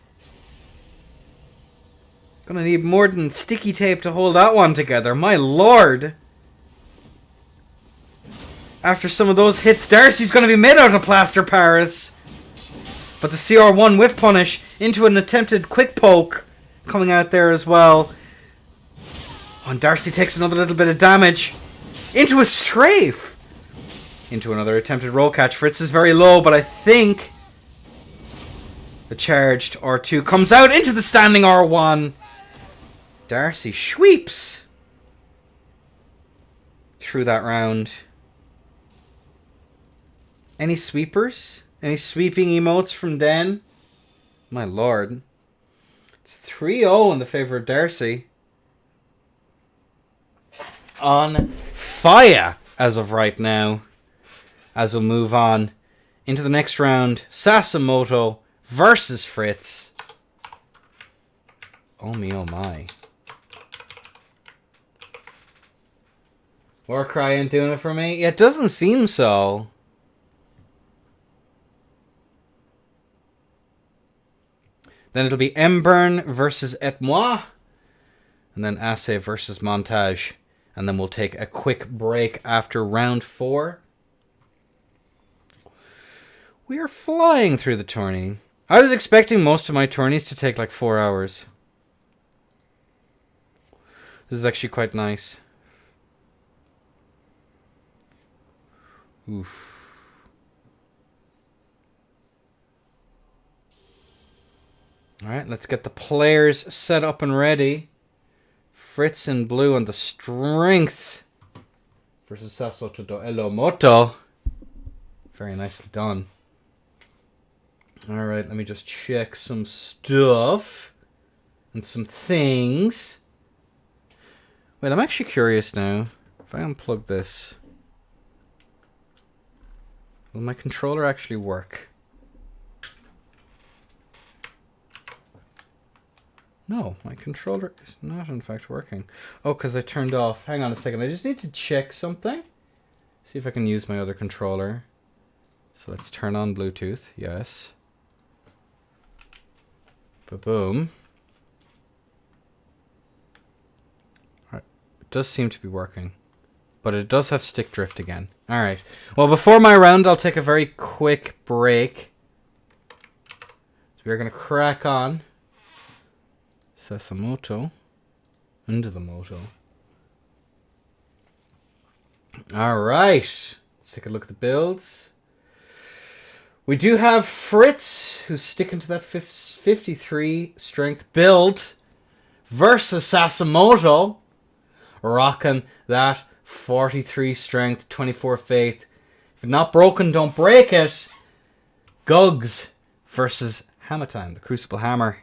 Gonna need more than sticky tape to hold that one together. My lord. After some of those hits, Darcy's gonna be made out of plaster Paris. But the CR1 whiff punish into an attempted quick poke coming out there as well. And Darcy takes another little bit of damage. Into a strafe. Into another attempted roll catch. Fritz is very low, but I think the charged R2 comes out into the standing R1. Darcy sweeps through that round. Any sweepers? Any sweeping emotes from Den? My lord. It's 3-0 in the favor of Darcy. On fire as of right now. As we'll move on into the next round. Sasimoto versus Fritz. Oh me, oh my. Warcry ain't doing it for me? It doesn't seem so. Then it'll be Embern versus Et Moi. And then Assay versus Montage. And then we'll take a quick break after round 4. We are flying through the tourney. I was expecting most of my tourneys to take like 4 hours. This is actually quite nice. Oof. Alright, let's get the players set up and ready. Fritz in blue on the strength versus Sasoto do Elomoto. Very nicely done. Alright, let me just check some stuff and some things. Wait, I'm actually curious now. If I unplug this, will my controller actually work? No, my controller is not in fact working. Oh, because I turned off. Hang on a second. I just need to check something. See if I can use my other controller. So let's turn on Bluetooth. Yes. Ba-boom. Alright. It does seem to be working. But it does have stick drift again. Alright. Well, before my round, I'll take a very quick break. So we're going to crack on. Sasimoto. Into the moto. Alright. Let's take a look at the builds. We do have Fritz, who's sticking to that 53 strength build, versus Sasimoto, rocking that 43 strength, 24 faith. If it's not broken, don't break it. Gugs versus Hammer Time, the Crucible Hammer.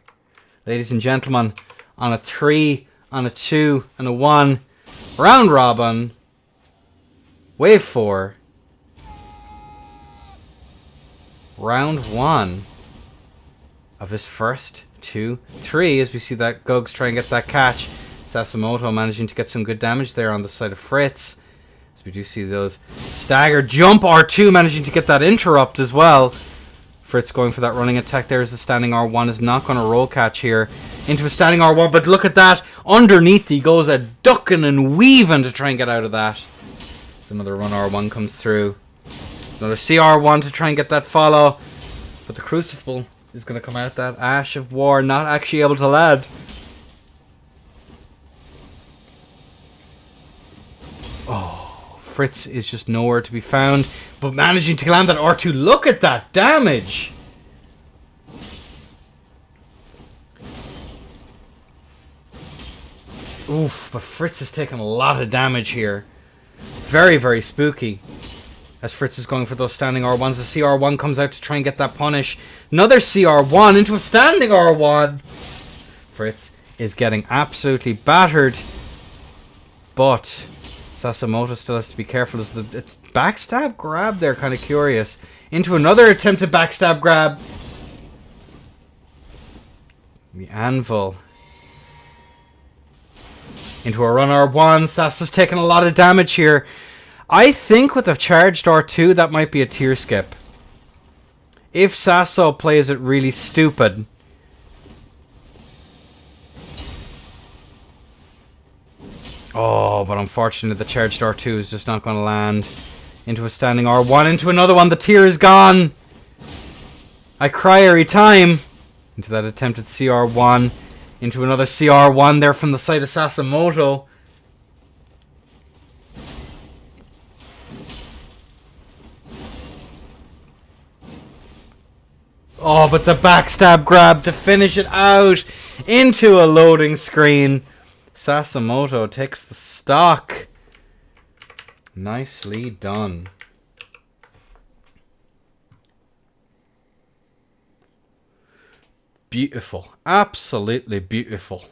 Ladies and gentlemen, on a 3, on a 2, and a 1, round robin, wave 4, round 1 of his first 2, 3, as we see that Gugs try and get that catch. Sasimoto managing to get some good damage there on the side of Fritz. As we do see those stagger jump, R2 managing to get that interrupt as well. Fritz going for that running attack there as the standing R1 is not going to roll catch here into a standing R1, but look at that. Underneath he goes a ducking and weaving to try and get out of that. As another run R1 comes through. Another CR1 to try and get that follow. But the Crucible is going to come out that Ash of War, not actually able to land. Oh, Fritz is just nowhere to be found, but managing to land that R2. Look at that damage! Oof, but Fritz is taking a lot of damage here. Very, very spooky. As Fritz is going for those standing R1s, the CR1 comes out to try and get that punish. Another CR1 into a standing R1. Fritz is getting absolutely battered. But Sasimoto still has to be careful. As the backstab grab there, kind of curious. Into another attempted backstab grab. The anvil. Into a run R1. Sasa's taking a lot of damage here. I think with a charged R2, that might be a tier skip. If Sasso plays it really stupid. Oh, but unfortunately the charged R2 is just not going to land. Into a standing R1, into another one. The tier is gone. I cry every time. Into that attempted CR1. Into another CR1 there from the side of Sasimoto. Oh, but the backstab grab to finish it out into a loading screen. Sasimoto takes the stock. Nicely done. Beautiful. Absolutely beautiful.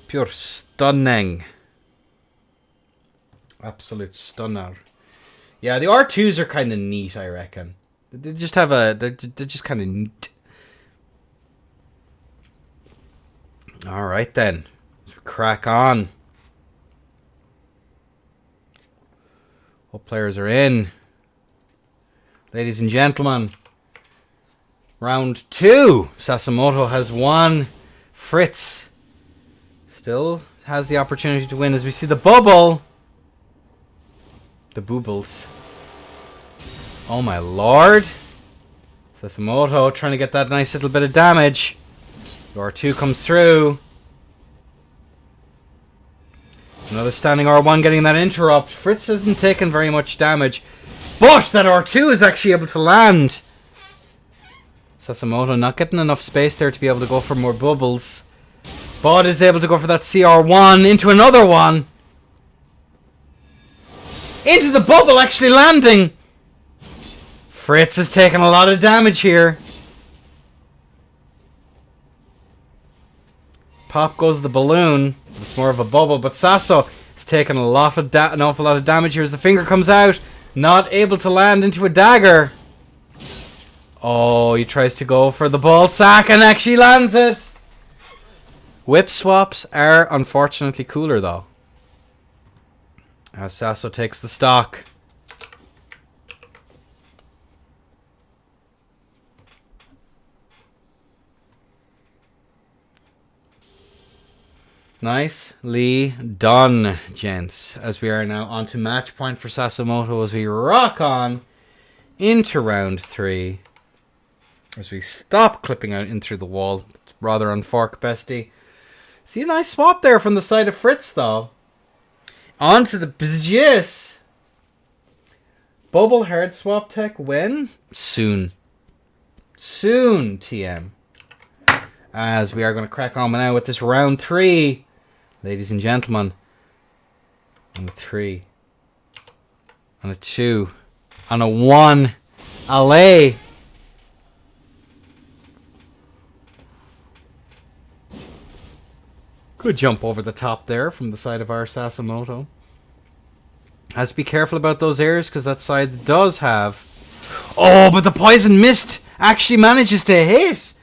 Pure stunning. Absolute stunner. Yeah, the R2s are kind of neat, I reckon. They just have a... They're just kind of neat. Alright then. Let's crack on. All players are in. Ladies and gentlemen. Round 2. Sasimoto has won. Fritz still has the opportunity to win as we see the bubble. The boobles. Oh my lord. Sasimoto trying to get that nice little bit of damage. R2 comes through. Another standing R1 getting that interrupt. Fritz hasn't taken very much damage. But that R2 is actually able to land. Sasimoto not getting enough space there to be able to go for more bubbles. But is able to go for that CR1 into another one. Into the bubble actually landing. Fritz has taken a lot of damage here. Pop goes the balloon. It's more of a bubble, but Sasso is taking an awful lot of damage here as the finger comes out. Not able to land into a dagger. Oh, he tries to go for the ball sack and actually lands it. Whip swaps are unfortunately cooler though. As Sasso takes the stock. Nicely done, gents. As we are now on to match point for Sasimoto as we rock on into round 3. As we stop clipping out in through the wall. It's rather unfork, bestie. See a nice swap there from the side of Fritz, though. On to the BZS. Bubble hard swap tech when? Soon. Soon, TM. As we are going to crack on now with this round 3. Ladies and gentlemen. On a 3. On a 2. On a 1. Alley. Good jump over the top there from the side of our Sasimoto. Has to be careful about those airs because that side does have... Oh, but the poison mist actually manages to hit.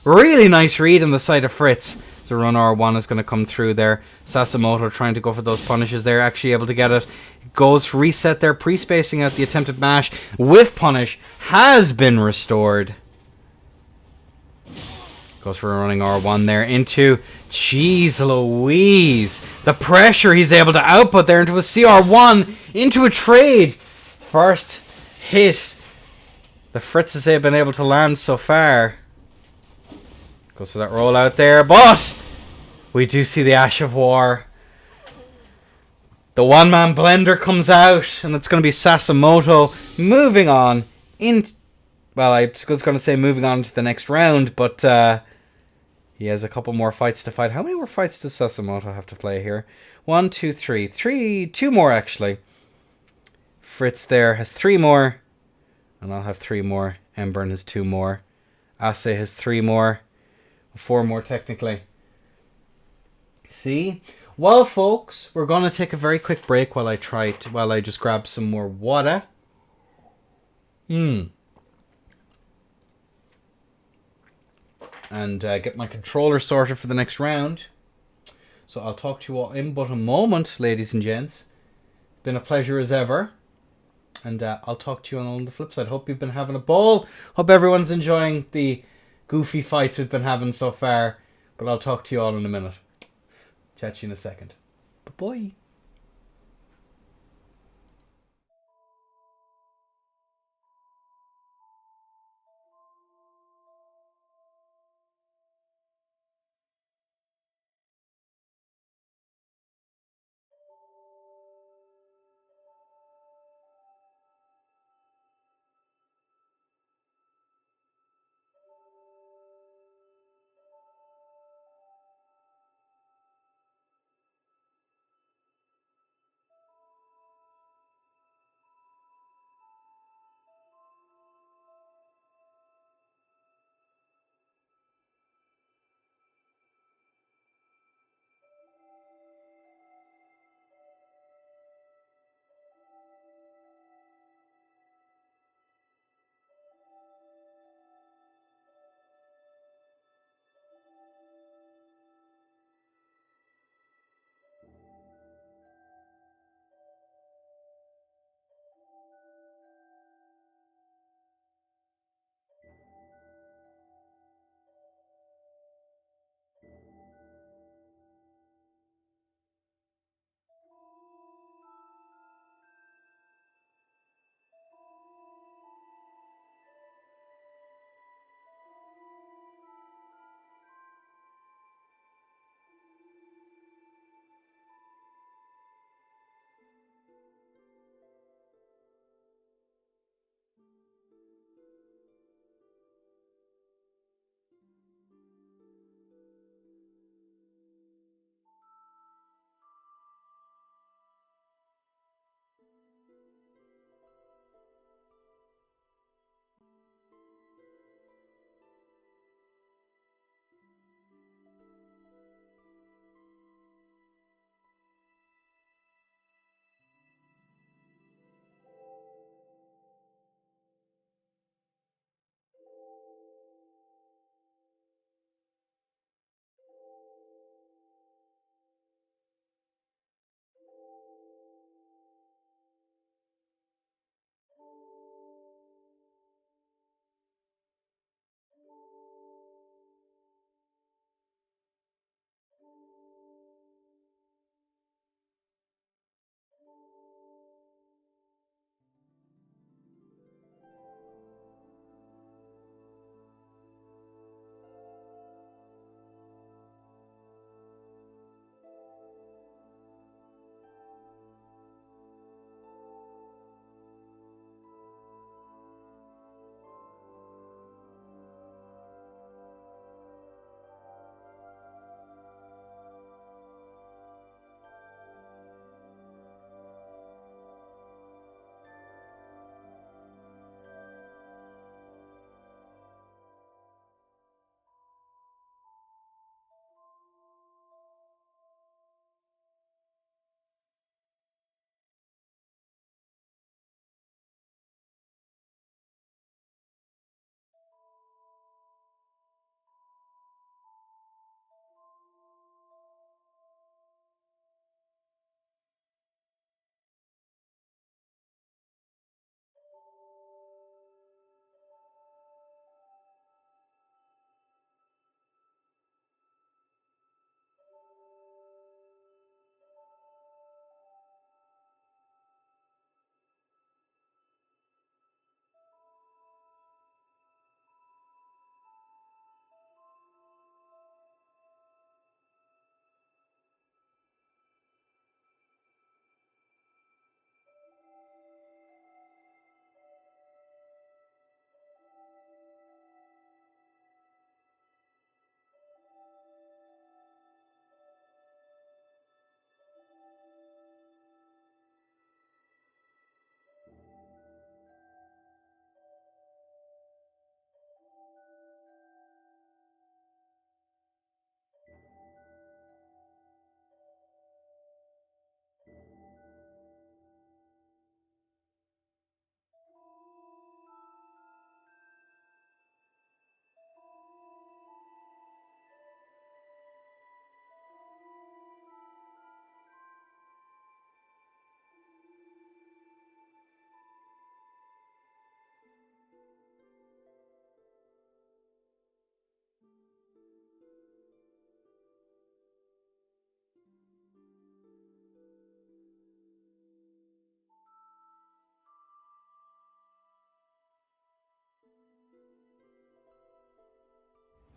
Really nice read on the side of Fritz. So run R1 is going to come through there. Sasimoto trying to go for those punishes there. Actually able to get it. Goes reset there. Pre-spacing out the attempted mash. Whiff punish has been restored. Goes for a running R1 there into... Jeez Louise. The pressure he's able to output there into a CR1. Into a trade. First hit the Fritz has been able to land so far. Goes for that roll out there. But we do see the Ash of War. The one-man blender comes out. And it's going to be Sasimoto moving on. Well, I was going to say moving on to the next round. But... he has a couple more fights to fight. How many more fights does Sasimoto have to play here? 1, 2, 3. 2 more, actually. Fritz there has 3 more. And I'll have 3 more. Embern has 2 more. Ase has 3 more. 4 more, technically. See? Well, folks, we're going to take a very quick break while I just grab some more water. And get my controller sorted for the next round. So I'll talk to you all in but a moment, ladies and gents. It's been a pleasure as ever. And I'll talk to you on the flip side. Hope you've been having a ball. Hope everyone's enjoying the goofy fights we've been having so far. But I'll talk to you all in a minute. Chat to you in a second. Bye-bye.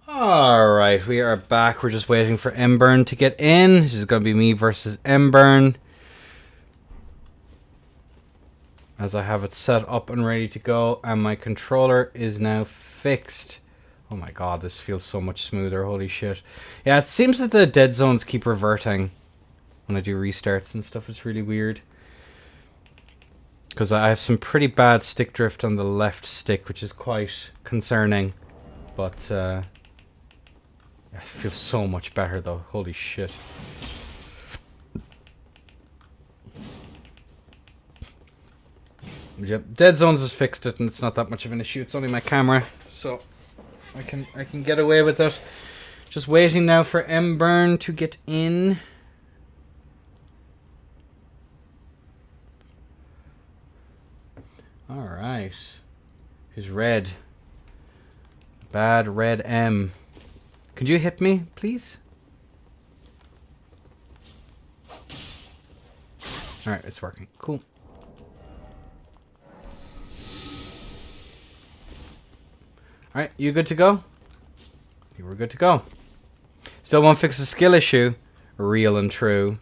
Alright, we are back. We're just waiting for Embern to get in. This is going to be me versus Embern. As I have it set up and ready to go, and my controller is now fixed. Oh my god, this feels so much smoother, holy shit. Yeah, it seems that the dead zones keep reverting when I do restarts and stuff. It's really weird. Because I have some pretty bad stick drift on the left stick, which is quite concerning. But, it feels so much better though, holy shit. Yep, Dead Zones has fixed it and it's not that much of an issue. It's only my camera, so I can get away with it. Just waiting now for Embern to get in. Alright. Who's red? Bad red M. Could you hit me, please? Alright, it's working. Cool. Alright, you good to go? I think we're good to go. Still won't fix the skill issue. Real and true.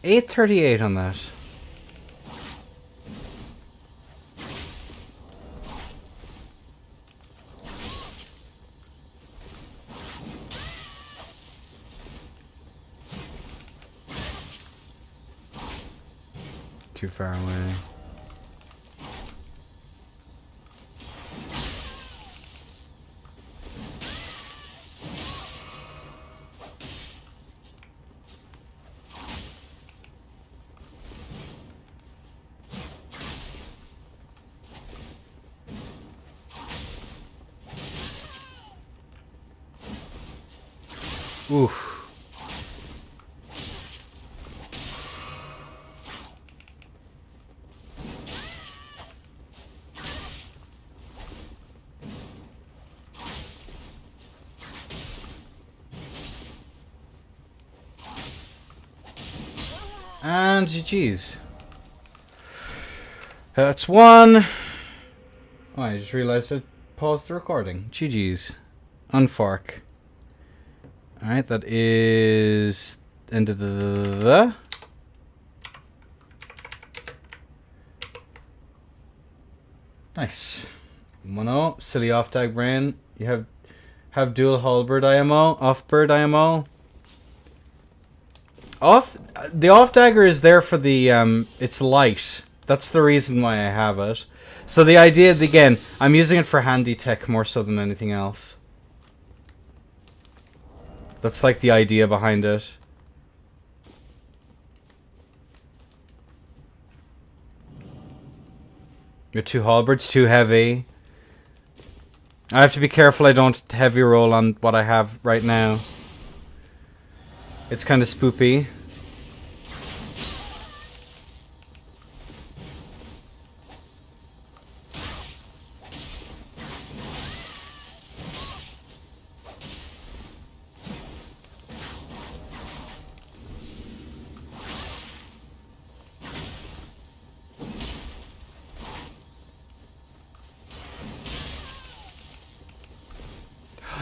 $8.38 on that. Too far away. Oof. And GG's. That's one. Oh, I just realized I paused the recording. GG's. Unfork. Alright, that is end of the nice. 1-0. Silly off tag brain. You have dual halberd IMO, off bird IMO. The off dagger is there for the it's light. That's the reason why I have it. So the idea, again, I'm using it for handy tech more so than anything else. That's like the idea behind it. Your two halberds too heavy. I have to be careful I don't heavy roll on what I have right now. It's kind of spoopy.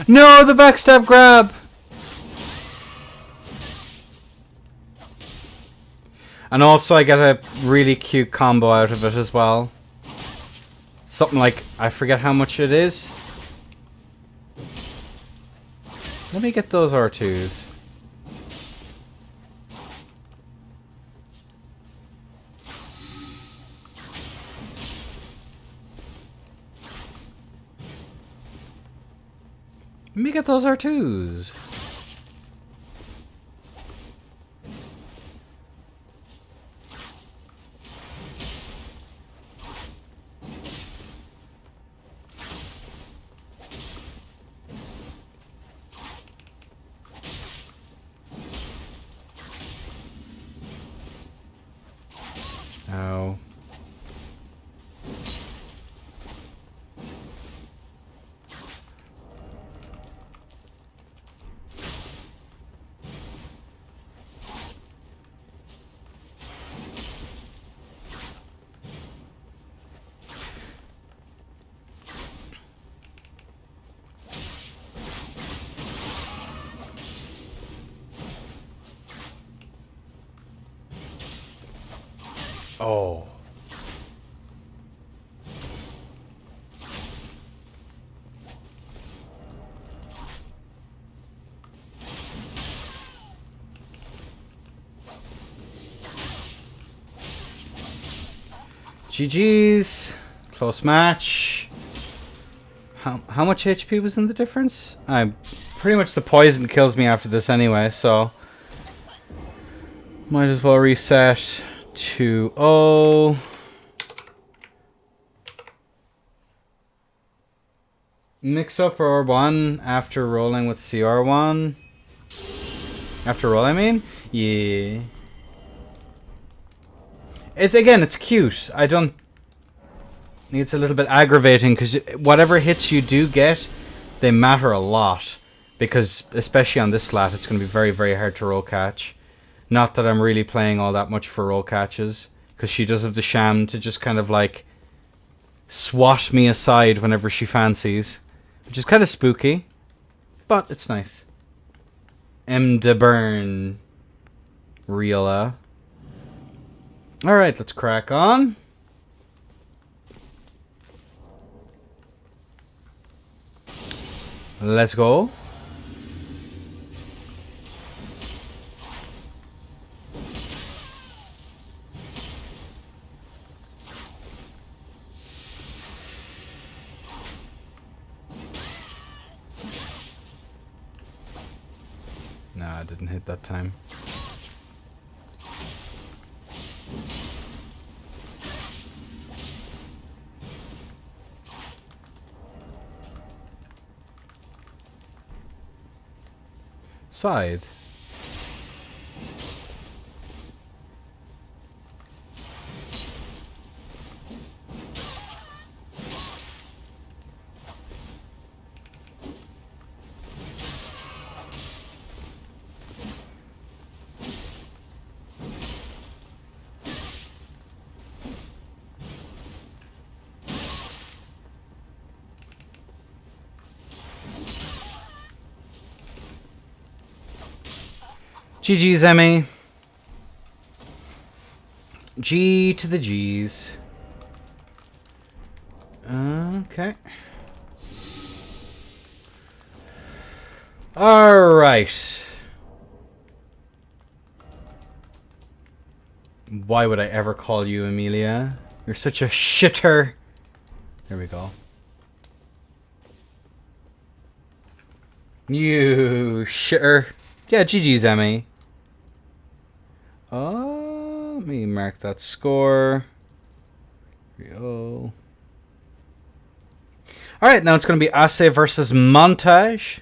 No, the backstab grab! And also I get a really cute combo out of it as well. Something like, I forget how much it is. Let me get those R2s. Let me get those R2s. Oh. GG's. Close match. How much HP was in the difference? Pretty much the poison kills me after this anyway, so might as well reset to 0. Mix up R1 after rolling with CR1. After roll, I mean? Yeah. It's cute. I don't... It's a little bit aggravating because whatever hits you do get, they matter a lot. Because, especially on this slat, it's going to be very, very hard to roll catch. Not that I'm really playing all that much for roll catches. Because she does have the sham to just kind of like swat me aside whenever she fancies. Which is kind of spooky. But it's nice. M. de Burn. Riola. Alright, let's crack on. Let's go. Nah, I didn't hit that time. Side. GG's, Emmy. G to the G's. Okay. Alright. Why would I ever call you Amelia? You're such a shitter. There we go. You shitter. Yeah, GG's, Emmy. Let me mark that score. Here we go. Alright, now it's going to be Asse versus Montage.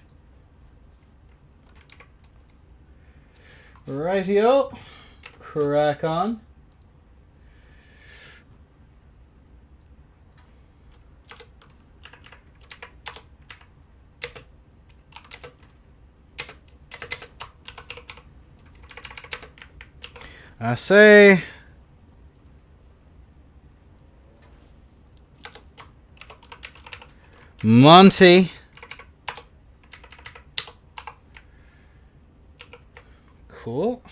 Rightio. Crack on. Asse. Monty. Cool.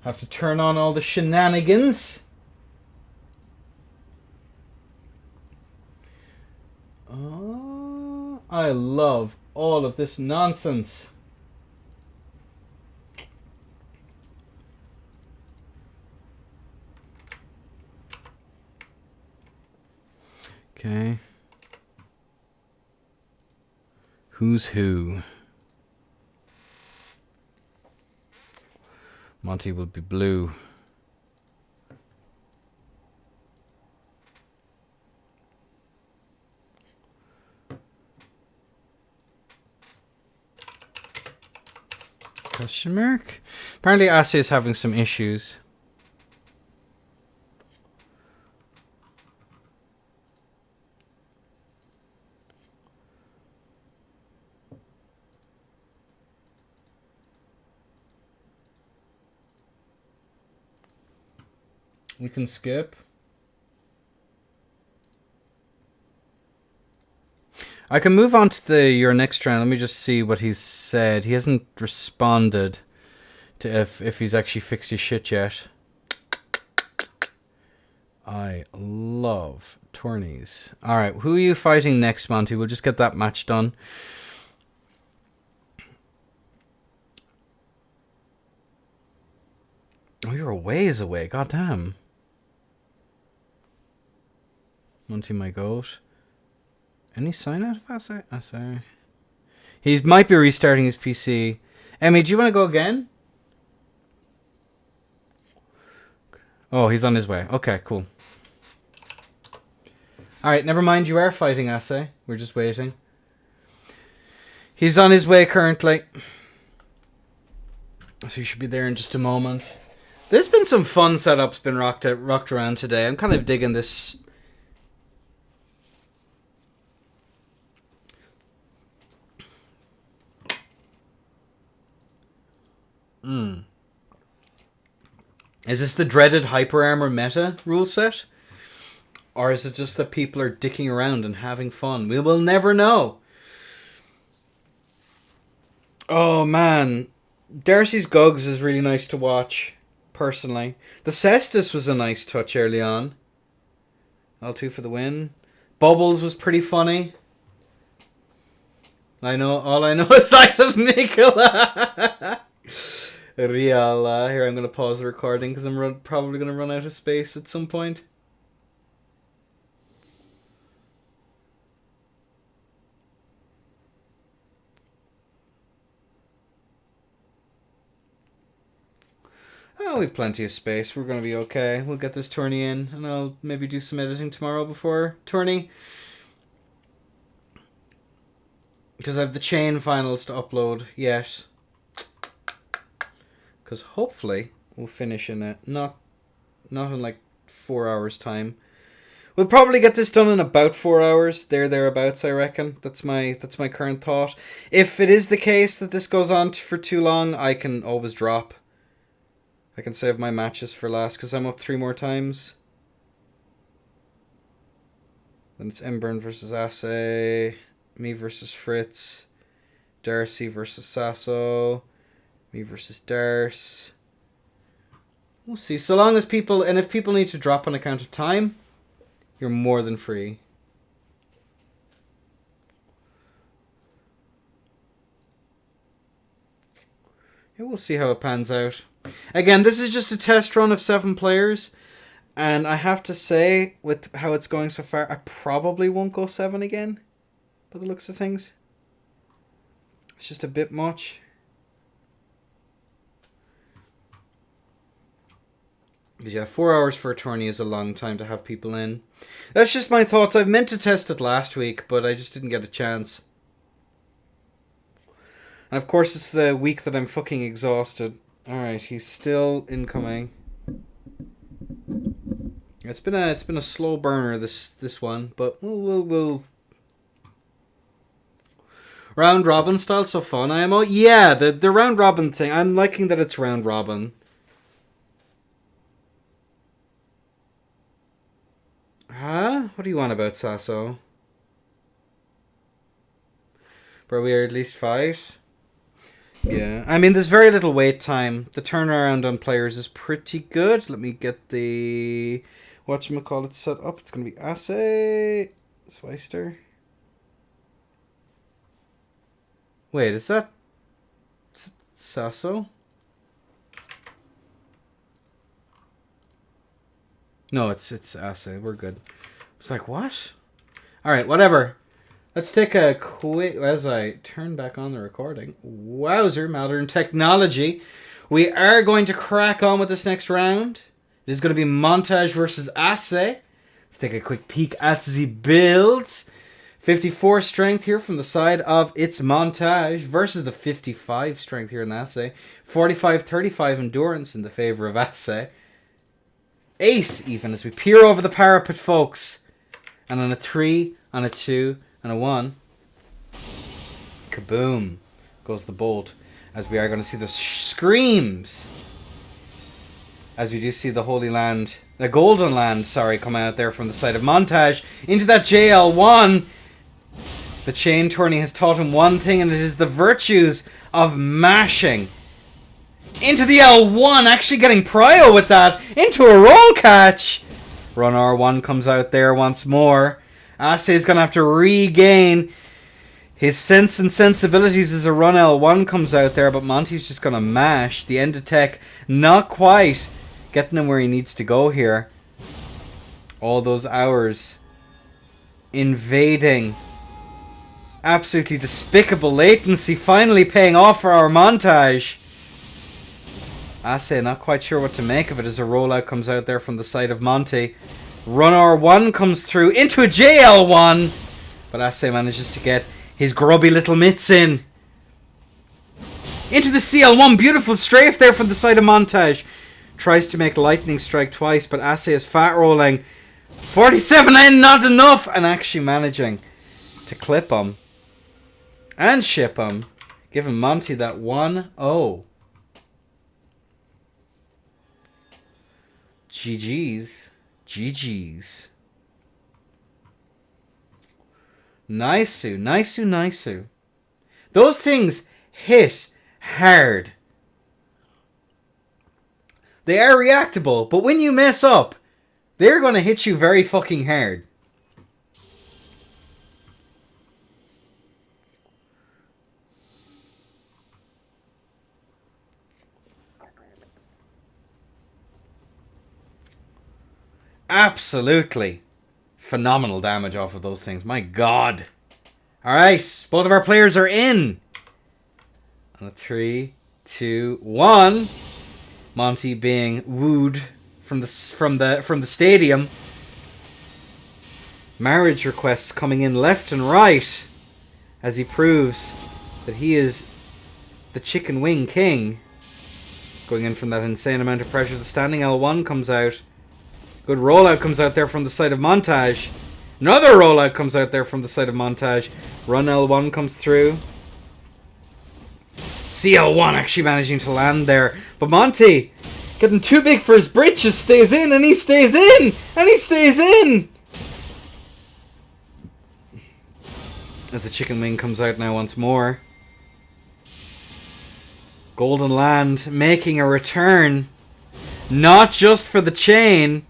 Have to turn on all the shenanigans. Oh, I love all of this nonsense. Okay. Who's who? Monty will be blue. Question mark? Apparently Asse is having some issues. We can skip. I can move on to your next round. Let me just see what he's said. He hasn't responded to if he's actually fixed his shit yet. I love tourneys. Alright, who are you fighting next, Monty? We'll just get that match done. Oh, you're a ways away. Goddamn. Monty, my goat. Any sign out of Assay? Assay. He might be restarting his PC. Emmy, do you want to go again? Oh, he's on his way. Okay, cool. Alright, never mind. You are fighting Assay. We're just waiting. He's on his way currently. So you should be there in just a moment. There's been some fun setups been rocked around today. I'm kind of digging this. Is this the dreaded hyper armor meta rule set? Or is it just that people are dicking around and having fun? We will never know. Oh man. Darcy's Gugs is really nice to watch, personally. The Cestus was a nice touch early on. L2 for the win. Bubbles was pretty funny. All I know is Light of Mikola. Real. Here, I'm going to pause the recording because I'm probably going to run out of space at some point. Oh, we've plenty of space. We're going to be okay. We'll get this tourney in, and I'll maybe do some editing tomorrow before tourney. Because I have the chain finals to upload yet. Because hopefully we'll finish in it. Not in like 4 hours time. We'll probably get this done in about 4 hours. Thereabouts, I reckon. That's my current thought. If it is the case that this goes on for too long, I can always drop. I can save my matches for last because I'm up 3 more times. Then it's Embern versus Assay. Me versus Fritz. Darcy versus Sasso. Me versus Darce. We'll see. So long as people... And if people need to drop on account of time, you're more than free. Yeah, we'll see how it pans out. Again, this is just a test run of 7 players. And I have to say, with how it's going so far, I probably won't go 7 again. By the looks of things. It's just a bit much. Because yeah, 4 hours for a tourney is a long time to have people in. That's just my thoughts. I meant to test it last week, but I just didn't get a chance. And of course, it's the week that I'm fucking exhausted. Alright, he's still incoming. It's been a slow burner this one, but we'll round robin style so fun, IMO. Yeah, the round robin thing. I'm liking that it's round robin. Huh? What do you want about Sasso? Bro, we are at least 5. Yeah, I mean, there's very little wait time. The turnaround on players is pretty good. Let me get the whatchamacallit set up. It's going to be Assay. Sweister. Wait, is that Sasso? No, it's Assay. We're good. It's like, what? Alright, whatever. Let's take a quick... As I turn back on the recording. Wowzer, modern technology. We are going to crack on with this next round. It is going to be Montage versus Assay. Let's take a quick peek at the builds. 54 strength here from the side of its Montage versus the 55 strength here in Assay. 45-35 endurance in the favor of Assay. Ace even as we peer over the parapet, folks. And on a 3, on a 2, and a 1. Kaboom goes the bolt. As we are going to see the screams. As we do see the Holy Land, the Golden Land, sorry, come out there from the side of Montage into that JL1. The chain tourney has taught him one thing, and it is the virtues of mashing. Into the L1, actually getting prio with that. Into a roll catch. Run R1 comes out there once more. Ase is going to have to regain his sense and sensibilities as a Run L1 comes out there, but Monty's just going to mash. The end of tech, not quite getting him where he needs to go here. All those hours invading. Absolutely despicable latency finally paying off for our montage. Ase not quite sure what to make of it as a rollout comes out there from the side of Monty. Run R1 comes through into a JL1, but Ase manages to get his grubby little mitts in. Into the CL1, beautiful strafe there from the side of Montage. Tries to make lightning strike twice, but Ase is fat rolling. 47 and not enough, and actually managing to clip him and ship him, giving Monty that 1-0. GG's. GG's. Nice. Those things hit hard. They are reactable, but when you mess up, they're going to hit you very fucking hard. Absolutely phenomenal damage off of those things. My God. Alright, both of our players are in. On a 3, 2, 1. Monty being wooed from the stadium. Marriage requests coming in left and right as he proves that he is the chicken wing king. Going in from that insane amount of pressure. The standing L1 comes out. Good rollout comes out there from the side of Montage. Another rollout comes out there from the side of Montage. Run L1 comes through. CL1 actually managing to land there. But Monty, getting too big for his britches, stays in and he stays in! And he stays in! As the chicken wing comes out now once more. Golden Land making a return. Not just for the chain.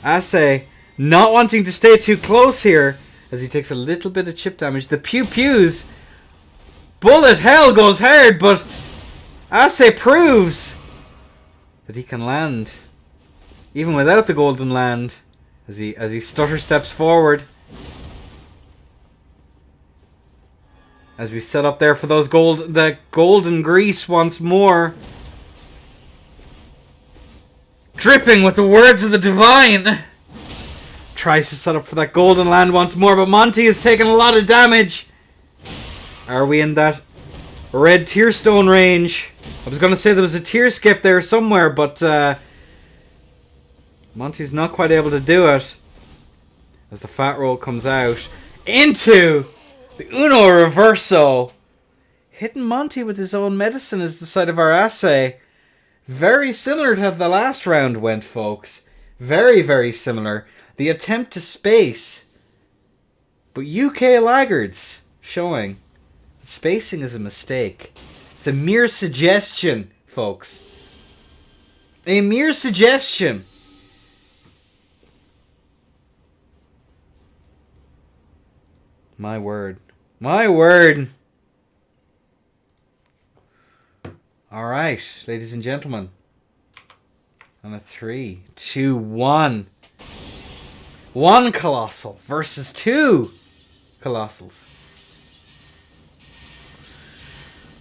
Ase not wanting to stay too close here as he takes a little bit of chip damage. The pew-pews. Bullet hell goes hard, but Ase proves that he can land even without the Golden Land as he stutter steps forward. As we set up there for those the golden grease once more. Dripping with the words of the divine. Tries to set up for that Golden Land once more, but Monty has taken a lot of damage. Are we in that red Tearstone range? I was going to say there was a tear skip there somewhere, but Monty's not quite able to do it. As the fat roll comes out into the Uno Reverso. Hitting Monty with his own medicine is the side of our Ase. Very similar to how the last round went, folks. Very, very similar. The attempt to space. But UK laggards showing that spacing is a mistake. It's a mere suggestion, folks. A mere suggestion. My word. My word. Alright, ladies and gentlemen. On a 3, 2, 1. One Colossal versus 2 Colossals.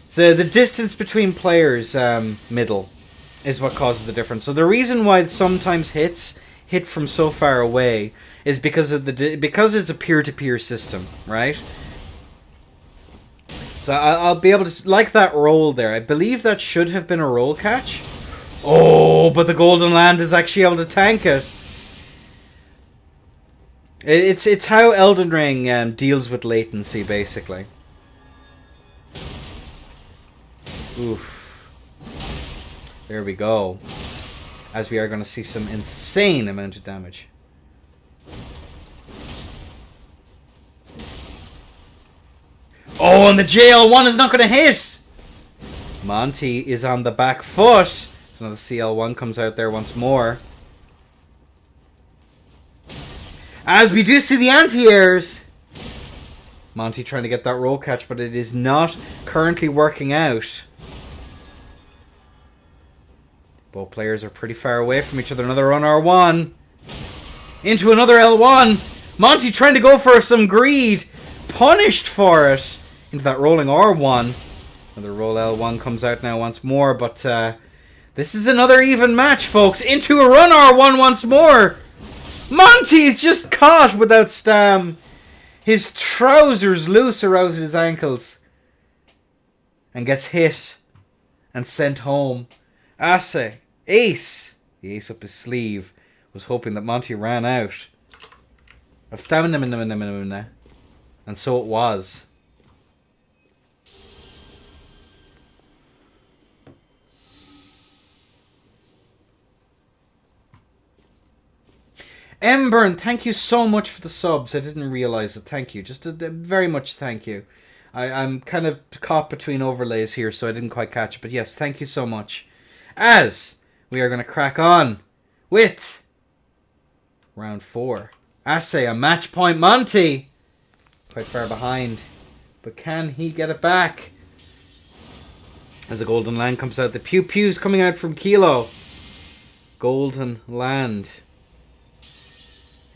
So the distance between players, middle, is what causes the difference. So the reason why sometimes hits hit from so far away is because of because it's a peer-to-peer system, right? So I'll be able to, like that roll there. I believe that should have been a roll catch. Oh, but the Golden Land is actually able to tank it. It's how Elden Ring deals with latency, basically. Oof. There we go. As we are going to see some insane amount of damage. Oh, and the JL1 is not going to hit! Monty is on the back foot. So now the CL1 comes out there once more. As we do see the anti-airs. Monty trying to get that roll catch, but it is not currently working out. Both players are pretty far away from each other. Another run R1. Into another L1. Monty trying to go for some greed. Punished for it. Into that rolling R1. Another roll L1 comes out now once more, but this is another even match, folks. Into a run R1 once more. Monty's just caught without stam. His trousers loose around his ankles. And gets hit. And sent home. Ace. Ace. The ace up his sleeve. Was hoping that Monty ran out of stamina. And so it was. Embern, thank you so much for the subs. I didn't realize it. Thank you. Just a very much thank you. I'm kind of caught between overlays here, so I didn't quite catch it. But yes, thank you so much. As we are going to crack on with round 4. Ace, a match point Monty. Quite far behind. But can he get it back? As a golden land comes out. The pew pews coming out from Kilo. Golden land.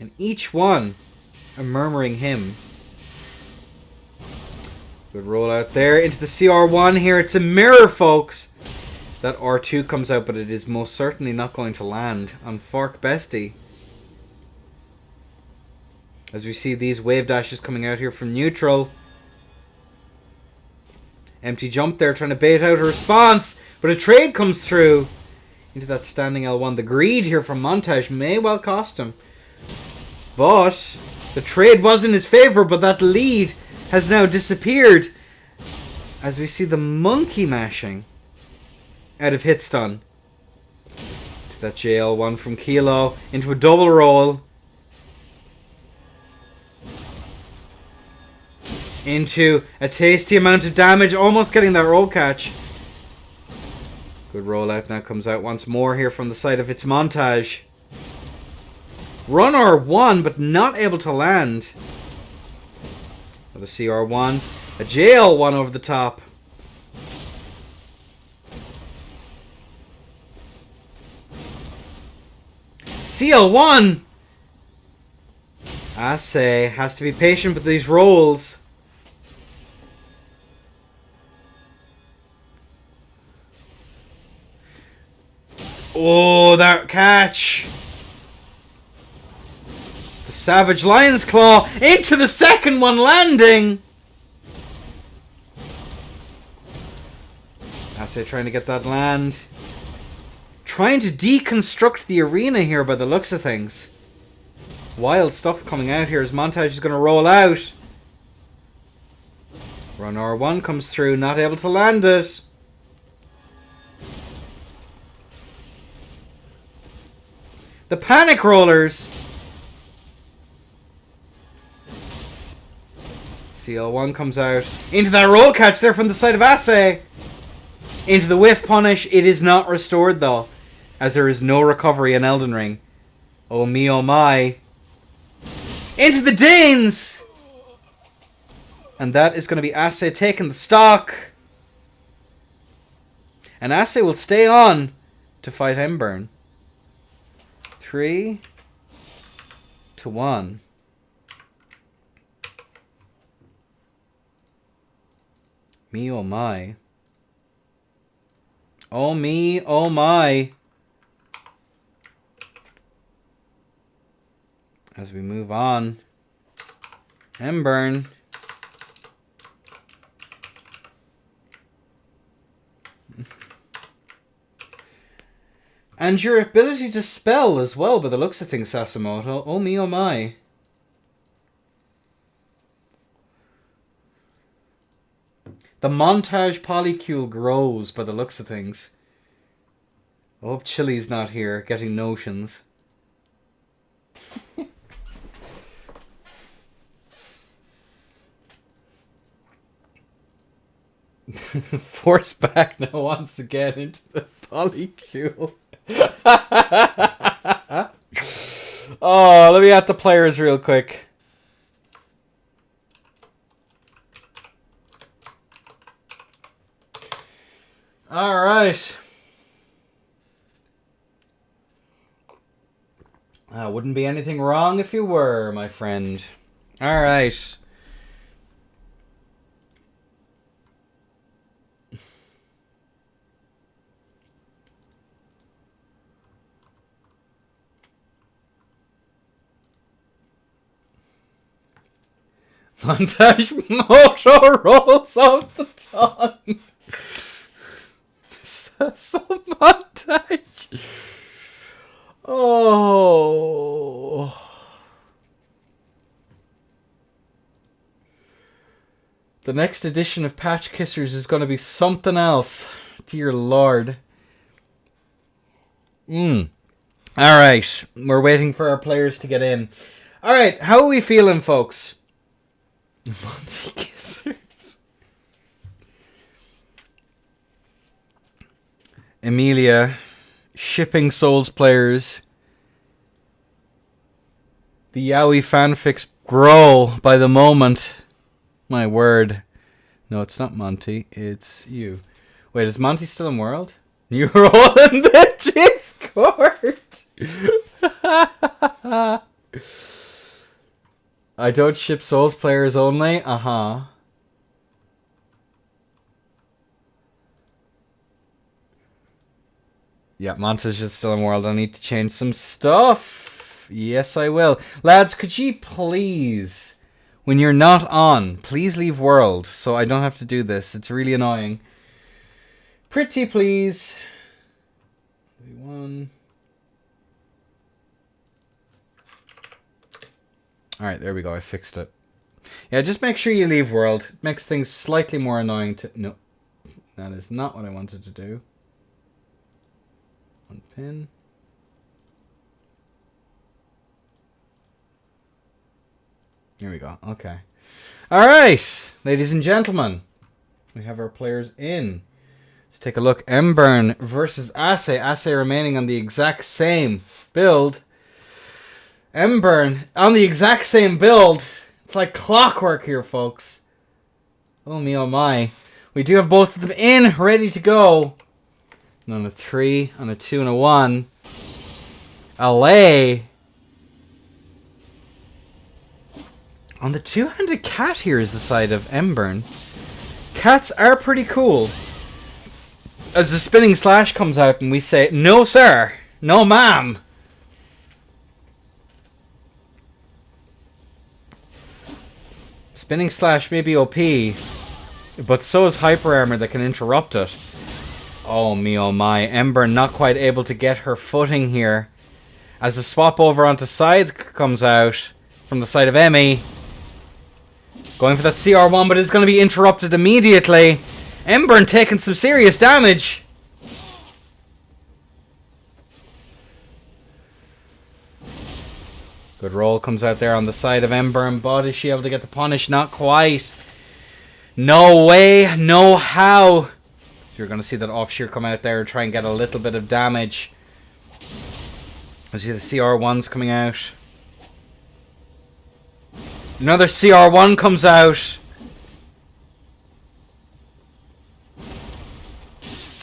And each one a murmuring hymn. Good roll out there into the CR1 here. It's a mirror, folks. That R2 comes out, but it is most certainly not going to land on Fork Bestie. As we see these wave dashes coming out here from neutral. Empty jump there, trying to bait out a response. But a trade comes through into that standing L1. The greed here from Montage may well cost him. But the trade was in his favor, but that lead has now disappeared. As we see the monkey mashing out of hit stun. To that JL1 from Kilo into a double roll. Into a tasty amount of damage, almost getting that roll catch. Good rollout now comes out once more here from the side of its Montage. Run R1, but not able to land. Another CR1. A JL1 over the top. CL1! Ace has to be patient with these rolls. Oh, that catch! The Savage Lion's Claw into the second one, landing! Ace trying to get that land. Trying to deconstruct the arena here by the looks of things. Wild stuff coming out here as Montage is going to roll out. Run R1 comes through, not able to land it. The Panic Rollers. CL1 comes out. Into that roll catch there from the side of Ace. Into the whiff punish. It is not restored though, as there is no recovery in Elden Ring. Oh me, oh my. Into the Danes! And that is going to be Ace taking the stock. And Ace will stay on to fight Embern. 3 to 1. Me oh my. Oh me oh my. As we move on. Embern. And your ability to spell as well, by the looks of things, Sasimoto. Oh me, oh my. The Montage polycule grows by the looks of things. I hope Chili's not here, getting notions. Force back now once again into the polycule. Oh, let me at the players real quick. All right. Wouldn't be anything wrong if you were, my friend. All right. Montage Moto rolls off the tongue. So montage. Oh. The next edition of Patch Kissers is going to be something else. Dear Lord. Alright. We're waiting for our players to get in. Alright, how are we feeling, folks? Monty Kissers. Emilia. Shipping Souls players. The Yaoi fanfics grow by the moment. My word. No, it's not Monty. It's you. Wait, is Monty still in World? You're all in the Discord. I don't ship Souls players only. Uh-huh. Yeah, Monty's just still in World. I need to change some stuff. Yes, I will. Lads, could you please, when you're not on, please leave World so I don't have to do this. It's really annoying. Pretty please. 1. Alright, there we go. I fixed it. Yeah, just make sure you leave World. It makes things slightly more annoying to... No, that is not what I wanted to do. 1 pin. Here we go. Okay. Alright, ladies and gentlemen. We have our players in. Let's take a look. Embern versus Asse. Asse remaining on the exact same build. Embern on the exact same build. It's like clockwork here, folks. Oh me, oh my. We do have both of them in, ready to go. And on a 3, on a 2, and a 1. LA. On the two-handed cat here is the side of Embern. Cats are pretty cool. As the spinning slash comes out and we say, no sir, no ma'am. Spinning slash may be OP, but so is hyper armor that can interrupt it. Oh me, oh my. Ember not quite able to get her footing here. As the swap over onto side comes out from the side of Emmy. Going for that CR1, but it's going to be interrupted immediately. Embern taking some serious damage. Good roll comes out there on the side of Embern, but is she able to get the punish? Not quite. No way, no how. You're going to see that off-shear come out there and try and get a little bit of damage. I see the CR1s coming out. Another CR1 comes out.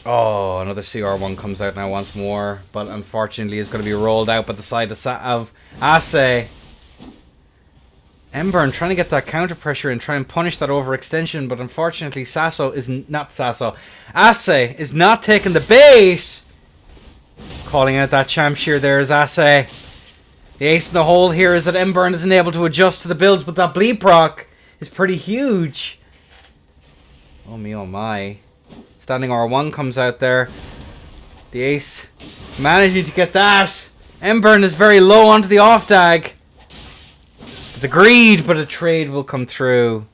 Oh, another CR1 comes out now once more. But unfortunately is going to be rolled out by the side of Asse. Embern trying to get that counter pressure and try and punish that overextension. But unfortunately Asse is not taking the bait. Calling out that champ shear there is Asse. The ace in the hole here is that Embern isn't able to adjust to the builds, but that bleed proc is pretty huge. Oh me, oh my. Standing R1 comes out there. The ace managing to get that. Embern is very low onto the off dag. The greed, but a trade will come through.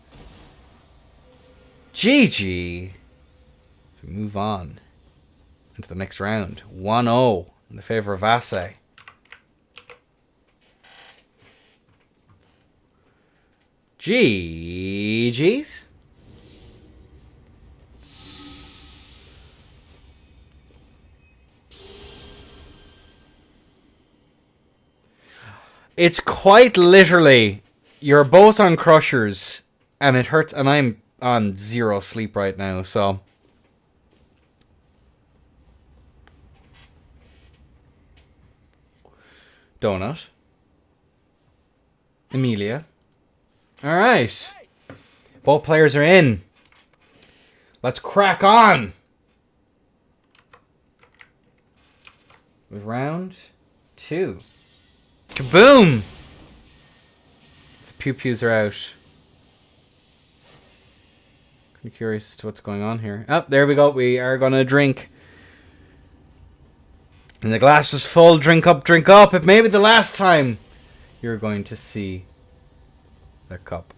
GG. We move on into the next round. 1-0 in the favor of Asse. GG's. It's quite literally, you're both on crushers, and it hurts, and I'm on 0 sleep right now, so... Donut. Emilia. Alright. Both players are in. Let's crack on! With round 2. Kaboom! The pew-pews are out. I'm curious as to what's going on here. Oh, there we go. We are going to drink. And the glass is full. Drink up, drink up. It may be the last time you're going to see the cup.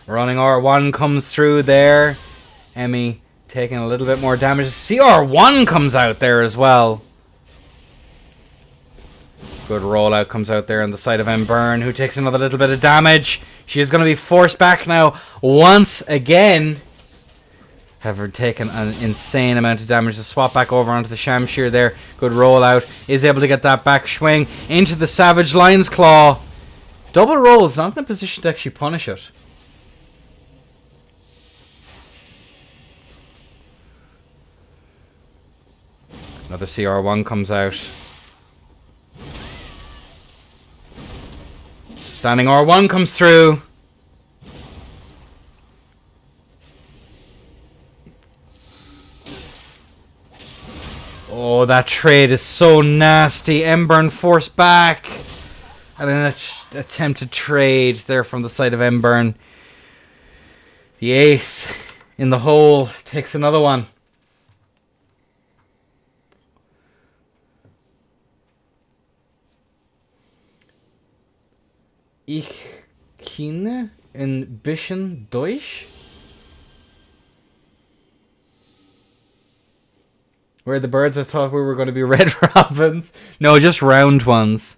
Running R1 comes through there. Emmy taking a little bit more damage. CR1 comes out there as well. Good rollout comes out there on the side of Burn, who takes another little bit of damage. She is going to be forced back now once again. Have taken an insane amount of damage to swap back over onto the Shamshir there. Good rollout. Is able to get that back swing into the Savage Lion's Claw. Double rolls, not in a position to actually punish it. Another CR1 comes out. Standing R1 comes through. Oh, that trade is so nasty. Embern forced back. And then an attempted trade there from the side of Embern. The ace in the hole takes another one. Ich kenne ein bisschen Deutsch. Where the birds, I thought we were going to be red robins. No, just round ones.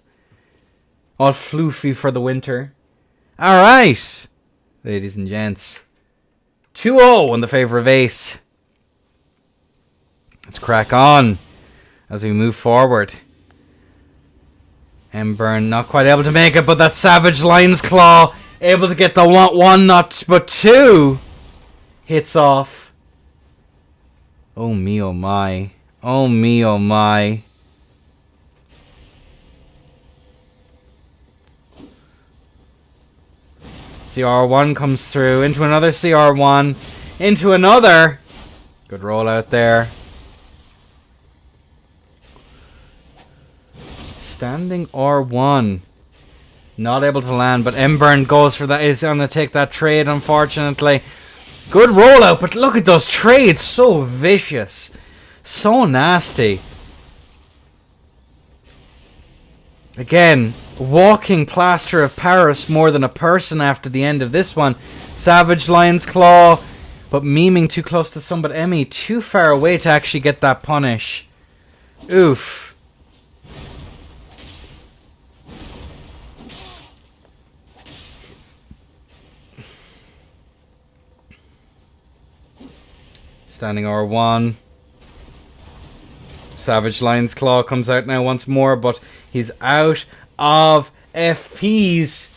All floofy for the winter. Alright, ladies and gents. 2-0 in the favour of ace. Let's crack on as we move forward. Embern not quite able to make it, but that Savage Lion's Claw able to get the one, not but 2 hits off. Oh me, oh my. Oh me, oh my. CR1 comes through into another CR1, into another. Good roll out there. Standing R1. Not able to land, but Embern goes for that. Is going to take that trade, unfortunately. Good rollout, but look at those trades. So vicious. So nasty. Again, walking plaster of Paris more than a person after the end of this one. Savage Lion's Claw, but memeing too close to some, but Emmy too far away to actually get that punish. Oof. Standing R1. Savage Lion's Claw comes out now once more, but he's out of FPs.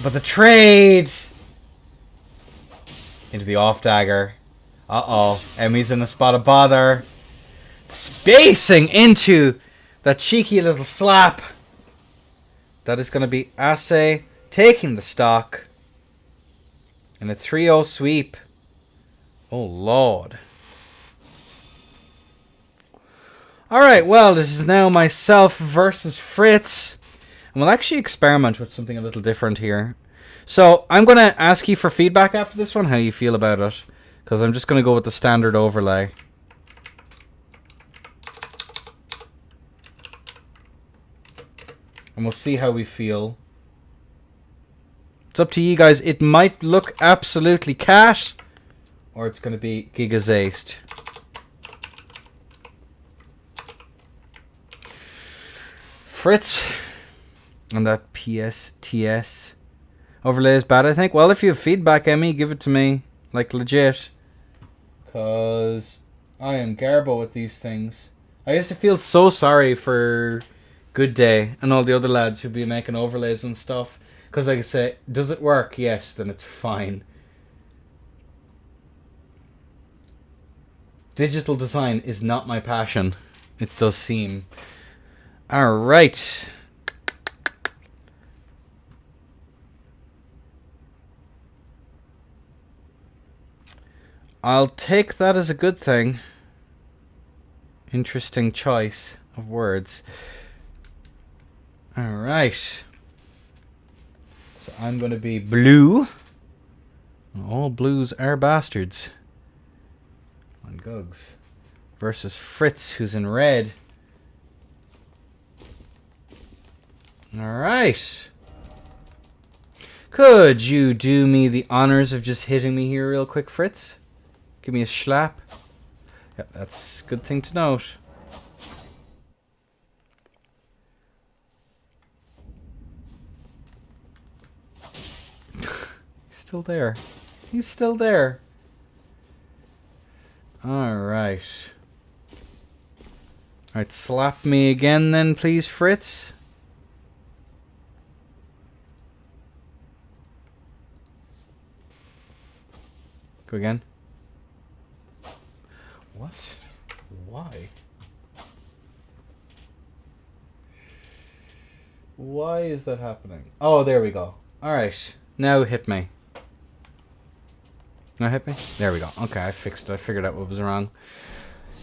But the trade into the off dagger. Uh-oh. Emmy's in a spot of bother. Spacing into that cheeky little slap. That is going to be Ase taking the stock. And a 3-0 sweep. Oh, Lord. Alright, well, this is now myself versus Fritz. And we'll actually experiment with something a little different here. So, I'm going to ask you for feedback after this one, how you feel about it. Because I'm just going to go with the standard overlay. And we'll see how we feel. It's up to you guys. It might look absolutely cat. Or it's going to be gigazaced. Fritz. And that PSTS overlay is bad, I think. Well, if you have feedback, Emmy, give it to me. Like, legit. Because I am garbo with these things. I used to feel so sorry for Good Day and all the other lads who'd be making overlays and stuff. Because like I say, does it work? Yes, then it's fine. Digital design is not my passion. It does seem. Alright. I'll take that as a good thing. Interesting choice of words. Alright. So I'm going to be blue. All blues are bastards. On Gugs. Versus Fritz, who's in red. Alright. Could you do me the honors of just hitting me here real quick, Fritz? Give me a slap. Yep, that's a good thing to note. He's still there. He's still there. Alright. Alright, slap me again then, please, Fritz. Go again. What? Why? Why is that happening? Oh, there we go. Alright. Now hit me. Now hit me? There we go. Okay, I fixed it. I figured out what was wrong.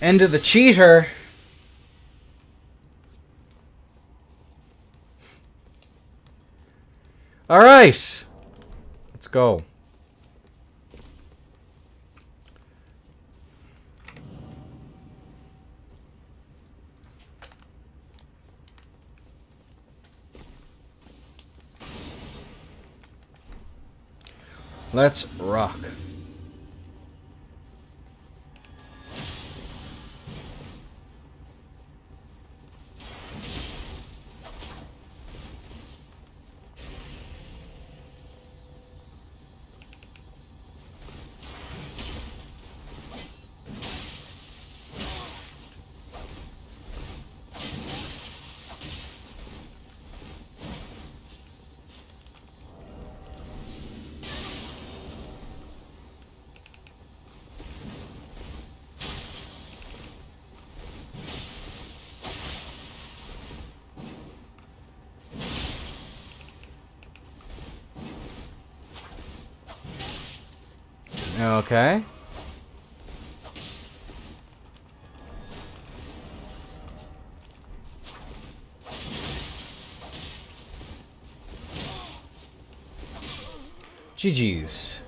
End of the cheater. Alright. Let's go. Let's rock. Okay. GG's.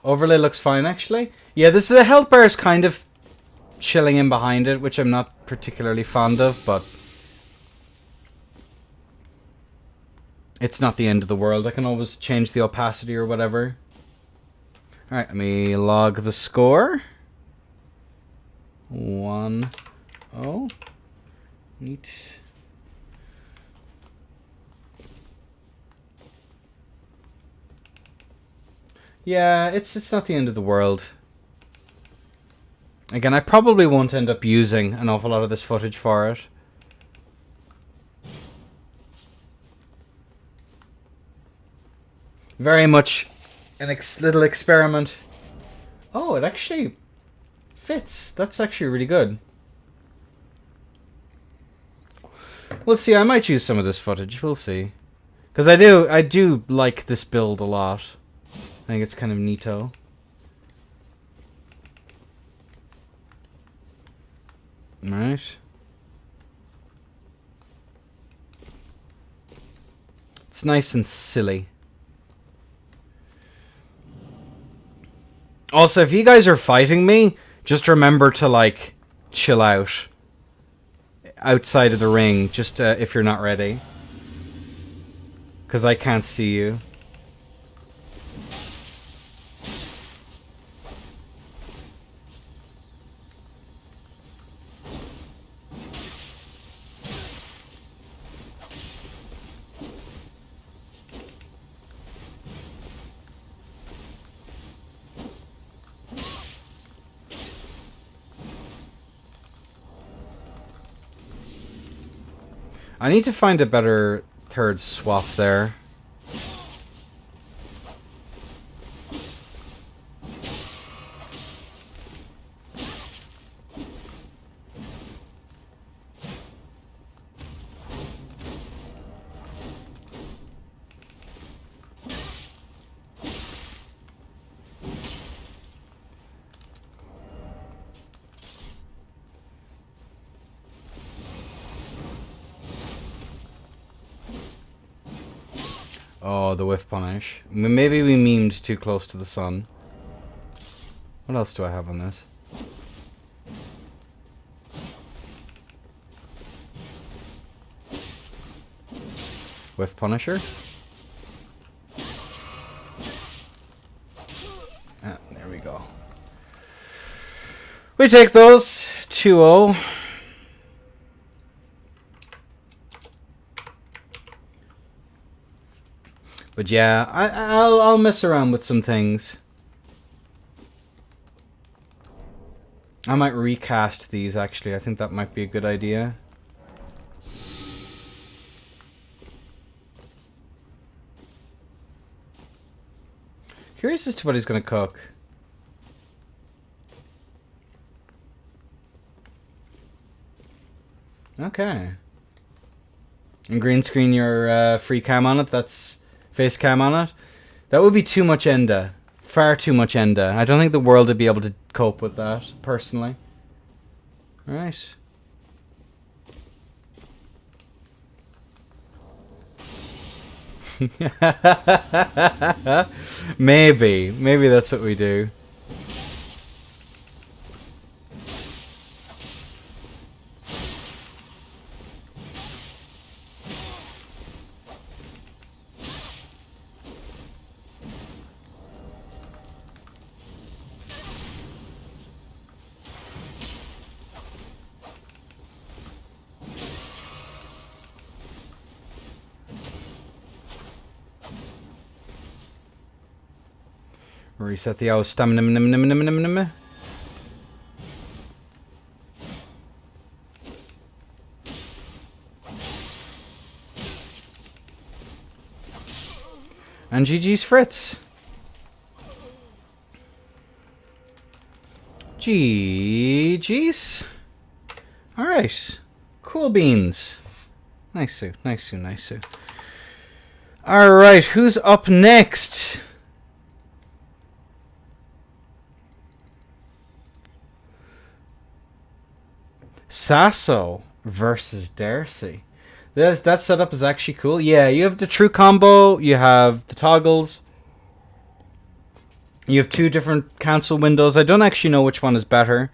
Overlay looks fine, actually. Yeah, this is a health bar is kind of chilling in behind it, which I'm not particularly fond of, but it's not the end of the world. I can always change the opacity or whatever. Alright, let me log the score. 1-0. Neat. Yeah, it's not the end of the world. Again, I probably won't end up using an awful lot of this footage for it. Very much an little experiment. Oh, it actually fits. That's actually really good. We'll see. I might use some of this footage. We'll see. Because I do like this build a lot. I think it's kind of neato. Right. It's nice and silly. Also, if you guys are fighting me, just remember to, like, chill out. Outside of the ring, just if you're not ready. Because I can't see you. I need to find a better third swap there. Oh, the whiff punish. Maybe we memed too close to the sun. What else do I have on this? Whiff punisher. Ah, there we go. We take those. 2-0. But yeah, I'll mess around with some things. I might recast these, actually. I think that might be a good idea. Curious as to what he's going to cook. Okay. And green screen your free cam on it. That's face cam on it. That would be too much Enda. Far too much Enda. I don't think the world would be able to cope with that, personally. Right. Maybe. Maybe that's what we do. Reset the old stamina. And GG's Fritz. GG's. Alright. Cool beans. Nice, Sue. Nice, Sue. Nice, Sue. Alright, who's up next? Sasso versus Darcy. That setup is actually cool. Yeah, you have the true combo, you have the toggles, you have two different cancel windows. I don't actually know which one is better.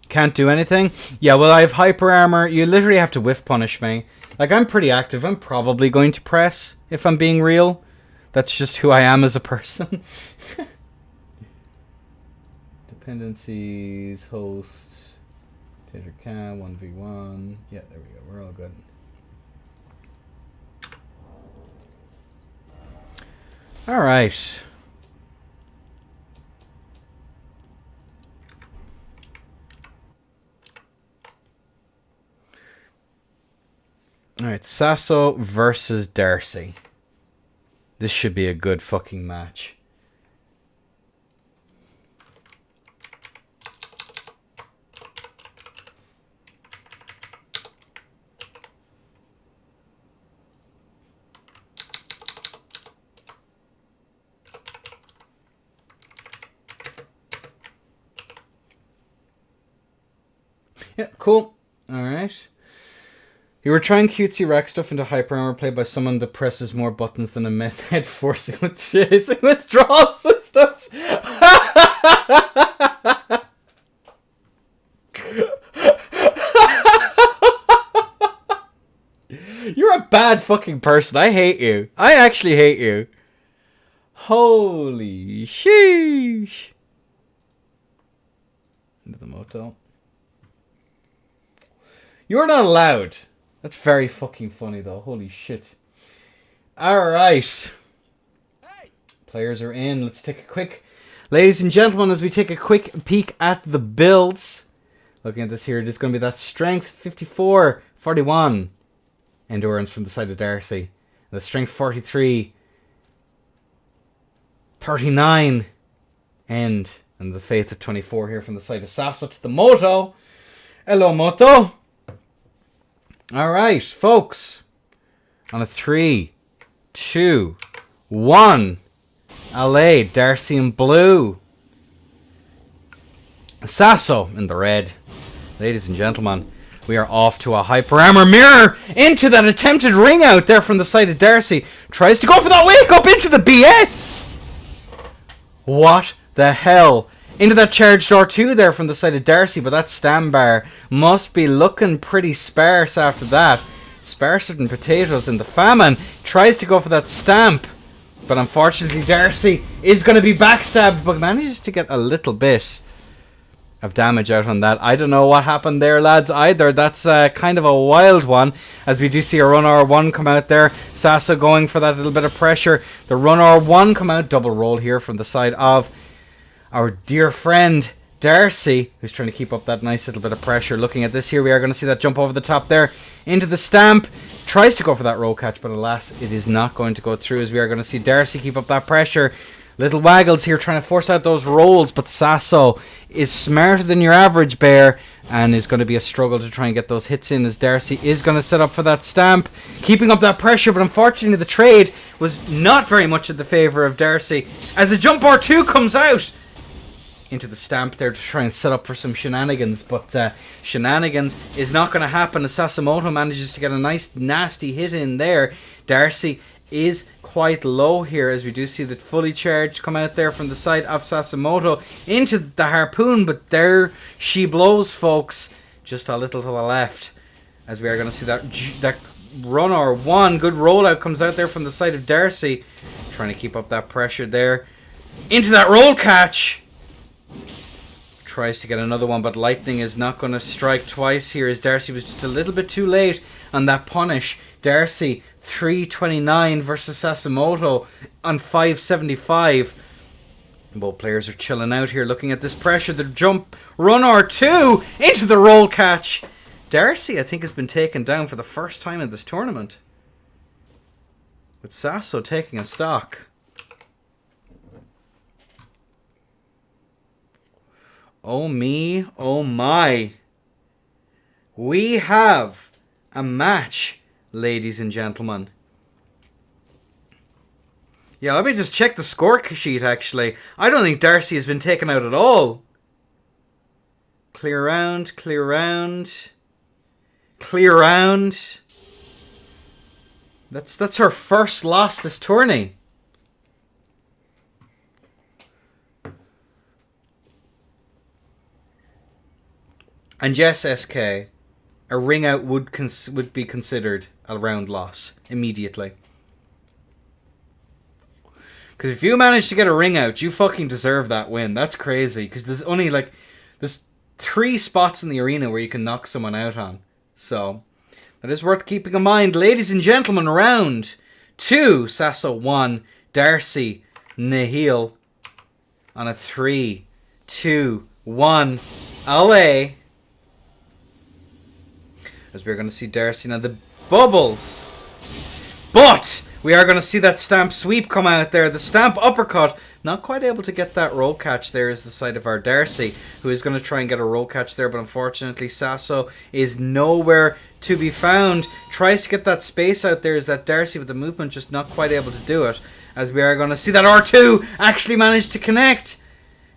Can't do anything? Yeah, well, I have hyper armor. You literally have to whiff punish me. Like, I'm pretty active. I'm probably going to press, if I'm being real. That's just who I am as a person. Dependencies, host, Tater Cam, 1v1. Yeah, there we go. We're all good. Alright. Alright, Sasso versus Darcy. This should be a good fucking match. Yeah, cool. Alright. You were trying cutesy rack stuff into hyper armor played by someone that presses more buttons than a meth head forcing withdrawal systems. You're a bad fucking person. I hate you. I actually hate you. Holy sheesh. Into the motel. You're not allowed. That's very fucking funny though. Holy shit. Alright. Hey. Players are in. Let's take a quick Ladies and gentlemen, as we take a quick peek at the builds, looking at this here, it is going to be that strength 54, 41 endurance from the side of Darcy. The strength 43, 39 end. And the faith of 24 here from the side of Sasso to the Moto. Hello, Moto. Alright, folks. On a 3, 2, 1. LA, Darcy in blue. Sasso in the red. Ladies and gentlemen, we are off to a hyper armor mirror into that attempted ring out there from the side of Darcy. Tries to go for that wake up into the BS. What the hell? Into that charged R2 there from the side of Darcy, but that stand bar must be looking pretty sparse after that. Sparser than potatoes in the famine. Tries to go for that stamp, but unfortunately Darcy is going to be backstabbed, but manages to get a little bit of damage out on that. I don't know what happened there, lads, either. That's kind of a wild one, as we do see a run R1 come out there. Sasso going for that little bit of pressure. The run R1 come out. Double roll here from the side of our dear friend Darcy, who's trying to keep up that nice little bit of pressure. Looking at this here, we are going to see that jump over the top there into the stamp. Tries to go for that roll catch, but alas, it is not going to go through, as we are going to see Darcy keep up that pressure. Little waggles here trying to force out those rolls, but Sasso is smarter than your average bear and is going to be a struggle to try and get those hits in, as Darcy is going to set up for that stamp, keeping up that pressure, but unfortunately the trade was not very much in the favour of Darcy, as a jump R2 comes out into the stamp there to try and set up for some shenanigans, but shenanigans is not going to happen, as Sasimoto manages to get a nice nasty hit in there. Darcy is quite low here, as we do see that fully charged come out there from the side of Sasimoto into the harpoon, but there she blows, folks, just a little to the left, as we are going to see that run R1. Good rollout comes out there from the side of Darcy, trying to keep up that pressure there into that roll catch. Tries to get another one, but lightning is not going to strike twice here, as Darcy was just a little bit too late on that punish. Darcy 329 versus Sasimoto on 575. Both players are chilling out here, looking at this pressure. The jump run R2 into the roll catch. Darcy, I think, has been taken down for the first time in this tournament, with Sasso taking a stock. Oh me, oh my. We have a match, ladies and gentlemen. Yeah, let me just check the score sheet, actually. I don't think Darcy has been taken out at all. Clear round, clear round. Clear round. That's her first loss this tourney. And yes, SK, a ring out would be considered a round loss immediately. Because if you manage to get a ring out, you fucking deserve that win. That's crazy. Because there's only there's 3 spots in the arena where you can knock someone out on. So that is worth keeping in mind. Ladies and gentlemen, round 2, Sasso 1, Darcy nihil on a 3, 2, 1, LA. As we're going to see Darcy now, the bubbles. But we are going to see that stamp sweep come out there. The stamp uppercut. Not quite able to get that roll catch there, is the side of our Darcy, who is going to try and get a roll catch there. But unfortunately, Sasso is nowhere to be found. Tries to get that space out there, is that Darcy, with the movement just not quite able to do it. As we are going to see that R2 actually managed to connect.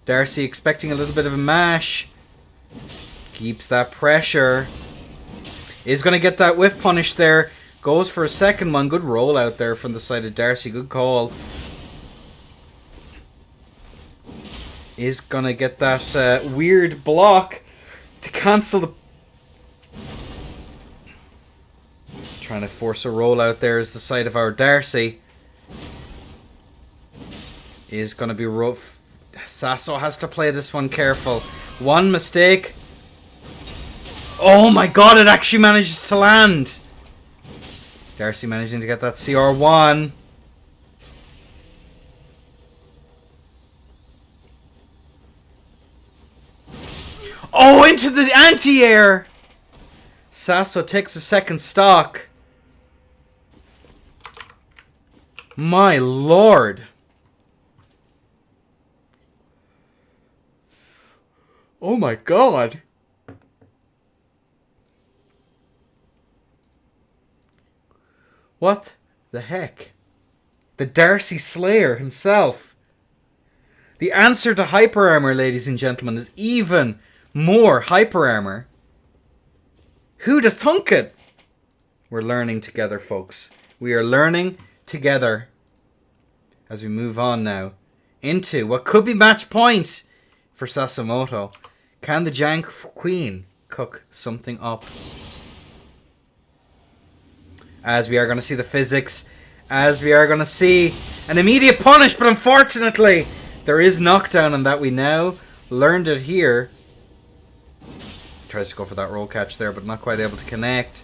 Darcy expecting a little bit of a mash. Keeps that pressure. Is going to get that whiff punish there. Goes for a second one. Good roll out there from the side of Darcy. Good call. Is going to get that weird block to cancel the... Trying to force a roll out there is the side of our Darcy. Is going to be rough. Sasso has to play this one careful. One mistake. Oh my god, it actually manages to land. Darcy managing to get that CR1. Oh, into the anti-air! Sasso takes a second stock. My lord. Oh my god. What the heck? The Darcy Slayer himself. The answer to hyper armor, ladies and gentlemen, is even more hyper armor. Who'd have thunk it? We're learning together, folks. We are learning together as we move on now into what could be match point for Sasimoto. Can the Jank Queen cook something up? As we are going to see the physics, as we are going to see an immediate punish, but unfortunately there is knockdown, and that we now learned it here. Tries to go for that roll catch there, but not quite able to connect.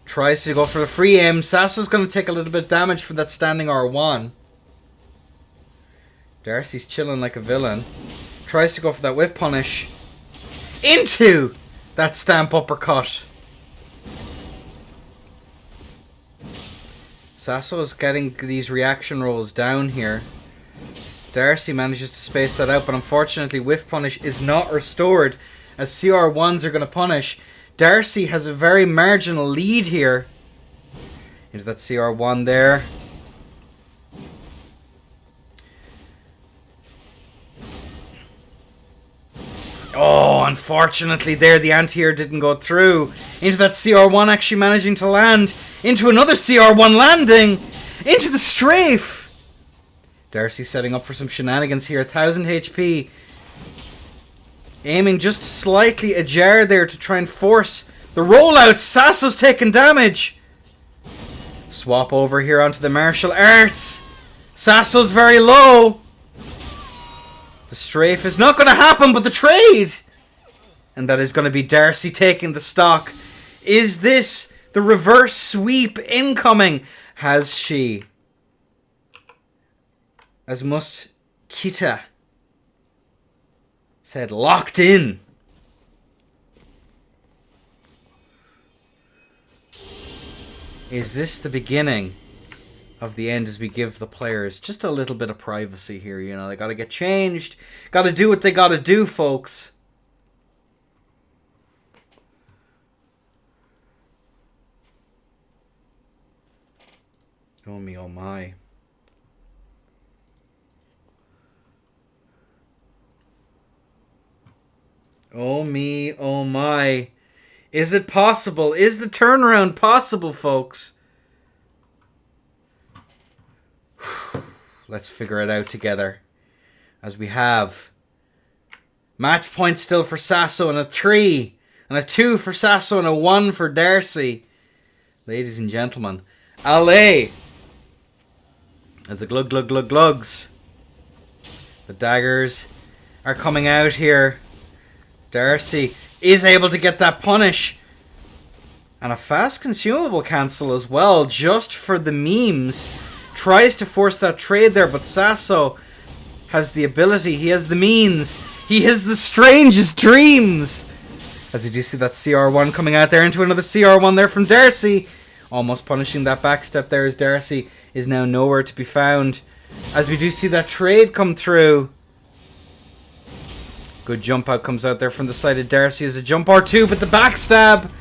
Tries to go for the free aim. Sasso's going to take a little bit of damage from that standing R1. Darcy's chilling like a villain. Tries to go for that whiff punish. Into that stamp uppercut. Sasso is getting these reaction rolls down here. Darcy manages to space that out, but unfortunately whiff punish is not restored as CR1s are going to punish. Darcy has a very marginal lead here. Into that CR1 there. Oh, unfortunately there the anti-air didn't go through. Into that CR1 actually managing to land. Into another CR1 landing. Into the strafe. Darcy setting up for some shenanigans here. 1000 HP. Aiming just slightly ajar there to try and force the rollout. Sasso's taking damage. Swap over here onto the martial arts. Sasso's very low. The strafe is not going to happen, but the trade. And that is going to be Darcy taking the stock. Is this the reverse sweep incoming? Has she? As must Kita said, locked in. Is this the beginning of the end as we give the players just a little bit of privacy here? You know, they got to get changed. Got to do what they got to do, folks. Oh me, oh my. Oh me, oh my. Is it possible? Is the turnaround possible, folks? Let's figure it out together. As we have match point still for Sasso, and a 3 and a 2 for Sasso and a 1 for Darcy. Ladies and gentlemen, LA as the glug glug glug glugs. The daggers are coming out here. Darcy is able to get that punish. And a fast consumable cancel as well, just for the memes. Tries to force that trade there, but Sasso has the ability. He has the means. He has the strangest dreams. As you do see that CR1 coming out there into another CR1 there from Darcy. Almost punishing that backstep there as Darcy is now nowhere to be found. As we do see that trade come through. Good jump out comes out there from the side of Darcy as a jump R2, but the backstab.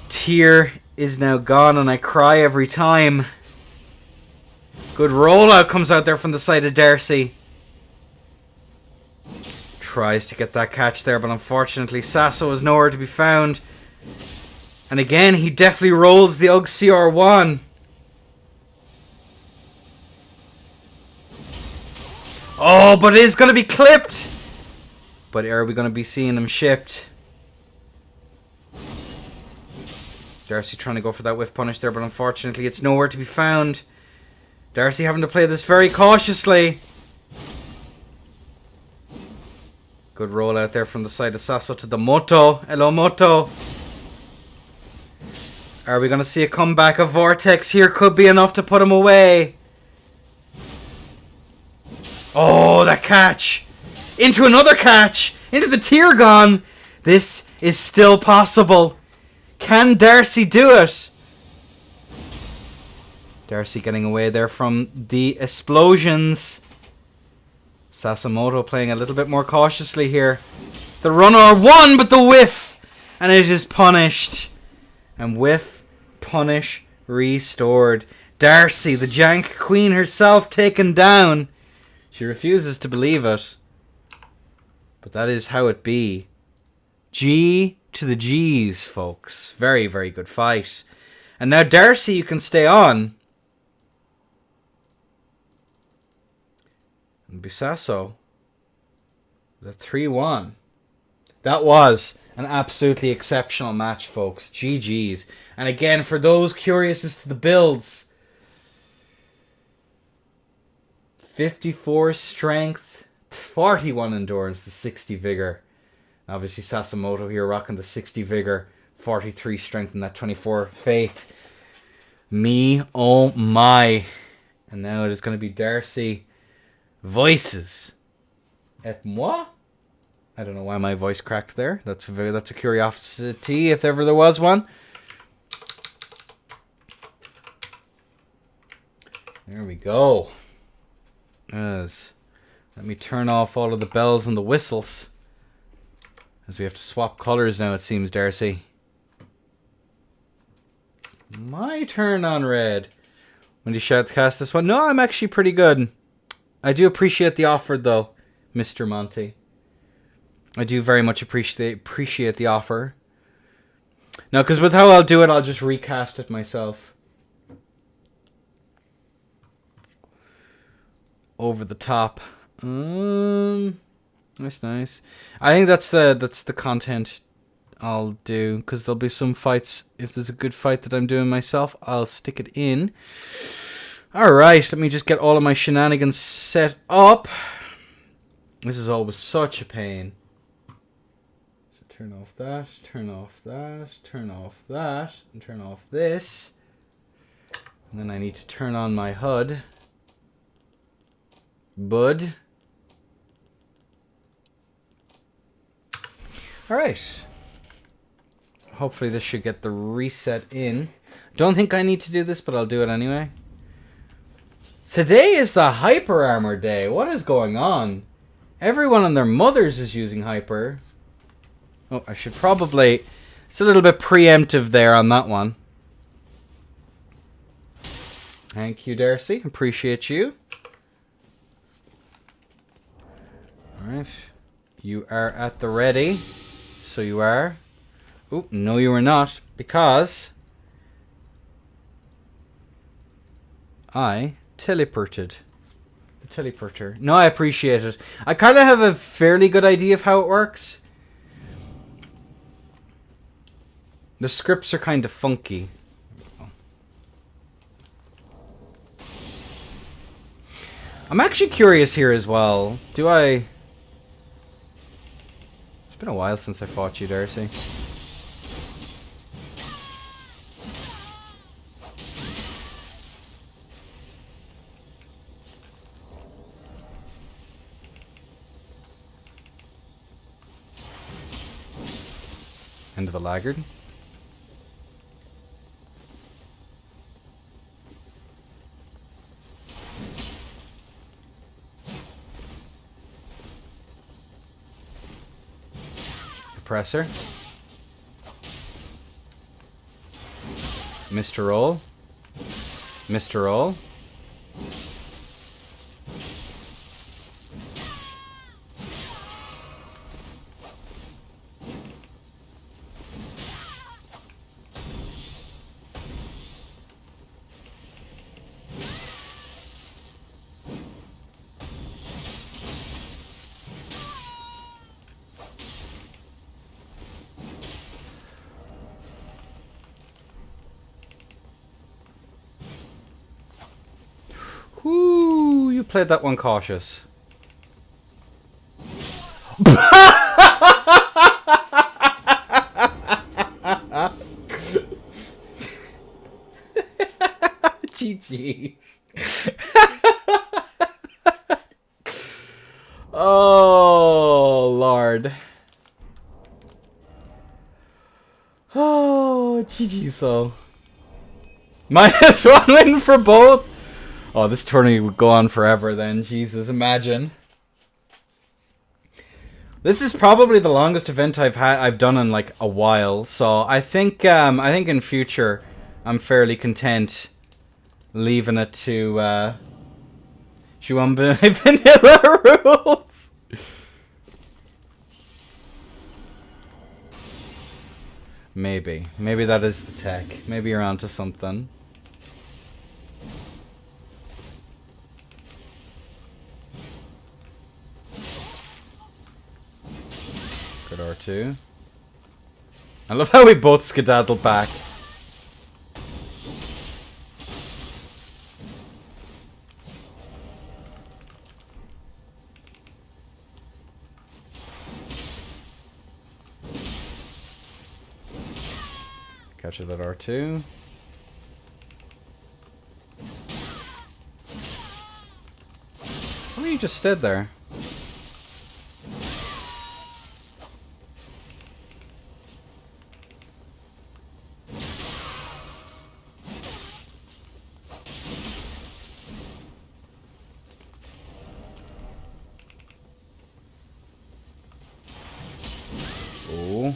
Tear is now gone and I cry every time. Good rollout comes out there from the side of Darcy. Tries to get that catch there, but unfortunately Sasso is nowhere to be found. And again, he definitely rolls the UG CR1. Oh, but it is going to be clipped. But are we going to be seeing him shipped? Darcy trying to go for that whiff punish there, but unfortunately it's nowhere to be found. Darcy having to play this very cautiously. Good roll out there from the side of Sasso to the Moto. Hello, Moto. Are we going to see a comeback? A Vortex here could be enough to put him away. Oh, that catch. Into another catch. into the Tyrgon. This is still possible. Can Darcy do it? Darcy getting away there from the explosions. Sasimoto playing a little bit more cautiously here. The runner won, but the whiff. And it is punished. And whiff, punish, restored. Darcy, the Jank Queen herself, taken down. She refuses to believe it. But that is how it be. G to the G's, folks. Very, very good fight. And now Darcy, you can stay on. And Bisasso. The 3-1. That was an absolutely exceptional match, folks. GG's. And again, for those curious as to the builds, 54 strength, 41 endurance, the 60 vigor. Obviously, Sasimoto here rocking the 60 vigor, 43 strength, and that 24 faith. Me, oh my. And now it is going to be Darcy. Voices. Et moi? I don't know why my voice cracked there. That's a curiosity, if ever there was one. There we go. Let me turn off all of the bells and the whistles. As we have to swap colors now, it seems, Darcy. My turn on red. When you shout to cast this one? No, I'm actually pretty good. I do appreciate the offer, though, Mr. Monty. I do very much appreciate the offer. No, because with how I'll do it, I'll just recast it myself. Over the top. That's nice. I think that's the content I'll do, because there'll be some fights. If there's a good fight that I'm doing myself, I'll stick it in. Alright, let me just get all of my shenanigans set up. This is always such a pain. So turn off that, turn off that, turn off that, and turn off this. And then I need to turn on my HUD. Bud. Alright. Hopefully this should get the reset in. Don't think I need to do this, but I'll do it anyway. Today is the Hyper Armor Day. What is going on? Everyone and their mothers is using Hyper. Oh, I should probably... It's a little bit preemptive there on that one. Thank you, Darcy. Appreciate you. Alright. You are at the ready. So you are. Oh, no you are not. Because... I teleported. The teleporter. No, I appreciate it. I kind of have a fairly good idea of how it works. The scripts are kind of funky. I'm actually curious here as well. Do I... It's been a while since I fought you, Darcy. End of the laggard. Presser. Mr. Roll. Mr. Roll. Ooh, you played that one cautious. GG's. Oh, Lord. Oh, GG so. -1 win for both. Oh, this tourney would go on forever then. Jesus, imagine. This is probably the longest event I've done in like a while. So I think in future I'm fairly content leaving it to vanilla rules. Maybe that is the tech. Maybe you're onto something. Good R2. I love how we both skedaddled back. Catch it at R2. What you just stood there? Oh.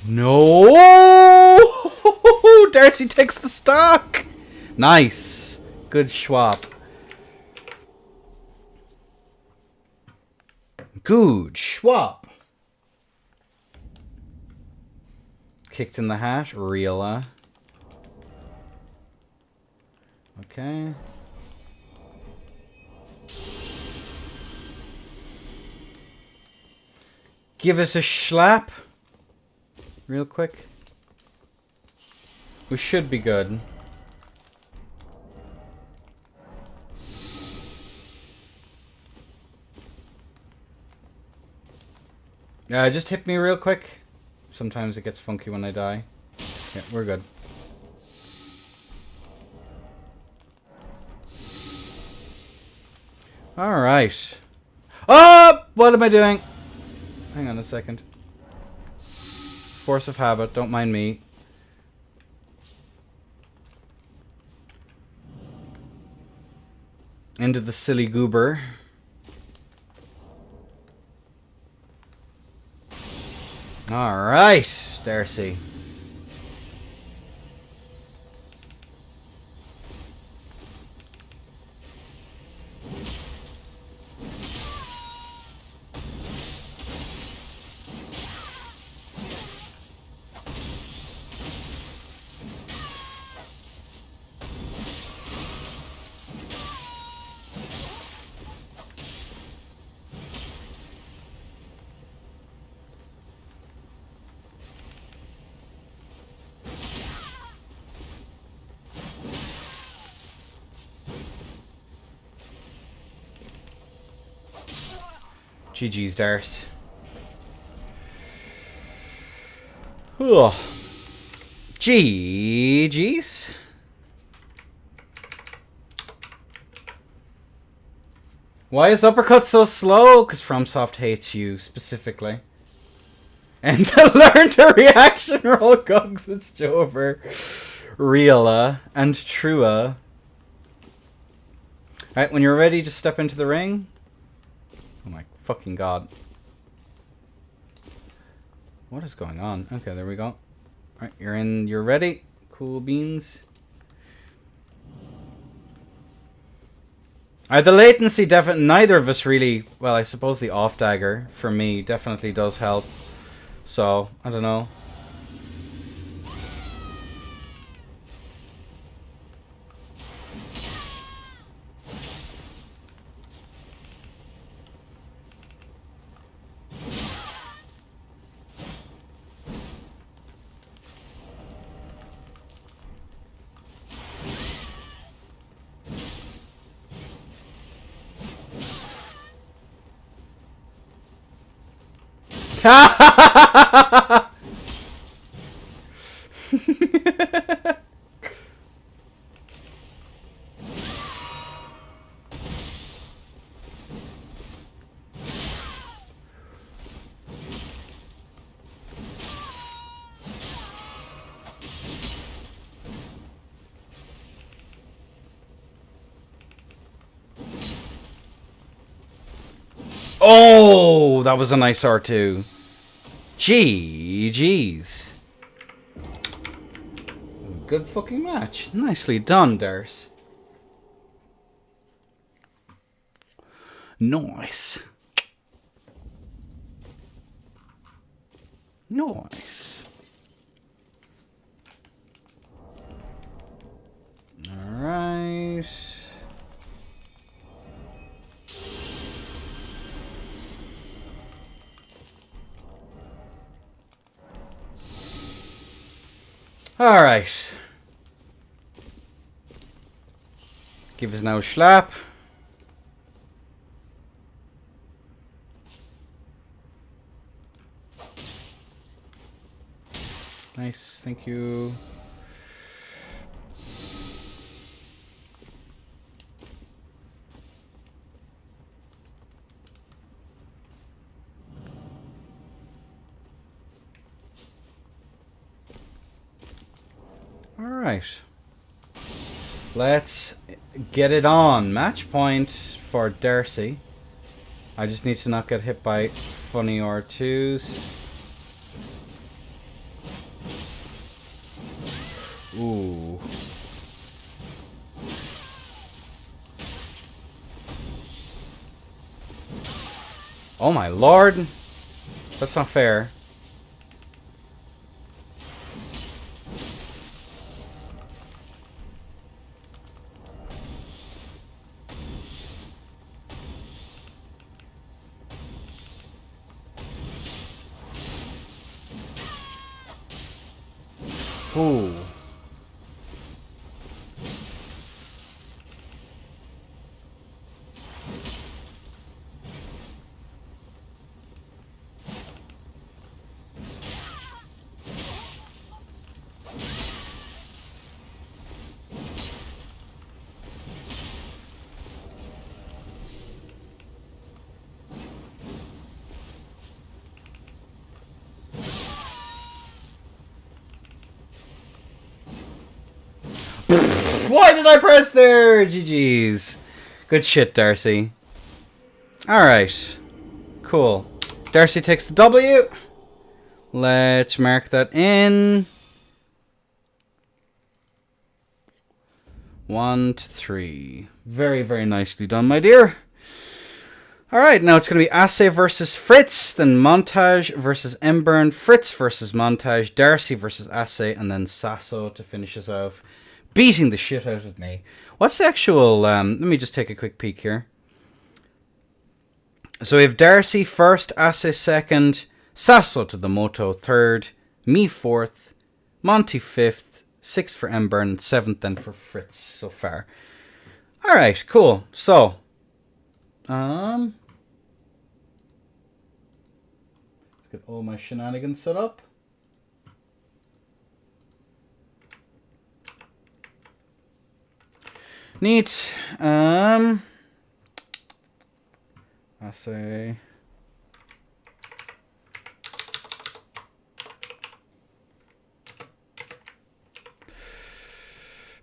No! Darcy takes the stock! Nice. Good swap. Good swap. Kicked in the hat. Reela. Okay. Give us a slap. Real quick. We should be good. Just hit me real quick. Sometimes it gets funky when I die. Yeah, we're good. Alright. Oh! What am I doing? Hang on a second. Force of habit, don't mind me. Into the silly goober. Alright, Darcy. GG's, Darce. Ugh. GG's. Why is uppercut so slow? Because FromSoft hates you specifically. And to learn to reaction roll gugs, it's Jover, Reela, and Trua. Alright, when you're ready, just step into the ring. Oh my fucking god. What is going on? Okay, there we go. Alright, you're ready. Cool beans. The latency definitely, neither of us really, well, I suppose the off dagger for me definitely does help. So, I don't know. Oh, that was a nice R2. GG's. Good fucking match. Nicely done, Darce. Nice. Nice. Alright. Alright. Give us now a slap. Nice, thank you. Alright. Let's get it on. Match point for Darcy. I just need to not get hit by funny R2s. Ooh. Oh my lord. That's not fair. Ooh. Why did I press there? GG's. Good shit, Darcy. Alright. Cool. Darcy takes the W. Let's mark that in. 1 to 3. Very, very nicely done, my dear. Alright, now it's going to be Assay versus Fritz, then Montage versus Embern, Fritz versus Montage, Darcy versus Assay, and then Sasso to finish us off. Beating the shit out of me. What's the actual... let me just take a quick peek here. So we have Darcy first, Assay second, Sasso to the Moto third, me fourth, Monty fifth, sixth for Embern, and seventh then for Fritz so far. Alright, cool. So... let's get all my shenanigans set up. Neat. I say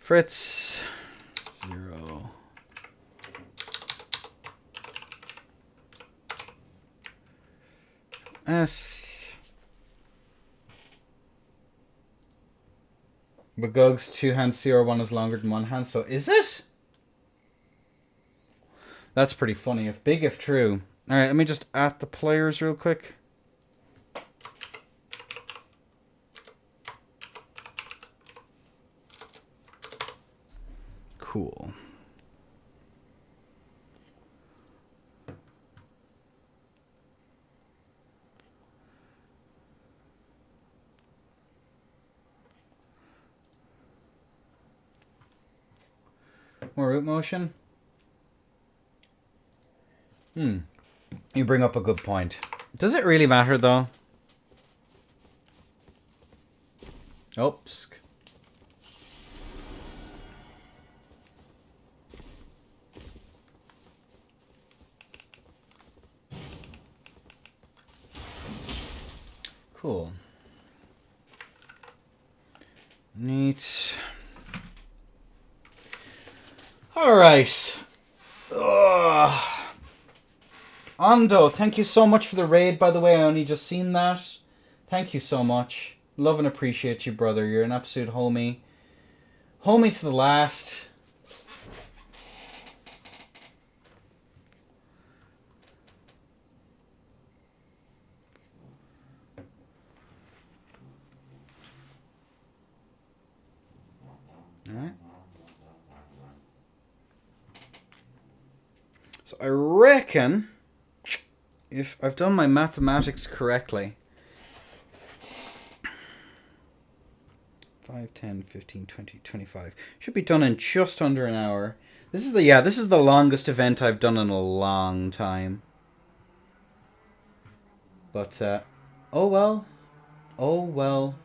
Fritz 0. S. Bagug's two-hand CR1 is longer than one hand, so is it? That's pretty funny. If big, if true. Alright, let me just add the players real quick. Cool. More root motion? You bring up a good point. Does it really matter, though? Oops. Cool. Neat. All right. Ugh. Ando, thank you so much for the raid, by the way. I only just seen that. Thank you so much. Love and appreciate you, brother. You're an absolute homie. Homie to the last. Alright. So I reckon, if I've done my mathematics correctly, 5, 10, 15, 20, 25. Should be done in just under an hour. This is the longest event I've done in a long time. But, oh well. Oh well.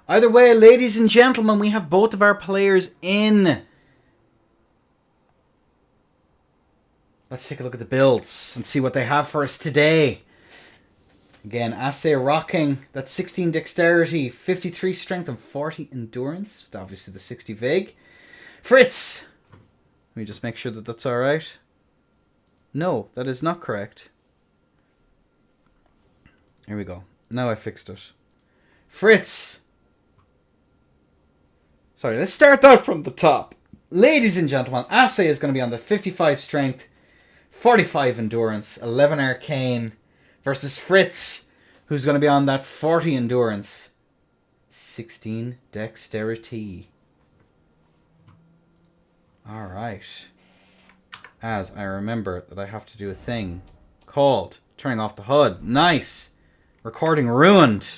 Either way, ladies and gentlemen, we have both of our players in. Let's take a look at the builds and see what they have for us today. Again, Assay rocking that 16 dexterity, 53 strength, and 40 endurance. With obviously the 60 vig. Fritz! Let me just make sure that that's alright. No, that is not correct. Here we go. Now I fixed it. Fritz! Sorry, let's start that from the top. Ladies and gentlemen, Assay is going to be on the 55 strength, 45 endurance, 11 arcane, versus Fritz, who's going to be on that 40 endurance, 16 dexterity. Alright. As I remember that I have to do a thing called turning off the HUD. Nice! Recording ruined.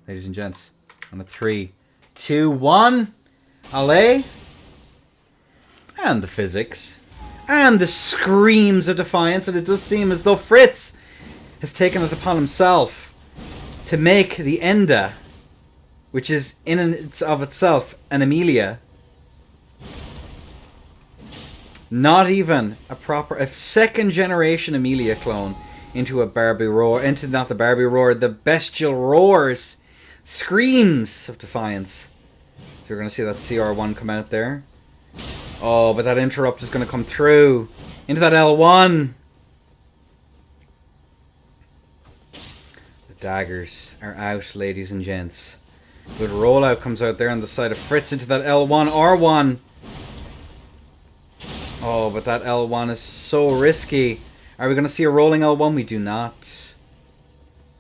Ladies and gents, on a 3, 2, 1. Allez. And the physics. And the screams of defiance. And it does seem as though Fritz has taken it upon himself to make the Enda, which is in and of itself an Amelia, not even a second generation Amelia clone, into a Barbie roar, not the Barbie roar, the bestial roars, screams of defiance. So you're going to see that CR1 come out there. Oh, but that interrupt is going to come through into that L1. The daggers are out, ladies and gents. Good rollout comes out there on the side of Fritz into that L1 R1. Oh, but that L1 is so risky. Are we going to see a rolling L1? We do not.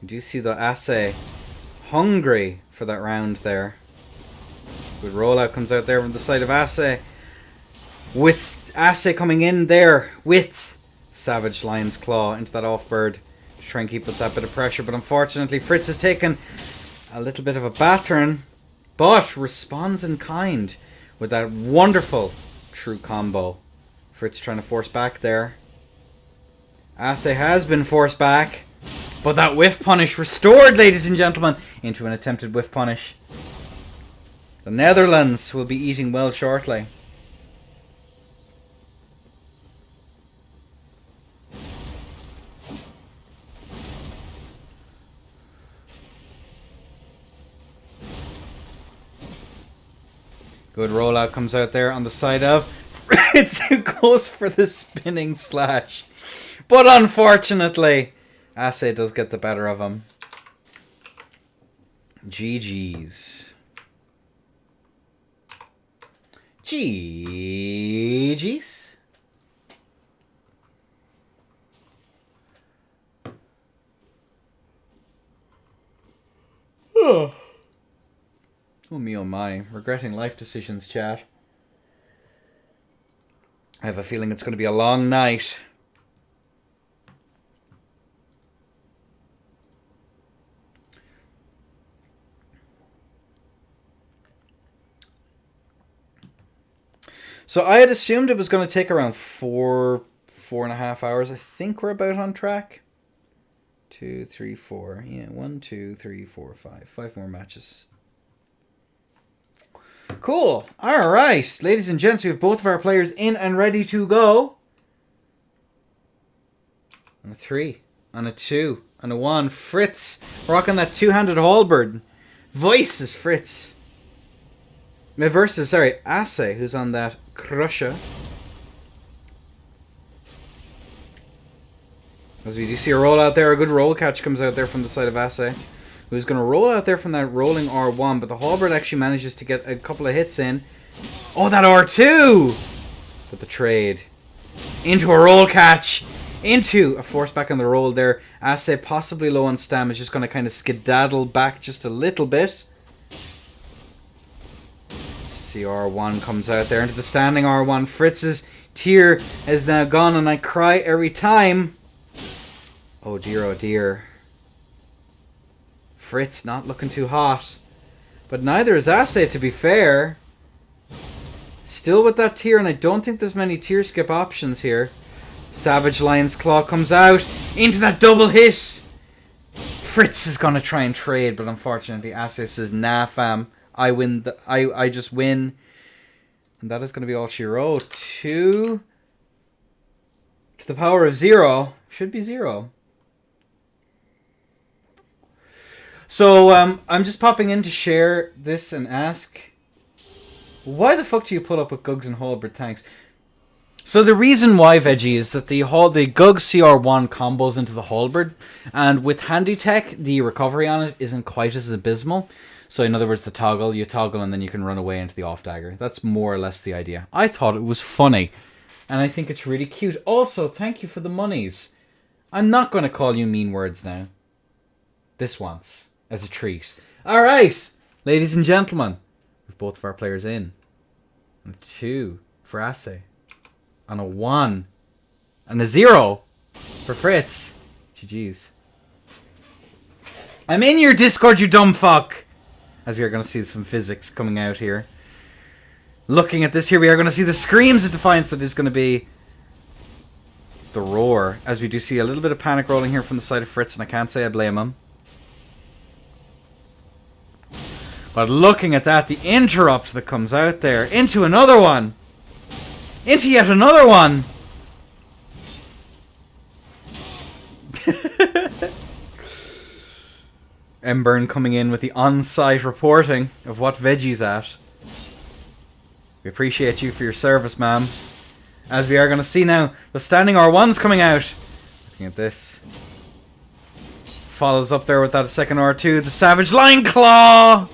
We do see the Assay hungry for that round there. Good rollout comes out there from the side of Assay. With Assay coming in there with Savage Lion's Claw into that off-bird to try and keep with that bit of pressure. But unfortunately, Fritz has taken a little bit of a battering, but responds in kind with that wonderful true combo. Fritz trying to force back there. Assay has been forced back, but that whiff punish restored, ladies and gentlemen, into an attempted whiff punish. The Netherlands will be eating well shortly. Good rollout comes out there on the side of Fritz, who goes for the spinning slash. But unfortunately, Assay does get the better of him. GG's. GG's. Oh. Oh me oh my. Regretting life decisions, chat. I have a feeling it's going to be a long night. So I had assumed it was going to take around 4.5 hours. I think we're about on track. 2, 3, 4. Yeah, 1, 2, 3, 4, 5. 5 more matches. Cool. All right, ladies and gents, we have both of our players in and ready to go. On a 3, on a 2, on a 1. Fritz rocking that two-handed halberd. Voice is Fritz. Versus, Assay, who's on that crusher. As we do see a roll out there, a good roll catch comes out there from the side of Ase, who's going to roll out there from that rolling R1, but the halberd actually manages to get a couple of hits in. Oh, that R2! But the trade into a roll catch, into a force back on the roll there. Ase, possibly low on stam, is just going to kind of skedaddle back just a little bit. R1 comes out there into the standing R1. Fritz's tear is now gone, and I cry every time. Oh dear, oh dear. Fritz not looking too hot. But neither is Ase, to be fair. Still with that tear, and I don't think there's many tear skip options here. Savage Lion's Claw comes out into that double hit. Fritz is going to try and trade, but unfortunately Ase says, nah fam. I win. I just win. And that is going to be all she wrote. 2 to the power of 0. Should be 0. So, I'm just popping in to share this and ask, why the fuck do you put up with Gugs and halberd tanks? So the reason why, Veggie, is that the Gugs CR1 combos into the halberd, and with Handy Tech, the recovery on it isn't quite as abysmal. So in other words, the toggle, you toggle and then you can run away into the off dagger. That's more or less the idea. I thought it was funny, and I think it's really cute. Also, thank you for the monies. I'm not going to call you mean words now. This once, as a treat. Alright, ladies and gentlemen, with both of our players in. And a 2 for Ase. And a 1. And a 0 for Fritz. GG's. I'm in your Discord, you dumb fuck! As we are going to see some physics coming out here. Looking at this here, we are going to see the screams of defiance that is going to be the roar. As we do see a little bit of panic rolling here from the side of Fritz, and I can't say I blame him. But looking at that, the interrupt that comes out there into another one. Into yet another one. Embern coming in with the on-site reporting of what Veggie's at. We appreciate you for your service, ma'am. As we are going to see now, the standing R1's coming out. Looking at this. Follows up there with that second R2. The Savage Lion Claw!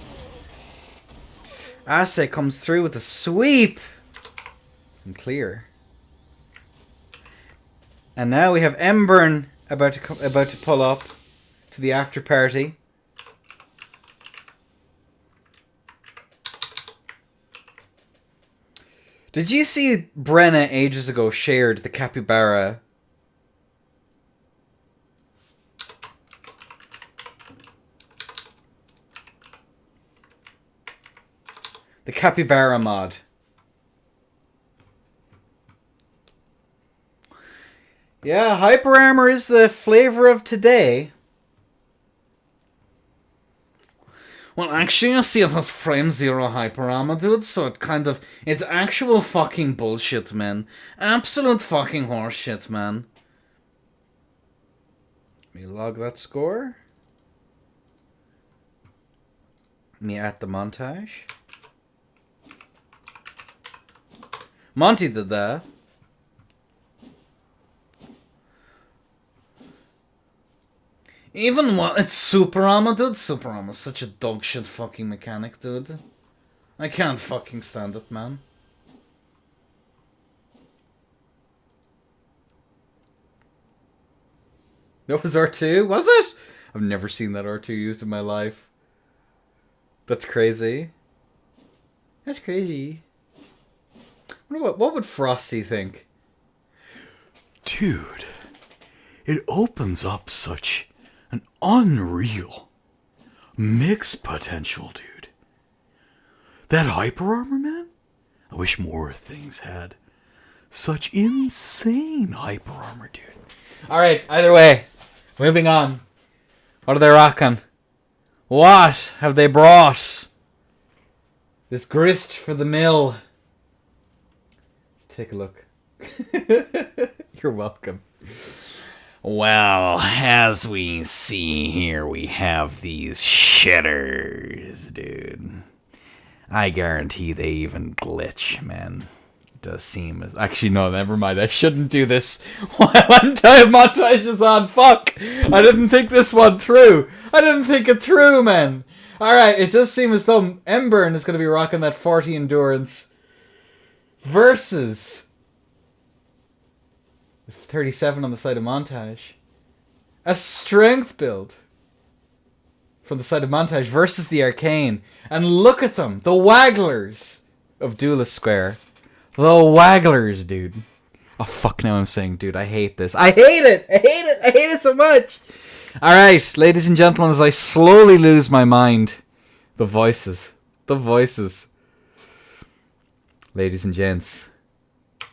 Ase comes through with a sweep. And clear. And now we have Embern about to pull up to the after party. Did you see Brenna ages ago shared the capybara? The capybara mod. Yeah, hyper armor is the flavor of today. Well, actually, I see it has frame 0 hyper armor, dude, so it's actual fucking bullshit, man. Absolute fucking horseshit, man. Let me log that score. Me at the montage. Monty did that. Even what? It's super armor, dude. Super armor's such a dog shit fucking mechanic, dude. I can't fucking stand it, man. That was R2? Was it? I've never seen that R2 used in my life. That's crazy. That's crazy. What would Frosty think? Dude, it opens up such an unreal mix potential, dude. That hyper armor, man? I wish more things had such insane hyper armor, dude. Alright, either way. Moving on. What are they rocking? What have they brought? This grist for the mill. Let's take a look. You're welcome. Well, as we see here, we have these shitters, dude. I guarantee they even glitch, man. does seem... Actually, no, never mind. I shouldn't do this while entire montage is on. Fuck! I didn't think this one through. I didn't think it through, man. Alright, it does seem as though Embern is going to be rocking that 40 endurance. Versus 37 on the side of montage. A strength build from the side of montage versus the arcane. And look at them, the wagglers of Duelist Square. The wagglers, dude. Oh fuck, now I'm saying dude, I hate this. I hate it! I hate it! I hate it so much! Alright, ladies and gentlemen, as I slowly lose my mind. The voices. The voices. Ladies and gents.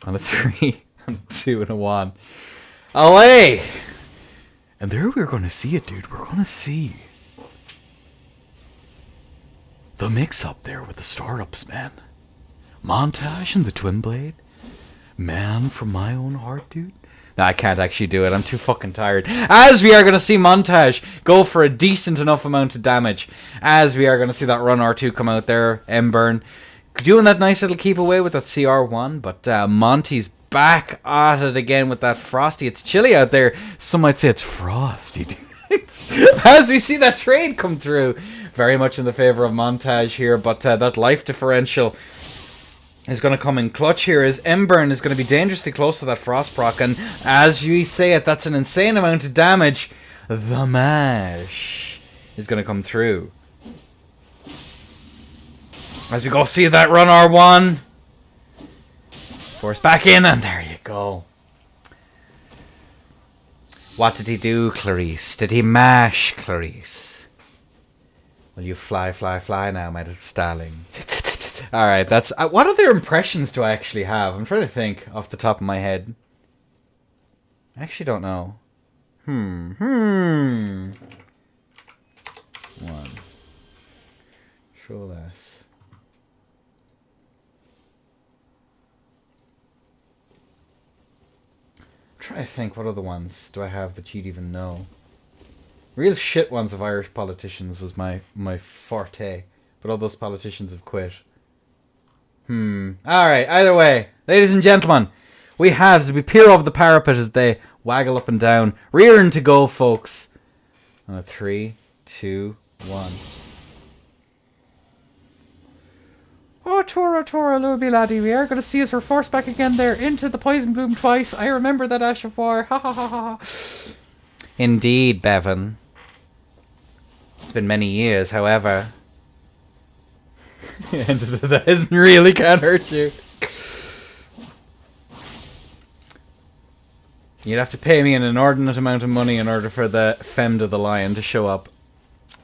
On a 3, on a 2, and a 1. Away! And there we're going to see it, dude. We're going to see the mix-up there with the startups, man. Montage and the Twin Blade. Man from my own heart, dude. No, I can't actually do it. I'm too fucking tired. As we are going to see Montage go for a decent enough amount of damage. As we are going to see that Run R2 come out there. Embern. Doing that nice little keep away with that CR1. But Monty's back at it again with that Frosty. It's chilly out there. Some might say it's frosty, dude. As we see that trade come through. Very much in the favor of Montage here. But that life differential is going to come in clutch here, as Embern is going to be dangerously close to that Frost proc, and as you say it, that's an insane amount of damage. The mash is going to come through. As we go see that Run R1. Force back in, and there you go. What did he do, Clarice? Did he mash, Clarice? Will you fly, fly, fly now, my little starling? Alright, that's... what other impressions do I actually have? I'm trying to think off the top of my head. I actually don't know. One. Show less. I'm trying to think, what other ones do I have that you'd even know? Real shit ones of Irish politicians was my forte. But all those politicians have quit. Alright, either way, ladies and gentlemen, we have, as we peer over the parapet as they waggle up and down, rearing to go, folks. On a 3, 2, 1. Oh, Tora, Luby laddie, we are going to see us her force back again there into the poison bloom twice. I remember that Ash of War. Ha ha ha ha. Indeed, Bevan. It's been many years, however. And that isn't really can't hurt you. You'd have to pay me an inordinate amount of money in order for the Femme de the Lion to show up.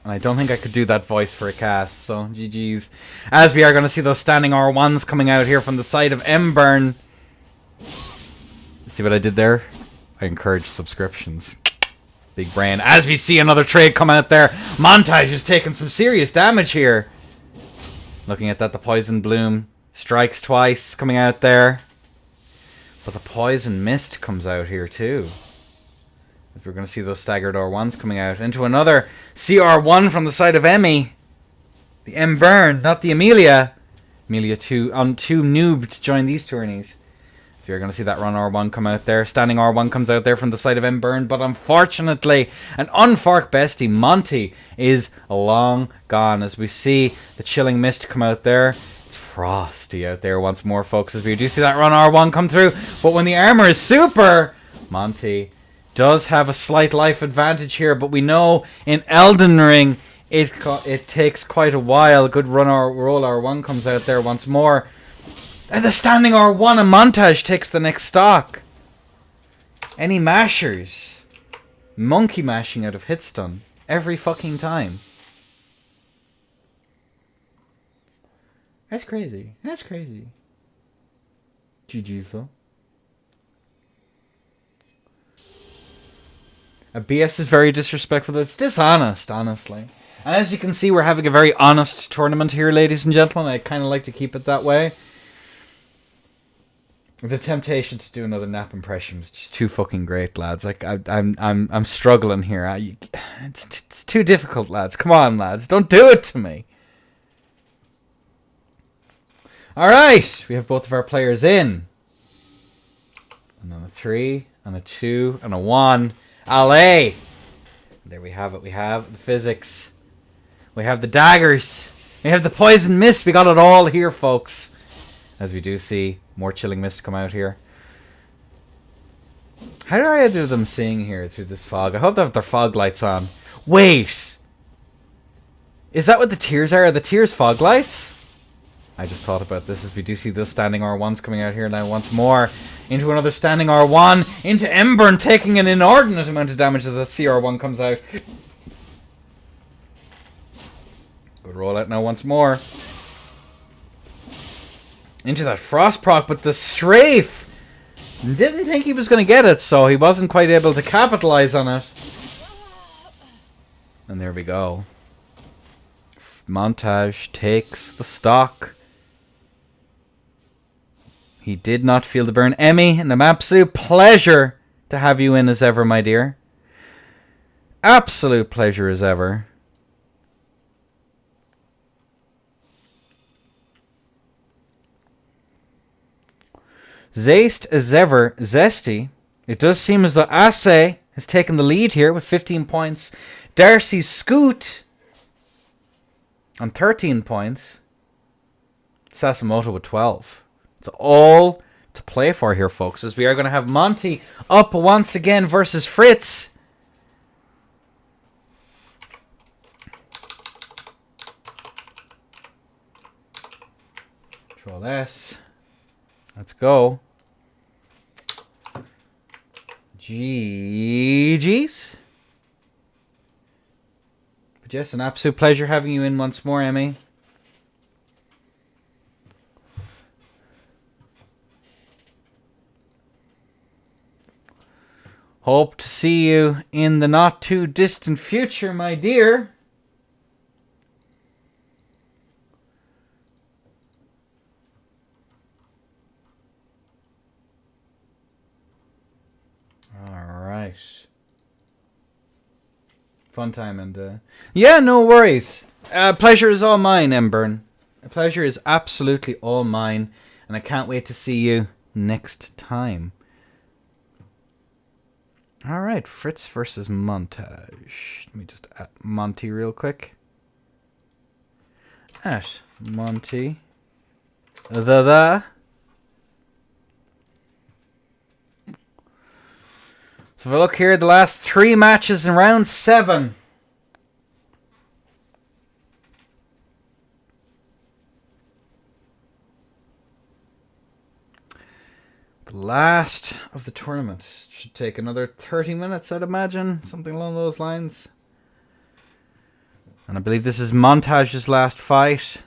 And I don't think I could do that voice for a cast, so GG's. As we are going to see those standing R1s coming out here from the side of Embern. See what I did there? I encourage subscriptions. Big brain. As we see another trade come out there. Montage is taking some serious damage here. Looking at that, the Poison Bloom strikes twice coming out there. But the Poison Mist comes out here too. If we're going to see those staggered R1s coming out. Into another CR1 from the side of Emmy. The Embern, not the Amelia. Amelia too noob to join these tourneys. So you're going to see that Run R1 come out there. Standing R1 comes out there from the side of Embern. But unfortunately, an unfork bestie, Monty, is long gone. As we see the Chilling Mist come out there. It's frosty out there once more, folks. As we do see that Run R1 come through. But when the armor is super, Monty does have a slight life advantage here. But we know in Elden Ring, it takes quite a while. A good roll R1 comes out there once more. And the standing R1 and Montage takes the next stock. Any mashers? Monkey mashing out of hitstun every fucking time. That's crazy. That's crazy. GG's though. A BS is very disrespectful. It's dishonest, honestly. And as you can see, we're having a very honest tournament here, ladies and gentlemen. I kind of like to keep it that way. The temptation to do another nap impression was just too fucking great, lads. Like I'm struggling here. It's too difficult, lads. Come on, lads, don't do it to me. Alright, we have both of our players in. And then a 3, and a 2, and a 1. Allez! There we have it. We have the physics. We have the daggers. We have the poison mist. We got it all here, folks. As we do see more chilling mist come out here. How do either of them seeing here through this fog? I hope they have their fog lights on. Wait! Is that what the tears are? Are the tears fog lights? I just thought about this as we do see those standing R1s coming out here now once more. Into another standing R1. Into Embern taking an inordinate amount of damage as the CR1 comes out. Good rollout now once more. Into that Frost proc, but the strafe! Didn't think he was going to get it, so he wasn't quite able to capitalize on it. And there we go. Montage takes the stock. He did not feel the burn. Emmy, an absolute pleasure to have you in as ever, my dear. Absolute pleasure as ever. Zest as ever, zesty. It does seem as though Ase has taken the lead here with 15 points. Darcy Scoot on 13 points. Sasimoto with 12. It's all to play for here, folks, as we are going to have Monty up once again versus Fritz. Control S. Let's go. GG's. But yes, an absolute pleasure having you in once more, Emmy. Hope to see you in the not too distant future, my dear. Alright. Fun time and yeah, no worries. Pleasure is all mine, Embern. Pleasure is absolutely all mine. And I can't wait to see you next time. Alright, Fritz versus Montage. Let me just add Monty real quick. At Monty. The. So if I look here, the last 3 matches in round 7. The last of the tournament should take another 30 minutes, I'd imagine. Something along those lines. And I believe this is Montage's last fight.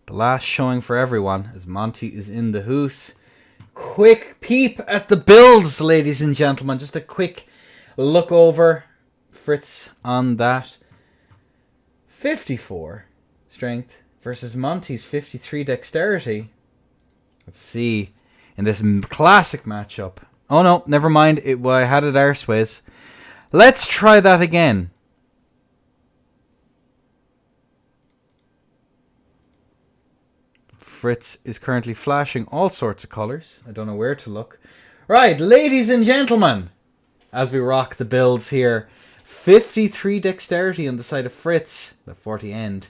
The last showing for everyone as Monty is in the hoose. Quick peep at the builds, ladies and gentlemen. Just a quick look over. Fritz on that. 54 strength versus Monty's 53 dexterity. Let's see. In this classic matchup. Oh no, never mind. I had it arseways. Let's try that again. Fritz is currently flashing all sorts of colours. I don't know where to look. Right, ladies and gentlemen. As we rock the builds here. 53 dexterity on the side of Fritz. The 40 end.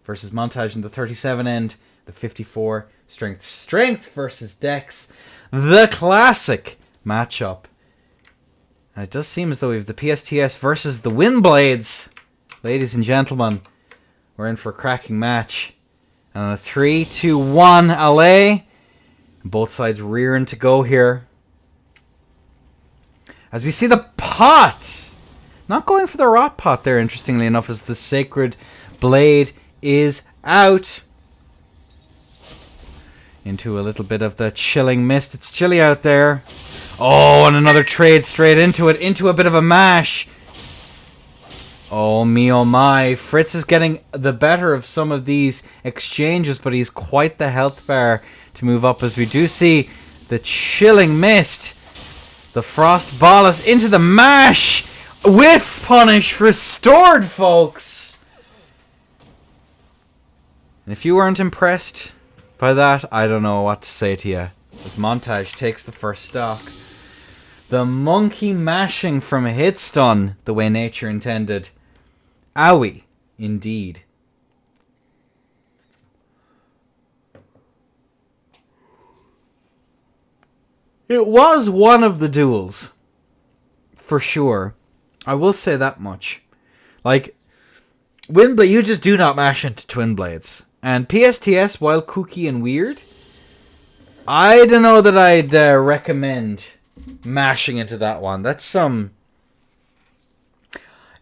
Versus Montage in the 37 end. The 54 strength. Strength versus Dex. The classic matchup. And it does seem as though we have the PSTS versus the Windblades. Ladies and gentlemen, we're in for a cracking match. And on a 3, 2, 1, allez. Both sides rearing to go here. As we see the pot. Not going for the rot pot there, interestingly enough, as the Sacred Blade is out. Into a little bit of the chilling mist. It's chilly out there. Oh, and another trade straight into it. Into a bit of a mash. Oh me, oh my. Fritz is getting the better of some of these exchanges, but he's quite the health bar to move up as we do see the chilling mist. The frost bolus into the mash. Whiff punish restored, folks. And if you weren't impressed, By that, I don't know what to say to you. As Montage takes the first stock. The monkey mashing from a hit stun, the way nature intended. Owie, indeed. It was one of the duels. For sure. I will say that much. Like, Windblade, you just do not mash into Twin Blades. And PSTS, while kooky and weird, I don't know that I'd recommend mashing into that one. That's some...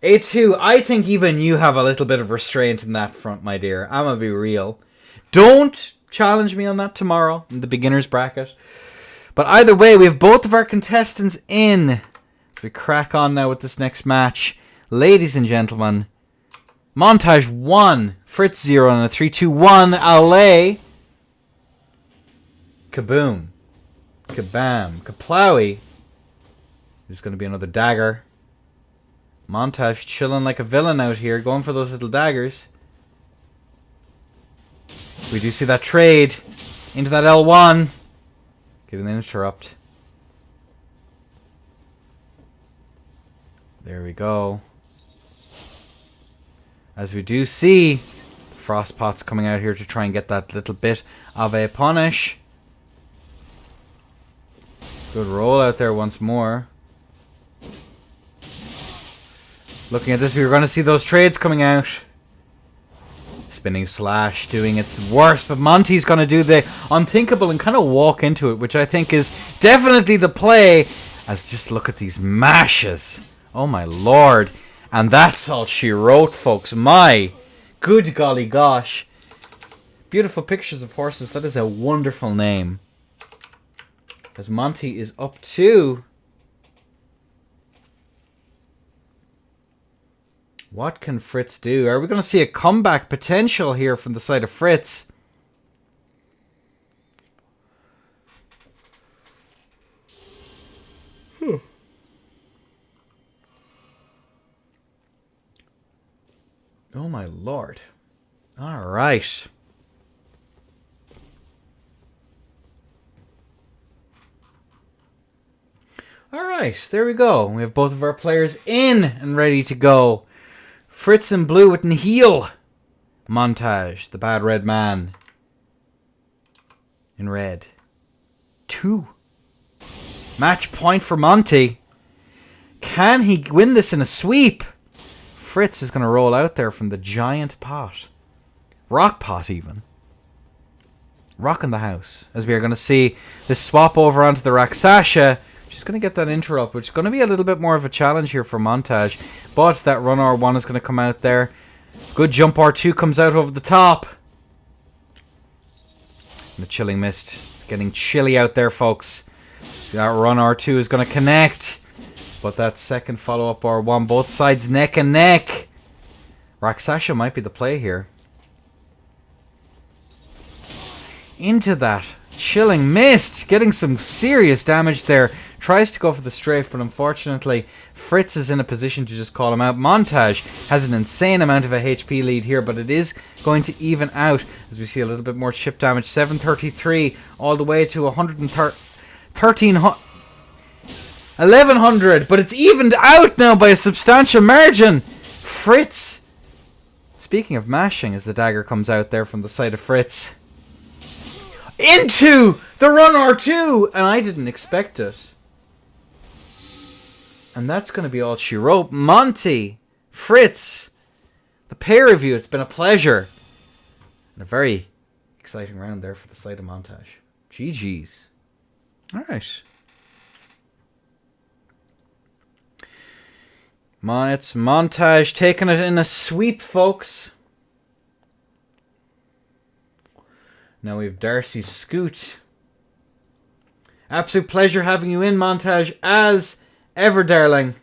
A2, I think even you have a little bit of restraint in that front, my dear. I'm gonna be real. Don't challenge me on that tomorrow in the beginner's bracket. But either way, we have both of our contestants in. We crack on now with this next match. Ladies and gentlemen, Montage 1, Fritz 0 on a 3-2-1, Alley. Kaboom. Kabam. Kaplowy. There's going to be another dagger. Montage chilling like a villain out here, going for those little daggers. We do see that trade into that L1. Getting an interrupt. There we go. As we do see Frostpot's coming out here to try and get that little bit of a punish. Good roll out there once more. Looking at this, we were going to see those trades coming out. Spinning slash doing its worst, but Monty's going to do the unthinkable and kind of walk into it, which I think is definitely the play. As just look at these mashes. Oh my lord. And that's all she wrote, folks. My good golly gosh. Beautiful pictures of horses. That is a wonderful name. As Monty is up to... What can Fritz do? Are we going to see a comeback potential here from the side of Fritz? Oh my lord. Alright. Alright, there we go. We have both of our players in and ready to go. Fritz in blue with Nihil. Montage, the bad red man. In red. 2. Match point for Monty. Can he win this in a sweep? Fritz is going to roll out there from the giant pot. Rock pot, even. Rock in the house. As we are going to see this swap over onto the Raksasha. She's going to get that interrupt, which is going to be a little bit more of a challenge here for Montage. But that run R1 is going to come out there. Good jump R2 comes out over the top. And the chilling mist. It's getting chilly out there, folks. That run R2 is going to connect. But that second follow-up R1, both sides neck and neck. Raksasha might be the play here. Into that chilling mist. Getting some serious damage there. Tries to go for the strafe, but unfortunately Fritz is in a position to just call him out. Montage has an insane amount of a HP lead here, but it is going to even out as we see a little bit more chip damage. 733 all the way to 1100, but it's evened out now by a substantial margin. Fritz, speaking of mashing, as the dagger comes out there from the side of Fritz, into the run R2, and I didn't expect it. And that's going to be all she wrote. Monty, Fritz, the pair of you, it's been a pleasure. And a very exciting round there for the side of Montage. GG's. Alright. It's Montage taking it in a sweep, folks. Now we have Darcy Scoot. Absolute pleasure having you in, Montage, as ever, darling.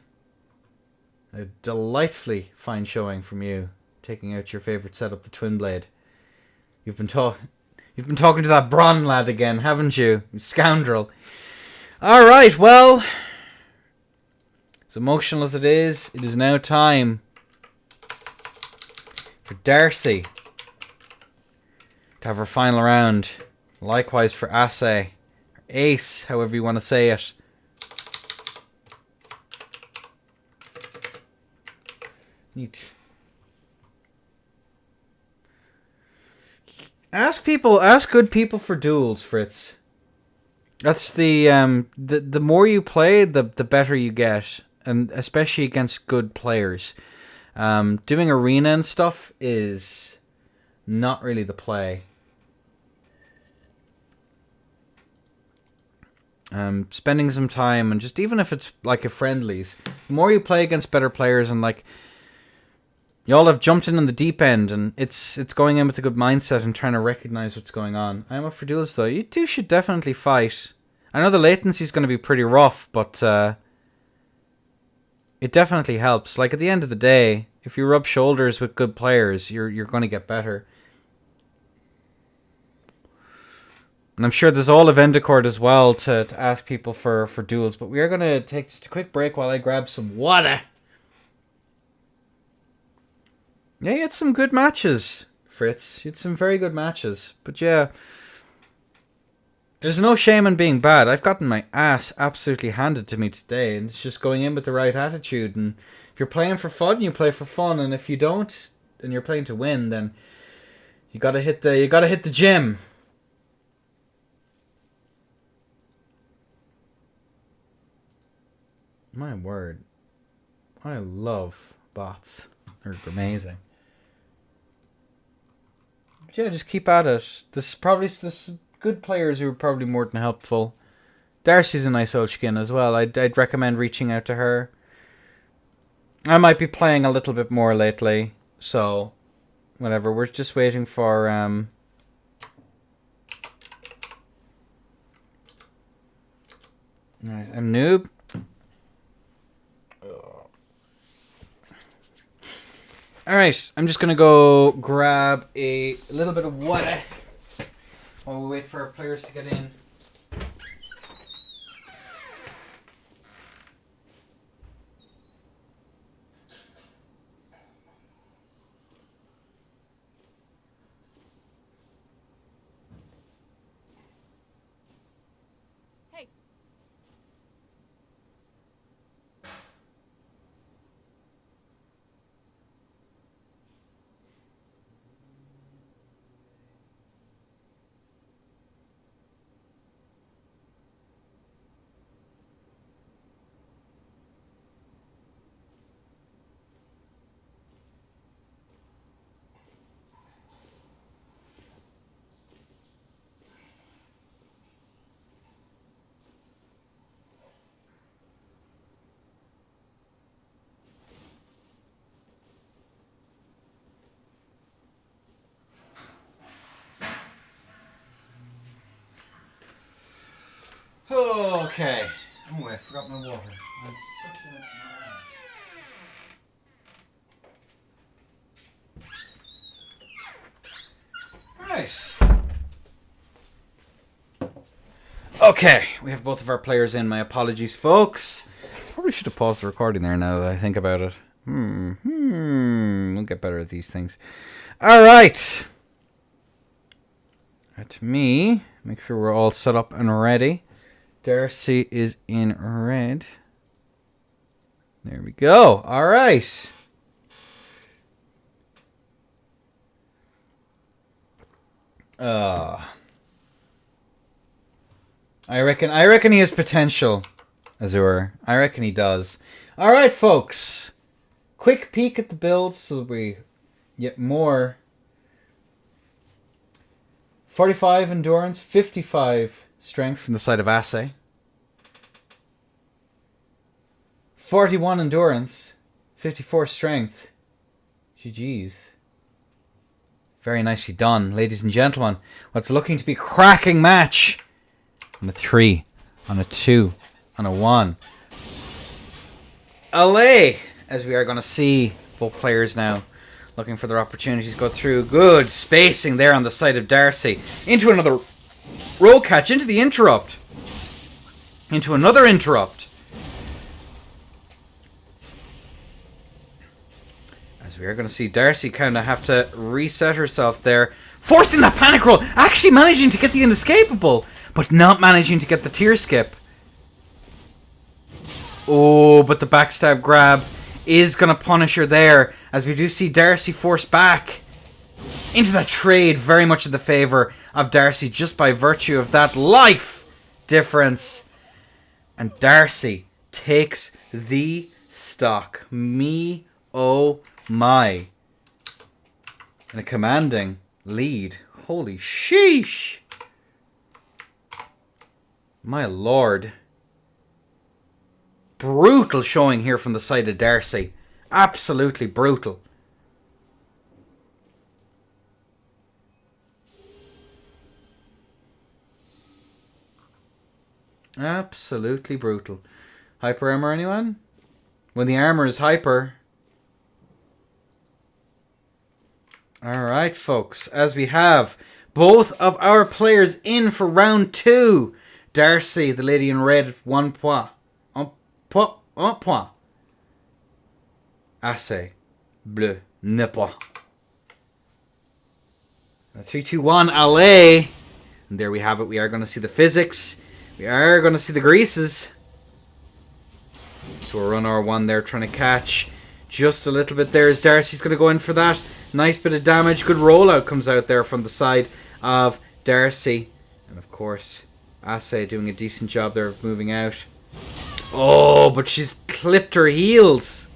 A delightfully fine showing from you, taking out your favourite setup, the Twin Blade. You've been talking to that Bron lad again, haven't you? You scoundrel. Alright, well, as emotional as it is now time for Darcy to have our final round. Likewise for Ace, or Ace, however you want to say it. Neat. Ask good people for duels, Fritz. That's the more you play, the better you get, and especially against good players. Doing arena and stuff is not really the play. Spending some time, and just even if it's like a friendlies, the more you play against better players, and like y'all have jumped in on the deep end, and it's going in with a good mindset and trying to recognize what's going on. I'm up for duels though. You two should definitely fight. I know the latency is going to be pretty rough, but it definitely helps. Like at the end of the day, if you rub shoulders with good players, you're going to get better. And I'm sure there's all of Endicord as well to ask people for duels. But we are going to take just a quick break while I grab some water. Yeah, you had some good matches, Fritz. You had some very good matches. But yeah, there's no shame in being bad. I've gotten my ass absolutely handed to me today. And it's just going in with the right attitude. And if you're playing for fun, you play for fun. And if you don't, and you're playing to win, then you gotta hit the gym. My word. I love bots. They're amazing. But yeah, just keep at it. This good players who are probably more than helpful. Darcy's a nice old skin as well. I'd recommend reaching out to her. I might be playing a little bit more lately, so whatever. We're just waiting for Right, I'm noob. Alright, I'm just gonna go grab a little bit of water while we wait for our players to get in. Hey. Okay. Oh, I forgot my water. I'm such a... Nice. Okay, we have both of our players in. My apologies, folks. Probably should have paused the recording there now that I think about it. We'll get better at these things. All right. At me. Make sure we're all set up and ready. Darcy is in red. There we go. All right. I reckon he has potential, Azure. I reckon he does. All right, folks. Quick peek at the builds so that we get more. 45 endurance, 55 strength from the side of Ace. 41 endurance, 54 strength. GG's. Very nicely done, ladies and gentlemen. What's looking to be a cracking match. On a 3, on a 2, on a 1. Allez! As we are going to see both players now looking for their opportunities go through. Good spacing there on the side of Darcy. Into another roll catch, into the interrupt. Into another interrupt. As we are going to see Darcy kind of have to reset herself there. Forcing that panic roll. Actually managing to get the inescapable. But not managing to get the tier skip. Oh, but the backstab grab is going to punish her there. As we do see Darcy forced back into that trade. Very much in the favour of Darcy. Just by virtue of that life difference. And Darcy takes the stock. Me, oh my. And a commanding lead. Holy sheesh. My lord. Brutal showing here from the side of Darcy. Absolutely brutal. Absolutely brutal. Hyper armor, anyone? When the armor is hyper. Alright, folks. As we have both of our players in for round 2. Darcy, the lady in red, 1 point. 1 point. Assez. Bleu. Ne point. 3, 2, 1. Allez. And there we have it. We are going to see the physics. We are going to see the greases. So we'll run R1 there, trying to catch just a little bit there as Darcy's going to go in for that. Nice bit of damage. Good rollout comes out there from the side of Darcy. And of course, Ase doing a decent job there of moving out. Oh, but she's clipped her heels.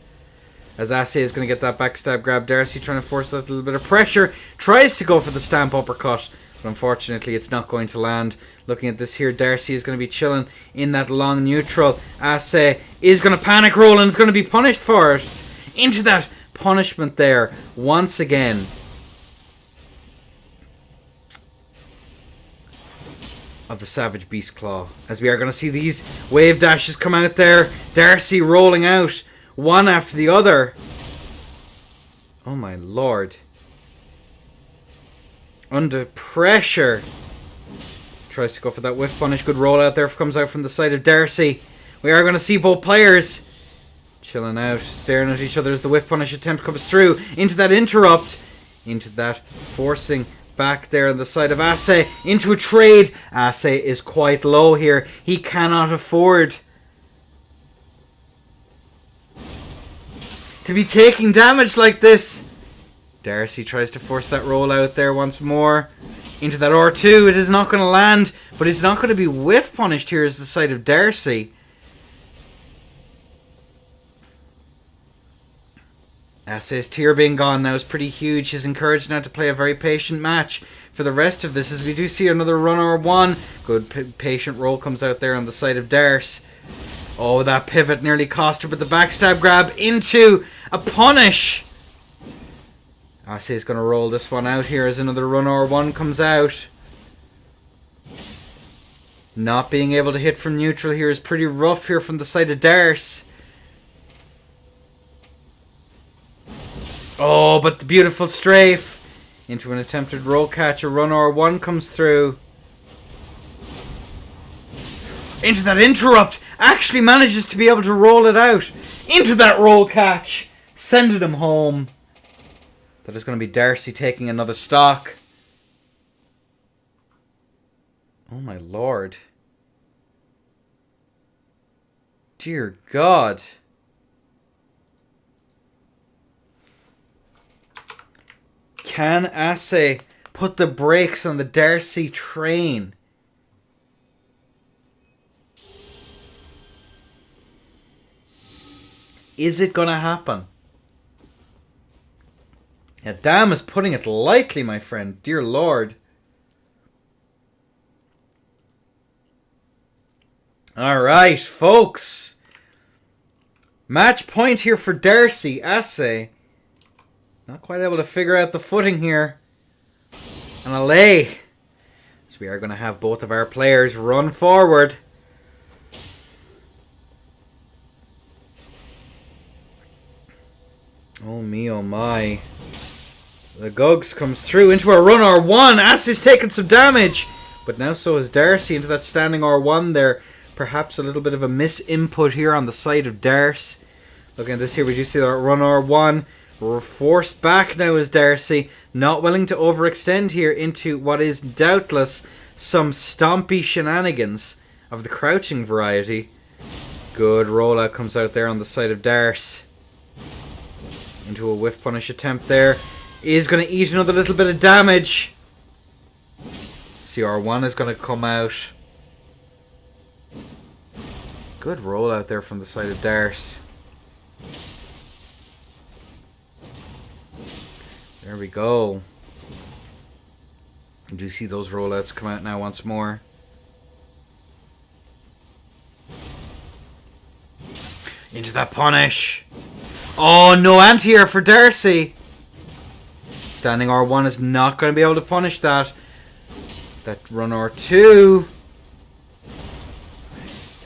As Ase is going to get that backstab grab. Darcy trying to force that little bit of pressure. Tries to go for the stamp uppercut. But unfortunately, it's not going to land. Looking at this here, Darcy is going to be chilling in that long neutral. Ase is going to panic roll and is going to be punished for it. Into that punishment there once again. Of the Savage Beast Claw. As we are going to see these wave dashes come out there. Darcy rolling out one after the other. Oh my lord. Under pressure. Tries to go for that whiff punish. Good roll out there comes out from the side of Darcy. We are going to see both players chilling out, staring at each other as the whiff punish attempt comes through. Into that interrupt. Into that forcing back there on the side of Ase. Into a trade. Ase is quite low here. He cannot afford to be taking damage like this. Darcy tries to force that roll out there once more. Into that R2. It is not going to land. But it's not going to be whiff punished here as the side of Darcy. Ase's tier being gone now is pretty huge. He's encouraged now to play a very patient match for the rest of this. As we do see another run R1. Good patient roll comes out there on the side of Darce. Oh, that pivot nearly cost her. But the backstab grab into a punish. Ase is going to roll this one out here as another run R1 comes out. Not being able to hit from neutral here is pretty rough here from the side of Darce. Oh, but the beautiful strafe into an attempted roll catch. A run R1 comes through. Into that interrupt. Actually manages to be able to roll it out. Into that roll catch. Sending him home. That is going to be Darcy taking another stock. Oh my lord. Dear God. Can Ase put the brakes on the Darcy train? Is it going to happen? Yeah, Dam is putting it lightly, my friend. Dear Lord. Alright, folks. Match point here for Darcy. Ase. Not quite able to figure out the footing here. And a lay. So we are going to have both of our players run forward. Oh me, oh my. The Gugs comes through into a run R1. Ass is taking some damage. But now so is Darcy into that standing R1 there. Perhaps a little bit of a misinput here on the side of Darce. Looking at this here, we do see that run R1. We're forced back now as Darcy, not willing to overextend here into what is doubtless some stompy shenanigans of the crouching variety. Good rollout comes out there on the side of Darce. Into a whiff punish attempt there. Is going to eat another little bit of damage. CR1 is going to come out. Good rollout there from the side of Darce. There we go. Do you see those rollouts come out now once more? Into that punish. Oh, no anti-air for Darcy. Standing R1 is not going to be able to punish that. That run R2.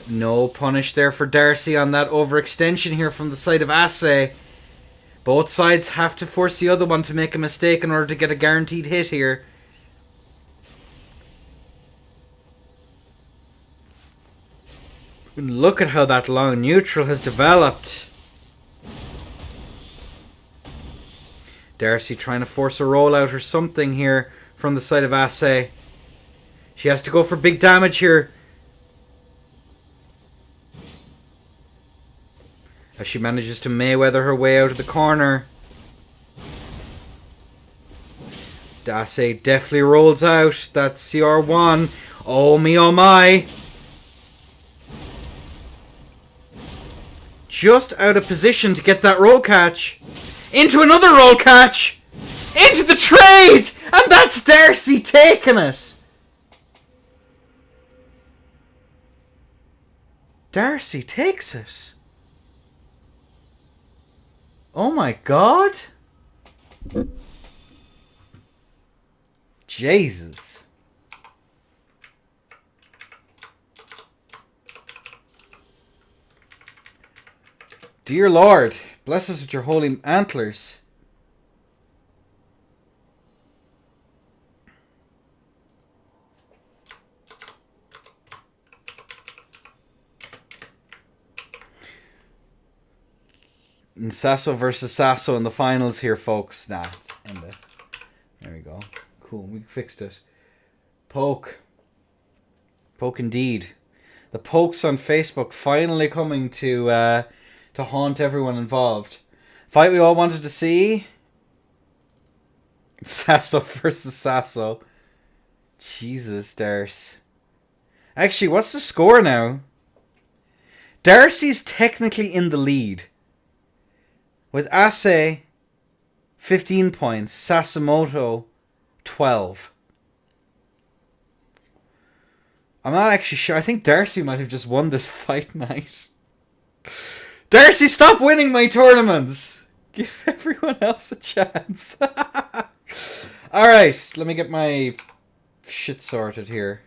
No punish there for Darcy on that overextension here from the side of Assay. Both sides have to force the other one to make a mistake in order to get a guaranteed hit here. Look at how that long neutral has developed. Darcy trying to force a rollout or something here from the side of Assay. She has to go for big damage here. As she manages to Mayweather her way out of the corner. Assay definitely rolls out. That's CR1. Oh me oh my. Just out of position to get that roll catch. Into another roll catch. Into the trade. And that's Darcy taking it. Darcy takes it. Oh my god. Jesus. Dear Lord, bless us with your holy antlers. And Sasso versus Sasso in the finals here, folks. Nah, end it. There we go. Cool, we fixed it. Poke. Poke indeed. The pokes on Facebook finally coming to haunt everyone involved. Fight we all wanted to see. Sasso versus Sasso. Jesus, Darce. Actually, what's the score now? Darcy's technically in the lead. With Assay, 15 points. Sasimoto, 12. I'm not actually sure. I think Darcy might have just won this fight night. Darcy, stop winning my tournaments! Give everyone else a chance. Alright, let me get my shit sorted here.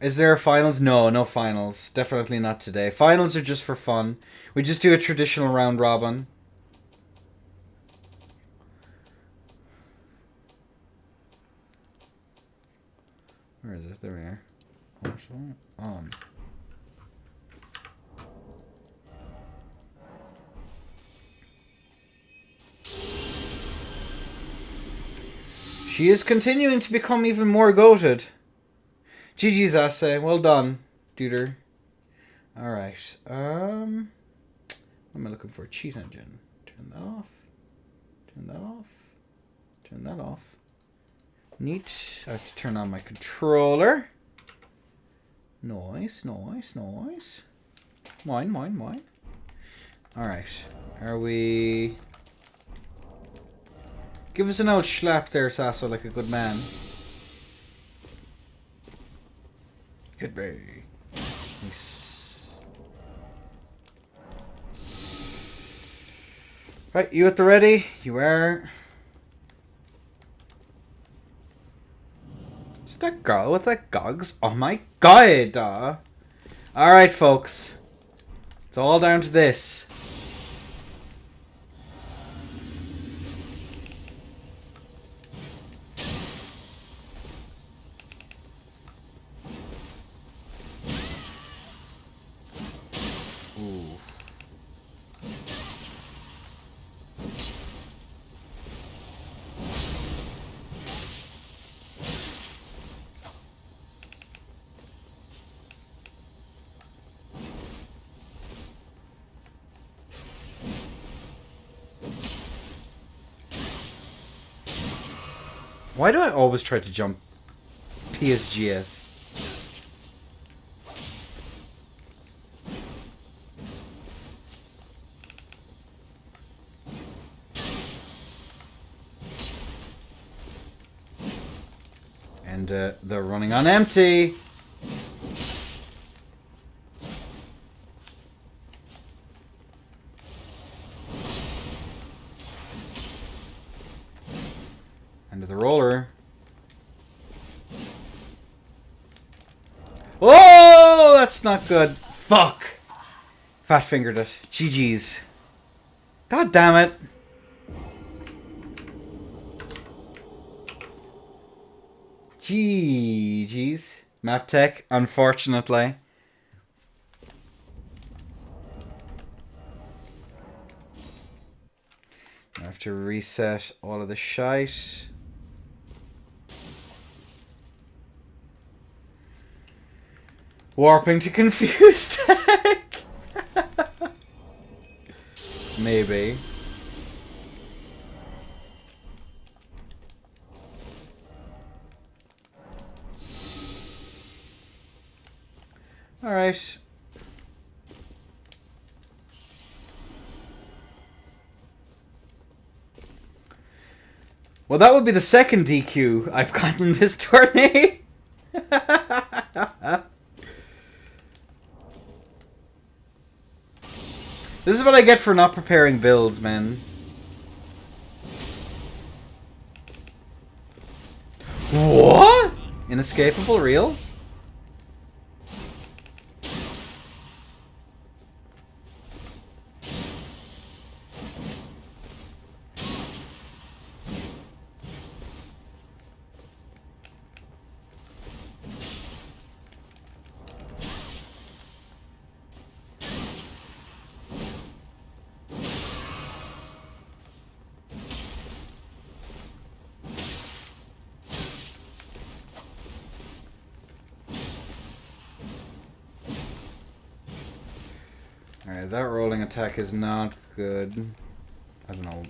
Is there a finals? No, no finals. Definitely not today. Finals are just for fun. We just do a traditional round robin. Where is it? There we are. On. She is continuing to become even more goated. GG's Assay. Well done, Duder. Alright. What am I looking for? Cheat engine. Turn that off. Turn that off. Turn that off. Neat. I have to turn on my controller. Nice, nice, nice. Mine, mine, mine. Alright. Are we... Give us an old slap there, Sasso, like a good man. Hit me. Nice. Right, you at the ready? You are. Is that girl with the gogs? Oh my god! Alright, folks. It's all down to this. Why do I always try to jump PSGS? And they're running on empty. End of the roller. Oh, that's not good. Fuck. Fat fingered it. GG's. God damn it. GG's. Map tech, unfortunately. I have to reset all of the shite. Warping to confused tech. Maybe. Alright. Well, that would be the second DQ I've gotten this tourney. This is what I get for not preparing builds, man. What? Inescapable? Real? Alright, that rolling attack is not good. I don't know.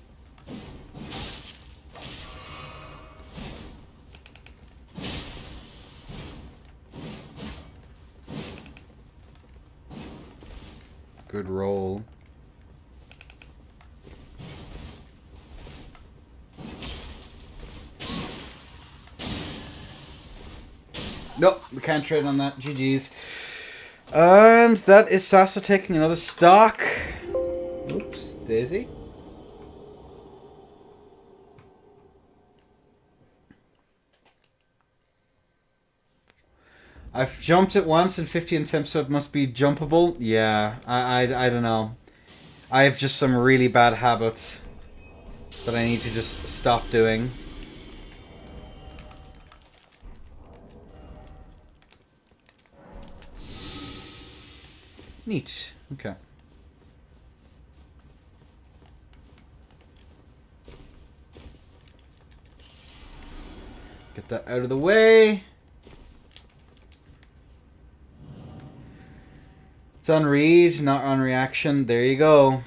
Good roll. Nope, we can't trade on that. GG's. And that is Sasso taking another stock. Oops, Daisy. I've jumped it once in 50 attempts, so it must be jumpable. Yeah, I don't know. I have just some really bad habits that I need to just stop doing. Neat. Okay. Get that out of the way. It's on read, not on reaction. There you go.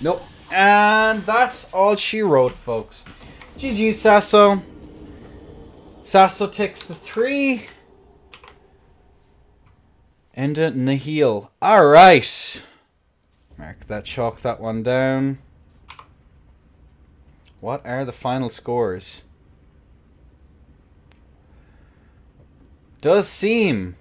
Nope. And that's all she wrote, folks. GG, Sasso. Sasso takes the 3. And a Nihil. Alright. Mark that, chalk that one down. What are the final scores? Does seem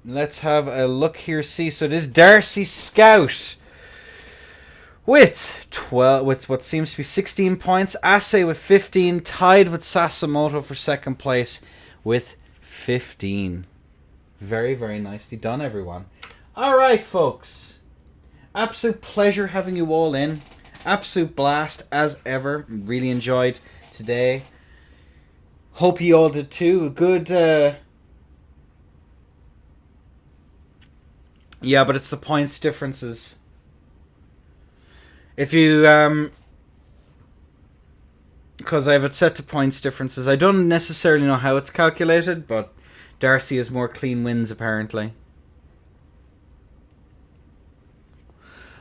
Let's have a look here. See, so it is Darcy Scout with 12, with what seems to be 16 points. Ase with 15, tied with Sasimoto for second place with 15. Very, very nicely done, everyone. All right, folks. Absolute pleasure having you all in. Absolute blast as ever. Really enjoyed today. Hope you all did too. Good. Yeah, but it's the points differences. If you because I have it set to points differences. I don't necessarily know how it's calculated, but Darcy has more clean wins apparently.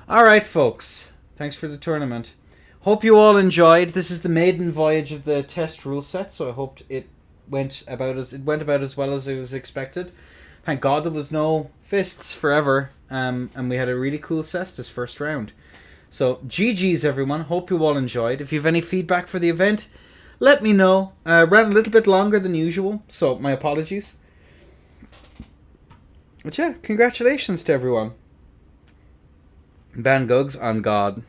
Alright, folks. Thanks for the tournament. Hope you all enjoyed. This is the maiden voyage of the test rule set, so I hoped it went about as well as it was expected. Thank God there was no fists forever, and we had a really cool Cestus first round. So, GG's everyone. Hope you all enjoyed. If you have any feedback for the event, let me know. Ran a little bit longer than usual, so my apologies. But yeah, congratulations to everyone. Ban Gugs on God.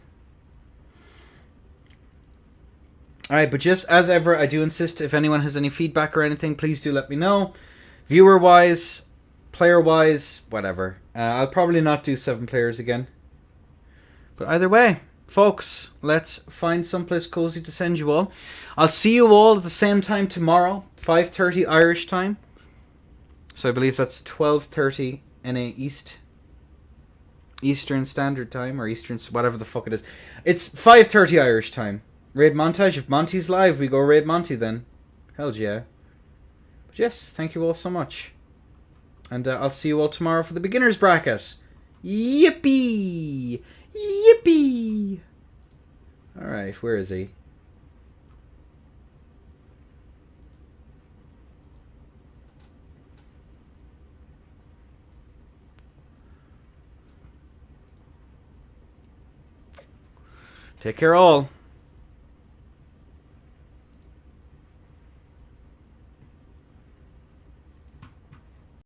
Alright, but just as ever, I do insist if anyone has any feedback or anything, please do let me know. Viewer-wise, player-wise, whatever. I'll probably not do 7 players again. But either way, folks, let's find someplace cozy to send you all. I'll see you all at the same time tomorrow, 5:30 Irish time. So I believe that's 12:30 NA Eastern Standard Time, or Eastern, whatever the fuck it is. It's 5:30 Irish time. Raid Montage. If Monty's live, we go Raid Monty then. Hell yeah. But yes, thank you all so much. And I'll see you all tomorrow for the beginner's bracket. Yippee! Yippee! Alright, where is he? Take care all.